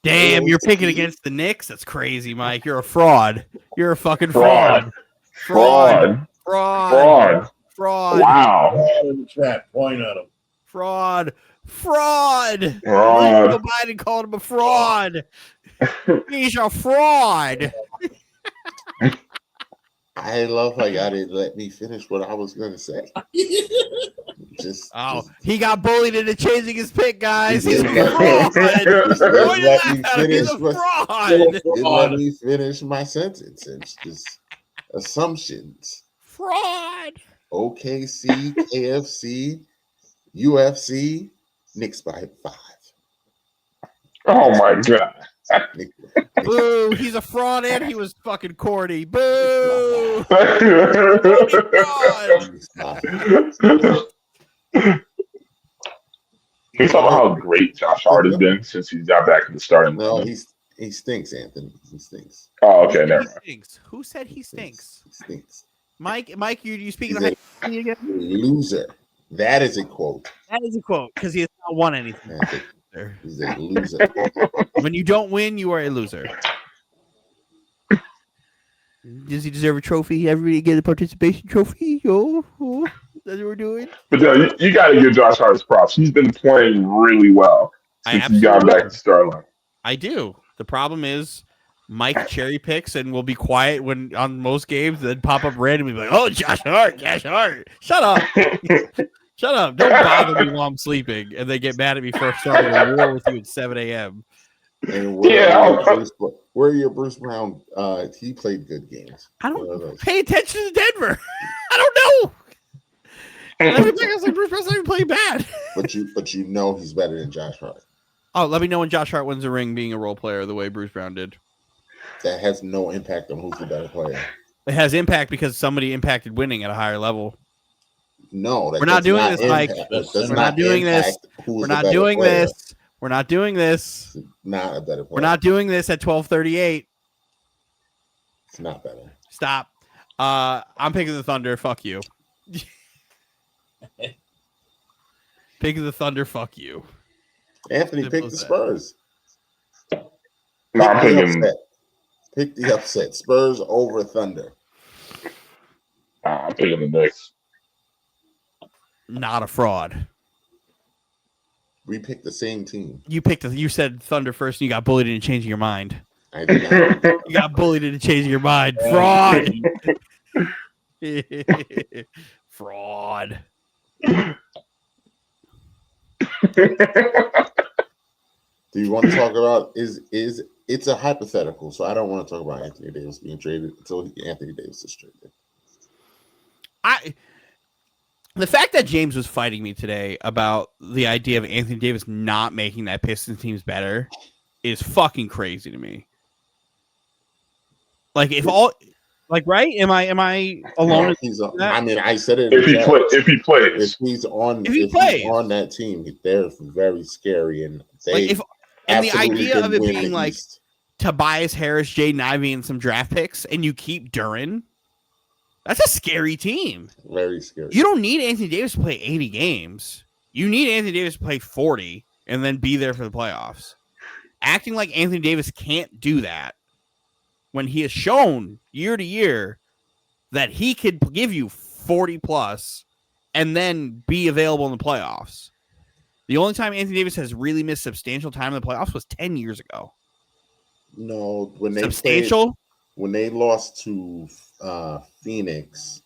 Damn, you're picking against the Knicks? That's crazy, Mike. You're a fraud. You're a fucking fraud. Fraud. Wow. In the chat, point at him. Fraud. Joe Biden called him a fraud. He's a fraud. I love how y'all didn't let me finish what I was going to say. He got bullied into changing his pick, guys. He's a Let fraud. me finish my sentence. It's just assumptions. Fraud. OKC, KFC, UFC, Knicks by 5. Oh my God. Boo, he's a fraud and he was fucking corny. Boo. Can you talk about how great Josh Hart has been since he got back to the starting? No, he stinks, Anthony. He stinks. Oh, okay, never mind. Who said he stinks? He stinks. Mike, you speaking He's of again? Loser. That is a quote. That is a quote because he has not won anything. He's a loser. When you don't win, you are a loser. Does he deserve a trophy? Everybody get a participation trophy? Oh, that's what we're doing. But you got to give Josh Hart his props. He's been playing really well since he got back to starting. I do. The problem is Mike cherry picks and will be quiet when on most games, then pop up randomly like, "Oh, Josh Hart. Shut up." Shut up. Don't bother me while I'm sleeping. And they get mad at me for starting a war with you at 7 a.m. And where are your Bruce Brown? He played good games. I don't pay attention to Denver. I don't know. Everything else like Bruce Brown's not even playing bad. But you know he's better than Josh Hart. Oh, let me know when Josh Hart wins a ring being a role player the way Bruce Brown did. That has no impact on who's the better player. It has impact because somebody impacted winning at a higher level. No, we're not doing this, Mike. We're not doing this. We're not doing this. We're not doing this. Not a better player. We're not doing this at 12:38. It's not better. Stop. I'm picking the Thunder. Fuck you. Picking the Thunder. Fuck you. Anthony picked the Spurs. No, I'm picking. Pick the upset. Spurs over Thunder. I'm picking the Knicks. Not a fraud. We picked the same team. You said Thunder first, and you got bullied into changing your mind. I did not. You got bullied into changing your mind. Fraud. Fraud. Do you want to talk about is it's a hypothetical, so I don't want to talk about Anthony Davis being traded until Anthony Davis is traded. The fact that James was fighting me today about the idea of Anthony Davis not making that Pistons teams better is fucking crazy to me. Like if all, like right? Am I alone? I mean, I said it. If he plays, if he's on that team, they're very scary, and they and the absolutely idea can of it win being the like East. Tobias Harris, Jaden Ivey, and some draft picks, and you keep Duren, that's a scary team. Very scary. You don't need Anthony Davis to play 80 games. You need Anthony Davis to play 40 and then be there for the playoffs. Acting like Anthony Davis can't do that when he has shown year to year that he could give you 40 plus and then be available in the playoffs. The only time Anthony Davis has really missed substantial time in the playoffs was 10 years ago. No, when they when they lost to Phoenix,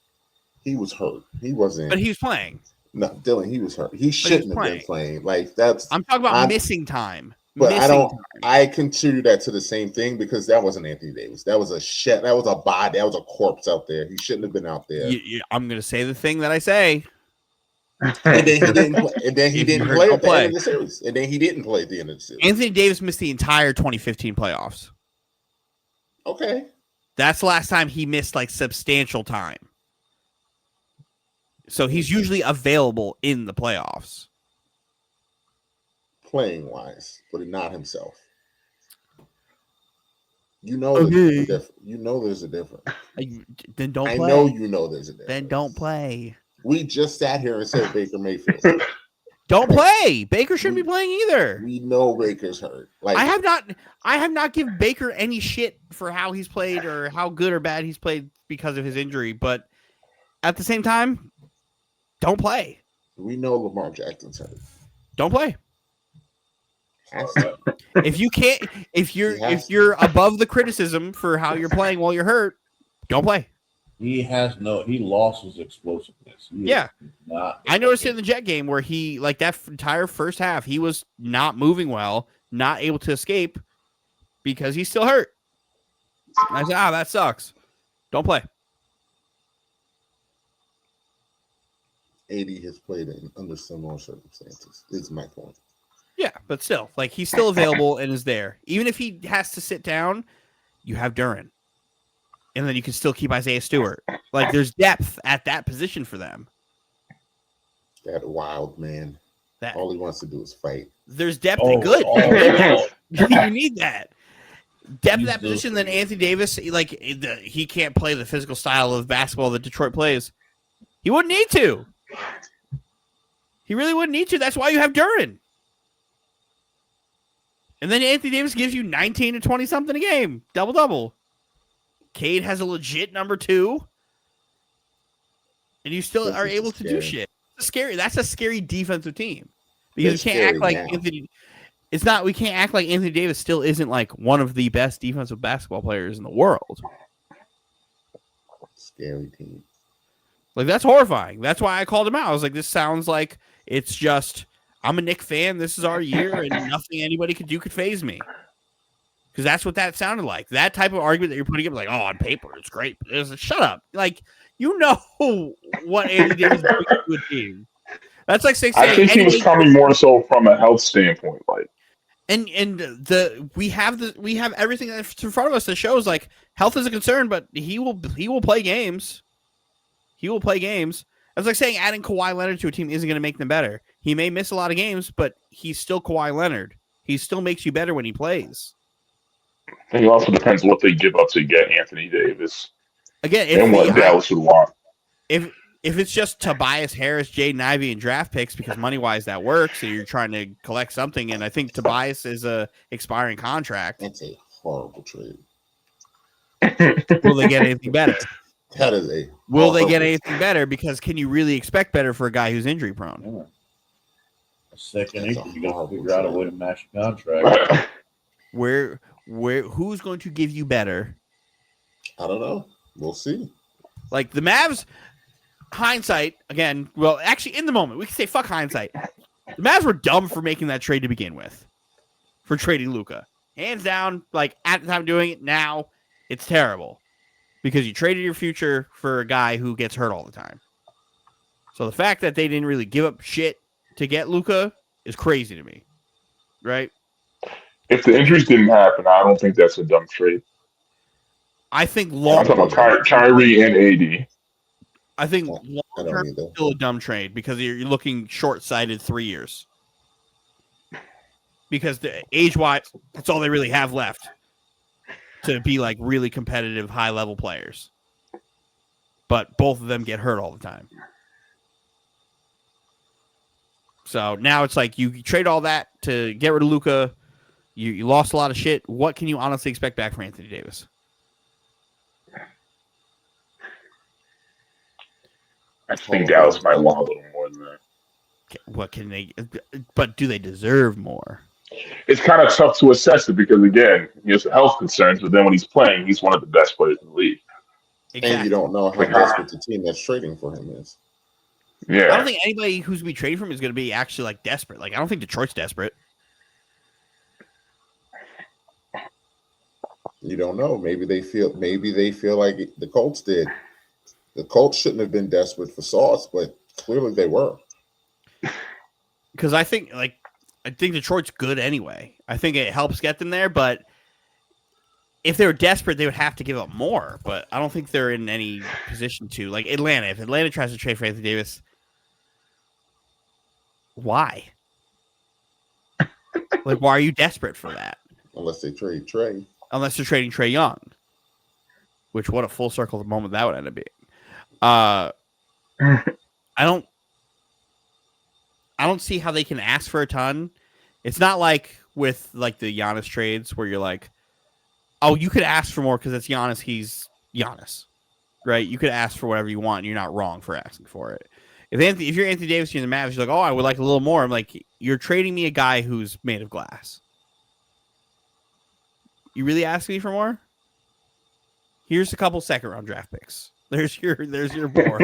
he was hurt. He wasn't. But he was playing. No, Dylan, he was hurt. He shouldn't have been playing. Like that's. I'm talking about missing time. But I don't. I consider that to the same thing because that wasn't Anthony Davis. That was a shit. That was a body. That was a corpse out there. He shouldn't have been out there. I'm going to say the thing that I say. And then he didn't play. And then he didn't play at the end of the series. And then he didn't play at the end of the series. Anthony Davis missed the entire 2015 playoffs. Okay. That's the last time he missed like substantial time. So he's usually available in the playoffs. Playing wise, but not himself. You know, there's a difference. You know there's a difference. Then don't play. I know you know there's a difference. Then don't play. We just sat here and said Baker Mayfield. Don't play. Baker shouldn't be playing either. We know Baker's hurt. Like I have not given Baker any shit for how he's played or how good or bad he's played because of his injury, but at the same time, don't play. We know Lamar Jackson's hurt. Don't play. If you're above the criticism for how you're playing while you're hurt, don't play. He lost his explosiveness. I noticed it in the Jet game where he, like that entire first half, he was not moving well, not able to escape because he's still hurt. And I said, that sucks. Don't play. AD has played under similar circumstances, is my point. Yeah, but still, like he's still available and is there. Even if he has to sit down, you have Duren. And then you can still keep Isaiah Stewart. Like there's depth at that position for them. That wild man. All he wants to do is fight. There's depth and good. You need that. Depth at that position. Then Anthony Davis, like he can't play the physical style of basketball that Detroit plays. He wouldn't need to. He really wouldn't need to. That's why you have Duren. And then Anthony Davis gives you 19 to 20 something a game. Double-double. Cade has a legit number 2. And you still are able to do shit. It's scary. That's a scary defensive team. Because we can't act like Anthony. We can't act like Anthony Davis still isn't like one of the best defensive basketball players in the world. Scary team. Like that's horrifying. That's why I called him out. I was like, this sounds like it's just I'm a Knick fan. This is our year, and nothing anybody could do could phase me. Because that's what that sounded like. That type of argument that you're putting up, like, oh, on paper, it's great. Shut up. Like, you know what Andy Davis brings to a team. That's like saying I think he was coming more so from a health standpoint, like. And we have everything that's in front of us that shows like health is a concern, but he will play games. He will play games. That's like saying adding Kawhi Leonard to a team isn't going to make them better. He may miss a lot of games, but he's still Kawhi Leonard. He still makes you better when he plays. I think it also depends what they give up to get Anthony Davis. Again, and what Dallas would want. If it's just Tobias Harris, Jaden Ivey, and draft picks, because money-wise that works, so you're trying to collect something, and I think Tobias is a expiring contract. That's a horrible trade. Will they get anything better? That is a Will they get anything better? Because can you really expect better for a guy who's injury prone? Yeah. Second injury, you got to figure out a way to match the contract. Who's going to give you better? I don't know. We'll see. Like the Mavs, hindsight again. Well, actually, in the moment, we can say fuck hindsight. The Mavs were dumb for making that trade to begin with, for trading Luka. Hands down, like at the time of doing it, now it's terrible because you traded your future for a guy who gets hurt all the time. So the fact that they didn't really give up shit to get Luka is crazy to me, right? If the injuries didn't happen, I don't think that's a dumb trade. I think I'm long. talking about Kyrie and AD. I think I long don't term either. still a dumb trade because you're looking short-sighted 3 years. Because the age-wise, that's all they really have left to be like really competitive, high-level players. But both of them get hurt all the time. So now it's like you trade all that to get rid of Luka. You lost a lot of shit. What can you honestly expect back from Anthony Davis? I think Dallas might want a little more than that. What can they? But do they deserve more? It's kind of tough to assess it because, again, he has health concerns, but then when he's playing, he's one of the best players in the league. Exactly. And you don't know how desperate the team that's trading for him is. Yeah. I don't think anybody who's going to be traded from him is going to be actually like desperate. Like I don't think Detroit's desperate. You don't know. Maybe they feel like the Colts did. The Colts shouldn't have been desperate for Sauce, but clearly they were. Because I think Detroit's good anyway. I think it helps get them there, but if they were desperate, they would have to give up more. But I don't think they're in any position to. Like Atlanta, if Atlanta tries to trade for Anthony Davis, why? Like, why are you desperate for that? Unless they trade Trey. Unless they're trading Trae Young, which what a full circle moment that would end up being. I don't see how they can ask for a ton. It's not like with like the Giannis trades where you're like, oh, you could ask for more because it's Giannis. He's Giannis, right? You could ask for whatever you want. And you're not wrong for asking for it. If you're Anthony Davis, you're in the Mavs, you're like, oh, I would like a little more. I'm like, you're trading me a guy who's made of glass. You really asking me for more? Here's a couple second-round draft picks. There's your board.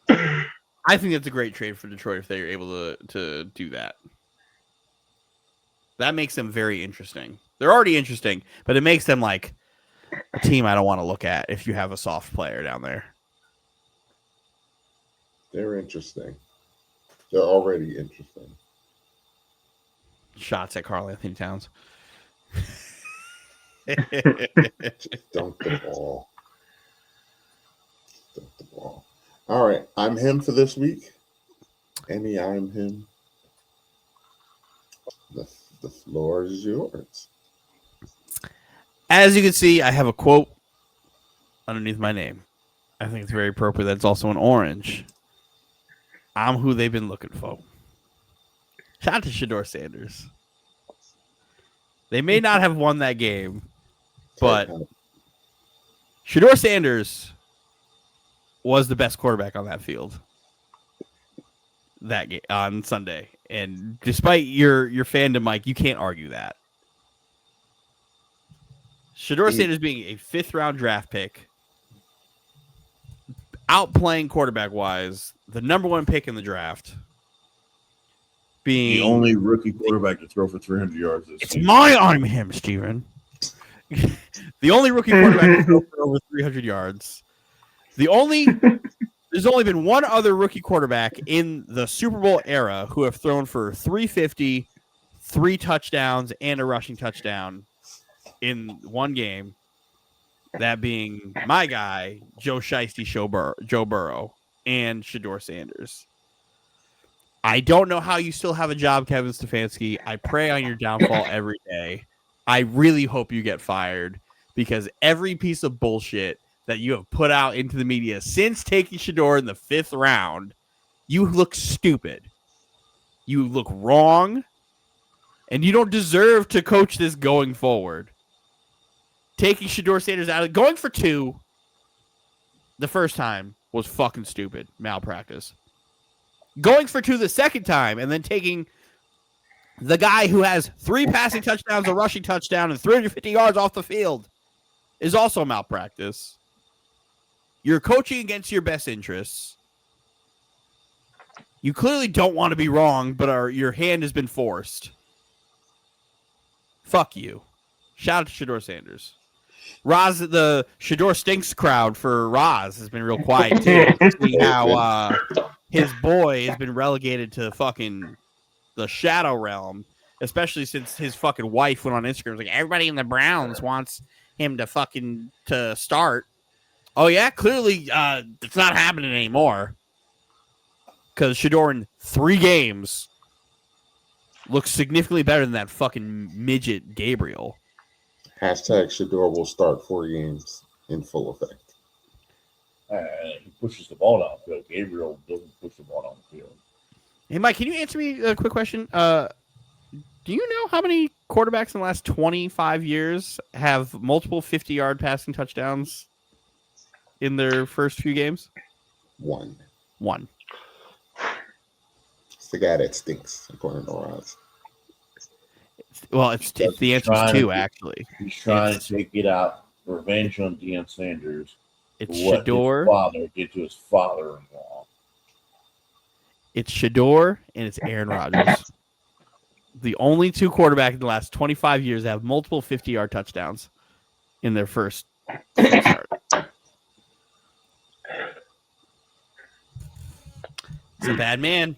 I think that's a great trade for Detroit if they're able to do that. That makes them very interesting. They're already interesting, but it makes them like a team I don't want to look at if you have a soft player down there. They're interesting. They're already interesting. Shots at Karl Anthony Towns. Just dunk the ball. Dunk the ball. All right. I'm him for this week. Any I'm him. The floor is yours. As you can see, I have a quote underneath my name. I think it's very appropriate that it's also in orange. I'm who they've been looking for. Shout out to Shedeur Sanders. They may not have won that game, but Shedeur Sanders was the best quarterback on that field that game on Sunday. And despite your fandom, Mike, you can't argue that. Shedeur Sanders being a 5th-round draft pick, outplaying quarterback-wise, the number 1 pick in the draft, being the only rookie quarterback to throw for 300 yards this season. I'm him, Steven. The only rookie quarterback to throw for over 300 yards. There's only been one other rookie quarterback in the Super Bowl era who have thrown for 350, 3 touchdowns, and a rushing touchdown in one game. That being my guy, Joe Shiesty, Joe Burrow, and Shedeur Sanders. I don't know how you still have a job, Kevin Stefanski. I pray on your downfall every day. I really hope you get fired because every piece of bullshit that you have put out into the media since taking Shedeur in the 5th round, you look stupid. You look wrong, and you don't deserve to coach this going forward. Taking Shedeur Sanders out, going for 2 the first time was fucking stupid. Malpractice. Going for 2 the second time and then taking the guy who has 3 passing touchdowns, a rushing touchdown, and 350 yards off the field is also malpractice. You're coaching against your best interests. You clearly don't want to be wrong, but your hand has been forced. Fuck you. Shout out to Shedeur Sanders. Roz, the Shedeur Stinks crowd for Roz has been real quiet, too. See how his boy has been relegated to fucking the shadow realm, especially since his fucking wife went on Instagram. Like, everybody in the Browns wants him to start. Oh yeah, clearly it's not happening anymore. Because Shador in 3 games looks significantly better than that fucking midget Gabriel. Hashtag Shador will start 4 games in full effect. He pushes the ball downfield. Gabriel doesn't push the ball downfield. Hey, Mike, can you answer me a quick question? Do you know how many quarterbacks in the last 25 years have multiple 50-yard passing touchdowns in their first few games? 1. It's the guy that stinks, according to Roz. Well, it's the answer's 2, actually. He's trying to get out revenge on Deion Sanders. It's what Shador. His father did to his father-in-law. It's Shador and it's Aaron Rodgers. The only 2 quarterbacks in the last 25 years that have multiple 50-yard touchdowns in their first start. He's a bad man.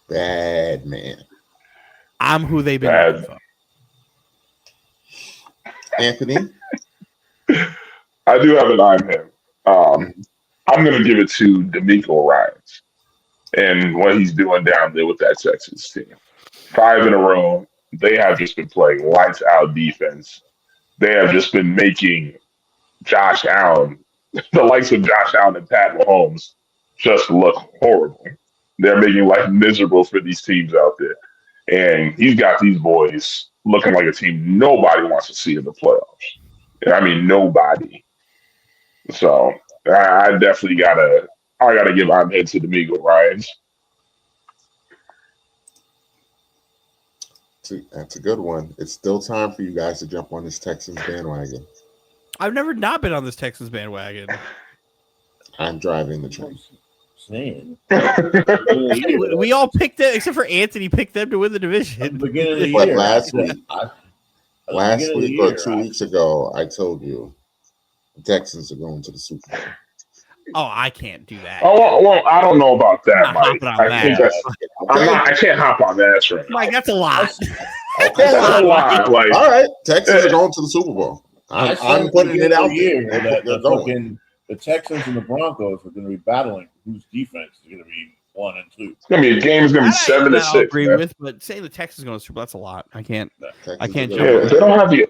Bad man. I'm who they've been looking for. Anthony? I do have an eye on him. I'm going to give it to D'Amico Ryans and what he's doing down there with that Texas team. 5 in a row. They have just been playing lights out defense. They have just been making Josh Allen, the likes of Josh Allen and Pat Mahomes, just look horrible. They're making life miserable for these teams out there. And he's got these boys looking like a team nobody wants to see in the playoffs. I mean, nobody. So I definitely gotta give my head to D'Amico Ryans. That's a good one. It's still time for you guys to jump on this Texans bandwagon. I've never not been on this Texans bandwagon. I'm driving the train. We all picked them, except for Anthony picked them to win the division. At the beginning of the But year, last week or 2 weeks ago, I told you the Texans are going to the Super Bowl. Oh, I can't do that. Oh well, I don't know about that, Mike. I can't hop on that train. Mike, that's a lot. Okay, that's a lot. Like, all right, Texans are going to the Super Bowl. I'm putting it out there. The Texans and the Broncos are going to be battling whose defense is going to be 1 and 2. It's going to be a game. It's going to be 7-6. I agree with, but saying the Texans going to the Super Bowl, that's a lot. I can't. Texans I can't. Yeah, they don't have the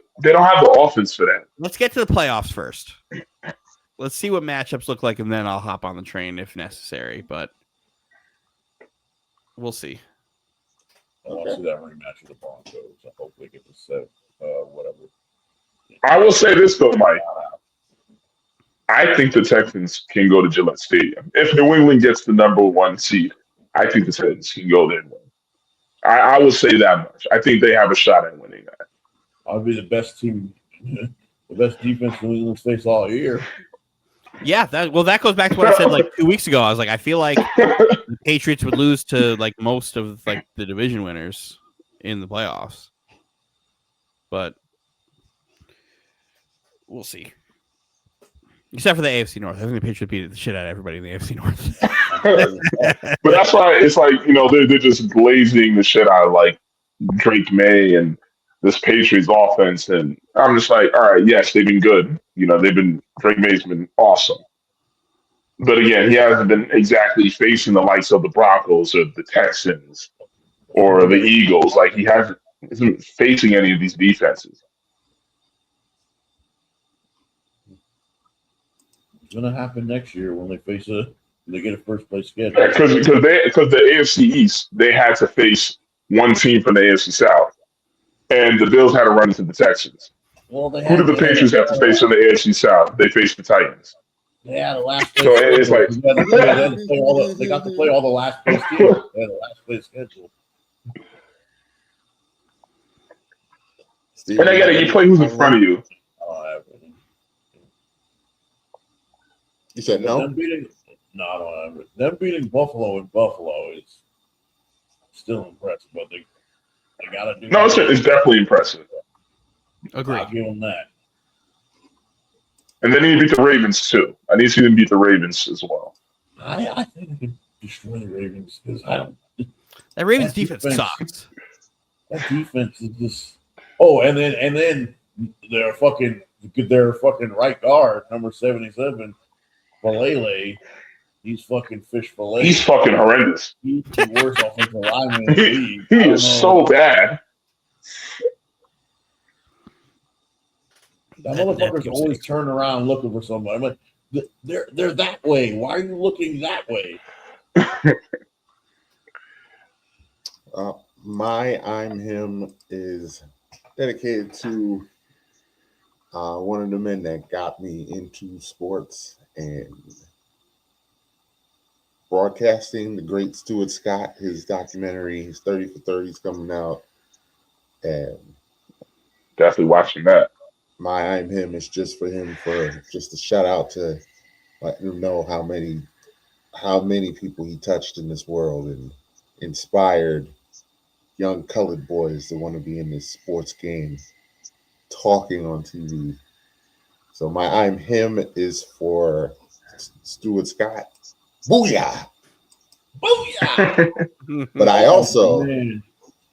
offense for that. Let's get to the playoffs first. Let's see what matchups look like, and then I'll hop on the train if necessary. But we'll see. I want to see that rematch with the Broncos. I hope they get to 7, whatever. I will say this though, Mike. I think the Texans can go to Gillette Stadium. If New England gets the number 1 seed, I think the Texans can go there and win. I will say that much. I think they have a shot at winning that. I'll be the best team, the best defense New England's faced all year. Yeah, that goes back to what I said like 2 weeks ago. I was like, I feel like the Patriots would lose to like most of like the division winners in the playoffs, but we'll see. Except for the AFC North, I think the Patriots beat the shit out of everybody in the AFC North. But that's why it's like, they're just glazing the shit out of like Drake May and this Patriots offense, and I'm just like, all right, yes, they've been good. Drake May's been awesome. But again, he hasn't been exactly facing the likes of the Broncos or the Texans or the Eagles. Like, he isn't facing any of these defenses. It's going to happen next year when they get a first place schedule. Because the AFC East, they had to face one team from the AFC South. And the Bills had to run into the Texans. Well, who did the Patriots have to face in the AFC South? They faced the Titans. Yeah, the last place. So it's like they got to play all the last place teams. They had the last place schedule. And you play who's in front of you. You said no? I don't have it. Them beating Buffalo in Buffalo is still impressive, but they got to do. No, it's definitely impressive. Agreed. I'll give them that. And then he beat the Ravens too. I need to see them beat the Ravens as well. I think they can destroy the Ravens because I don't. That Ravens defense sucks. That defense is just. Oh, and then they're fucking their fucking right guard, number 77, Falele. He's fucking fish fillet. He's fucking horrendous. He's the worst offensive lineman in the He, league. he is so bad. That motherfucker's always turning around looking for somebody. I'm like, they're that way. Why are you looking that way? My I'm him is dedicated to one of the men that got me into sports and broadcasting, the great Stuart Scott. His documentary, his 30 for 30 is coming out. And Definitely watching that. my I'm him is just for him, for just a shout out to let him know how many people he touched in this world and inspired young colored boys to want to be in this sports game, talking on TV. So my I'm him is for Stuart Scott. Booyah! Booyah! But I also Man.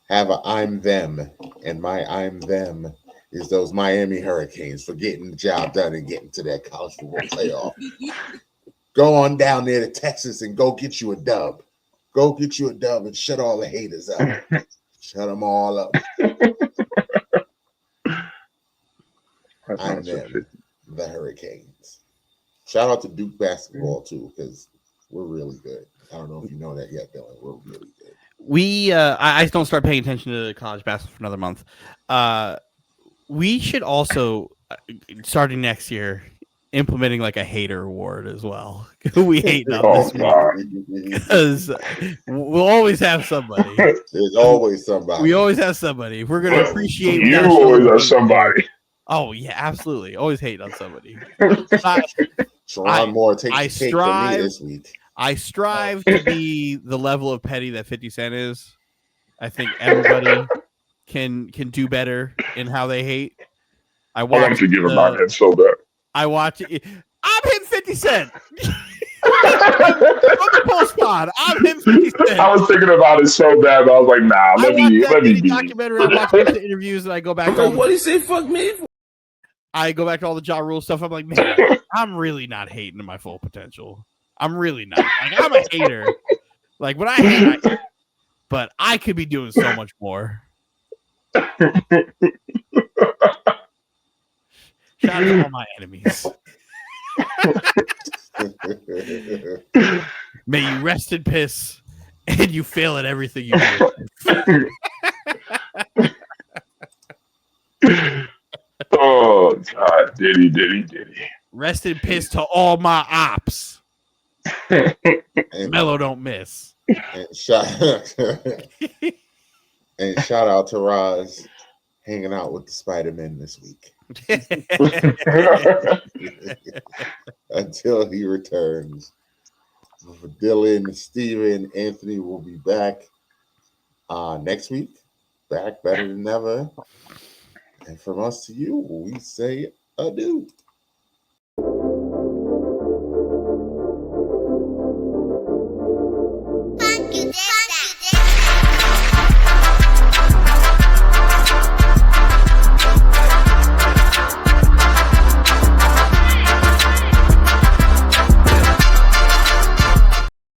have a I'm them, and my I'm them is those Miami Hurricanes for getting the job done and getting to that college football playoff. Go on down there to Texas and go get you a dub. Go get you a dub and shut all the haters up. Shut them all up. I'm them, the Hurricanes. Shout out to Duke basketball too, because we're really good. I don't know if you know that yet, Dylan. We're really good. I don't start paying attention to college basketball for another month. We should also, starting next year, implementing like a hater award as well. Who we hate on this week, because we'll always have somebody. There's always somebody. We always have somebody. We're gonna appreciate. You always have somebody. Oh yeah, absolutely. Always hate on somebody. Sharon Moore takes I the cake for me this week. I strive to be the level of petty that 50 Cent is. I think everybody can do better in how they hate. I want to give him my head so bad. I watch it. I'm him 50 Cent. From the post pod, I'm him 50 Cent. I was thinking about it so bad, but I was like, nah, let me be. Documentary. I watch the interviews and I go back to What he say? Fuck me. I go back to all the Ja Rule stuff. I'm like, man, I'm really not hating to my full potential. I'm really not. Like, I'm a hater. Like, when I hate, but I could be doing so much more. Shout out to all my enemies. May you rest in piss and you fail at everything you do. Oh, God. Diddy. Rest in piss to all my ops. Mello don't miss. And shout out to Roz hanging out with the Spider-Man this week. Until he returns. For Dylan, Steven, Anthony will be back next week. Back better than ever. And from us to you, we say adieu.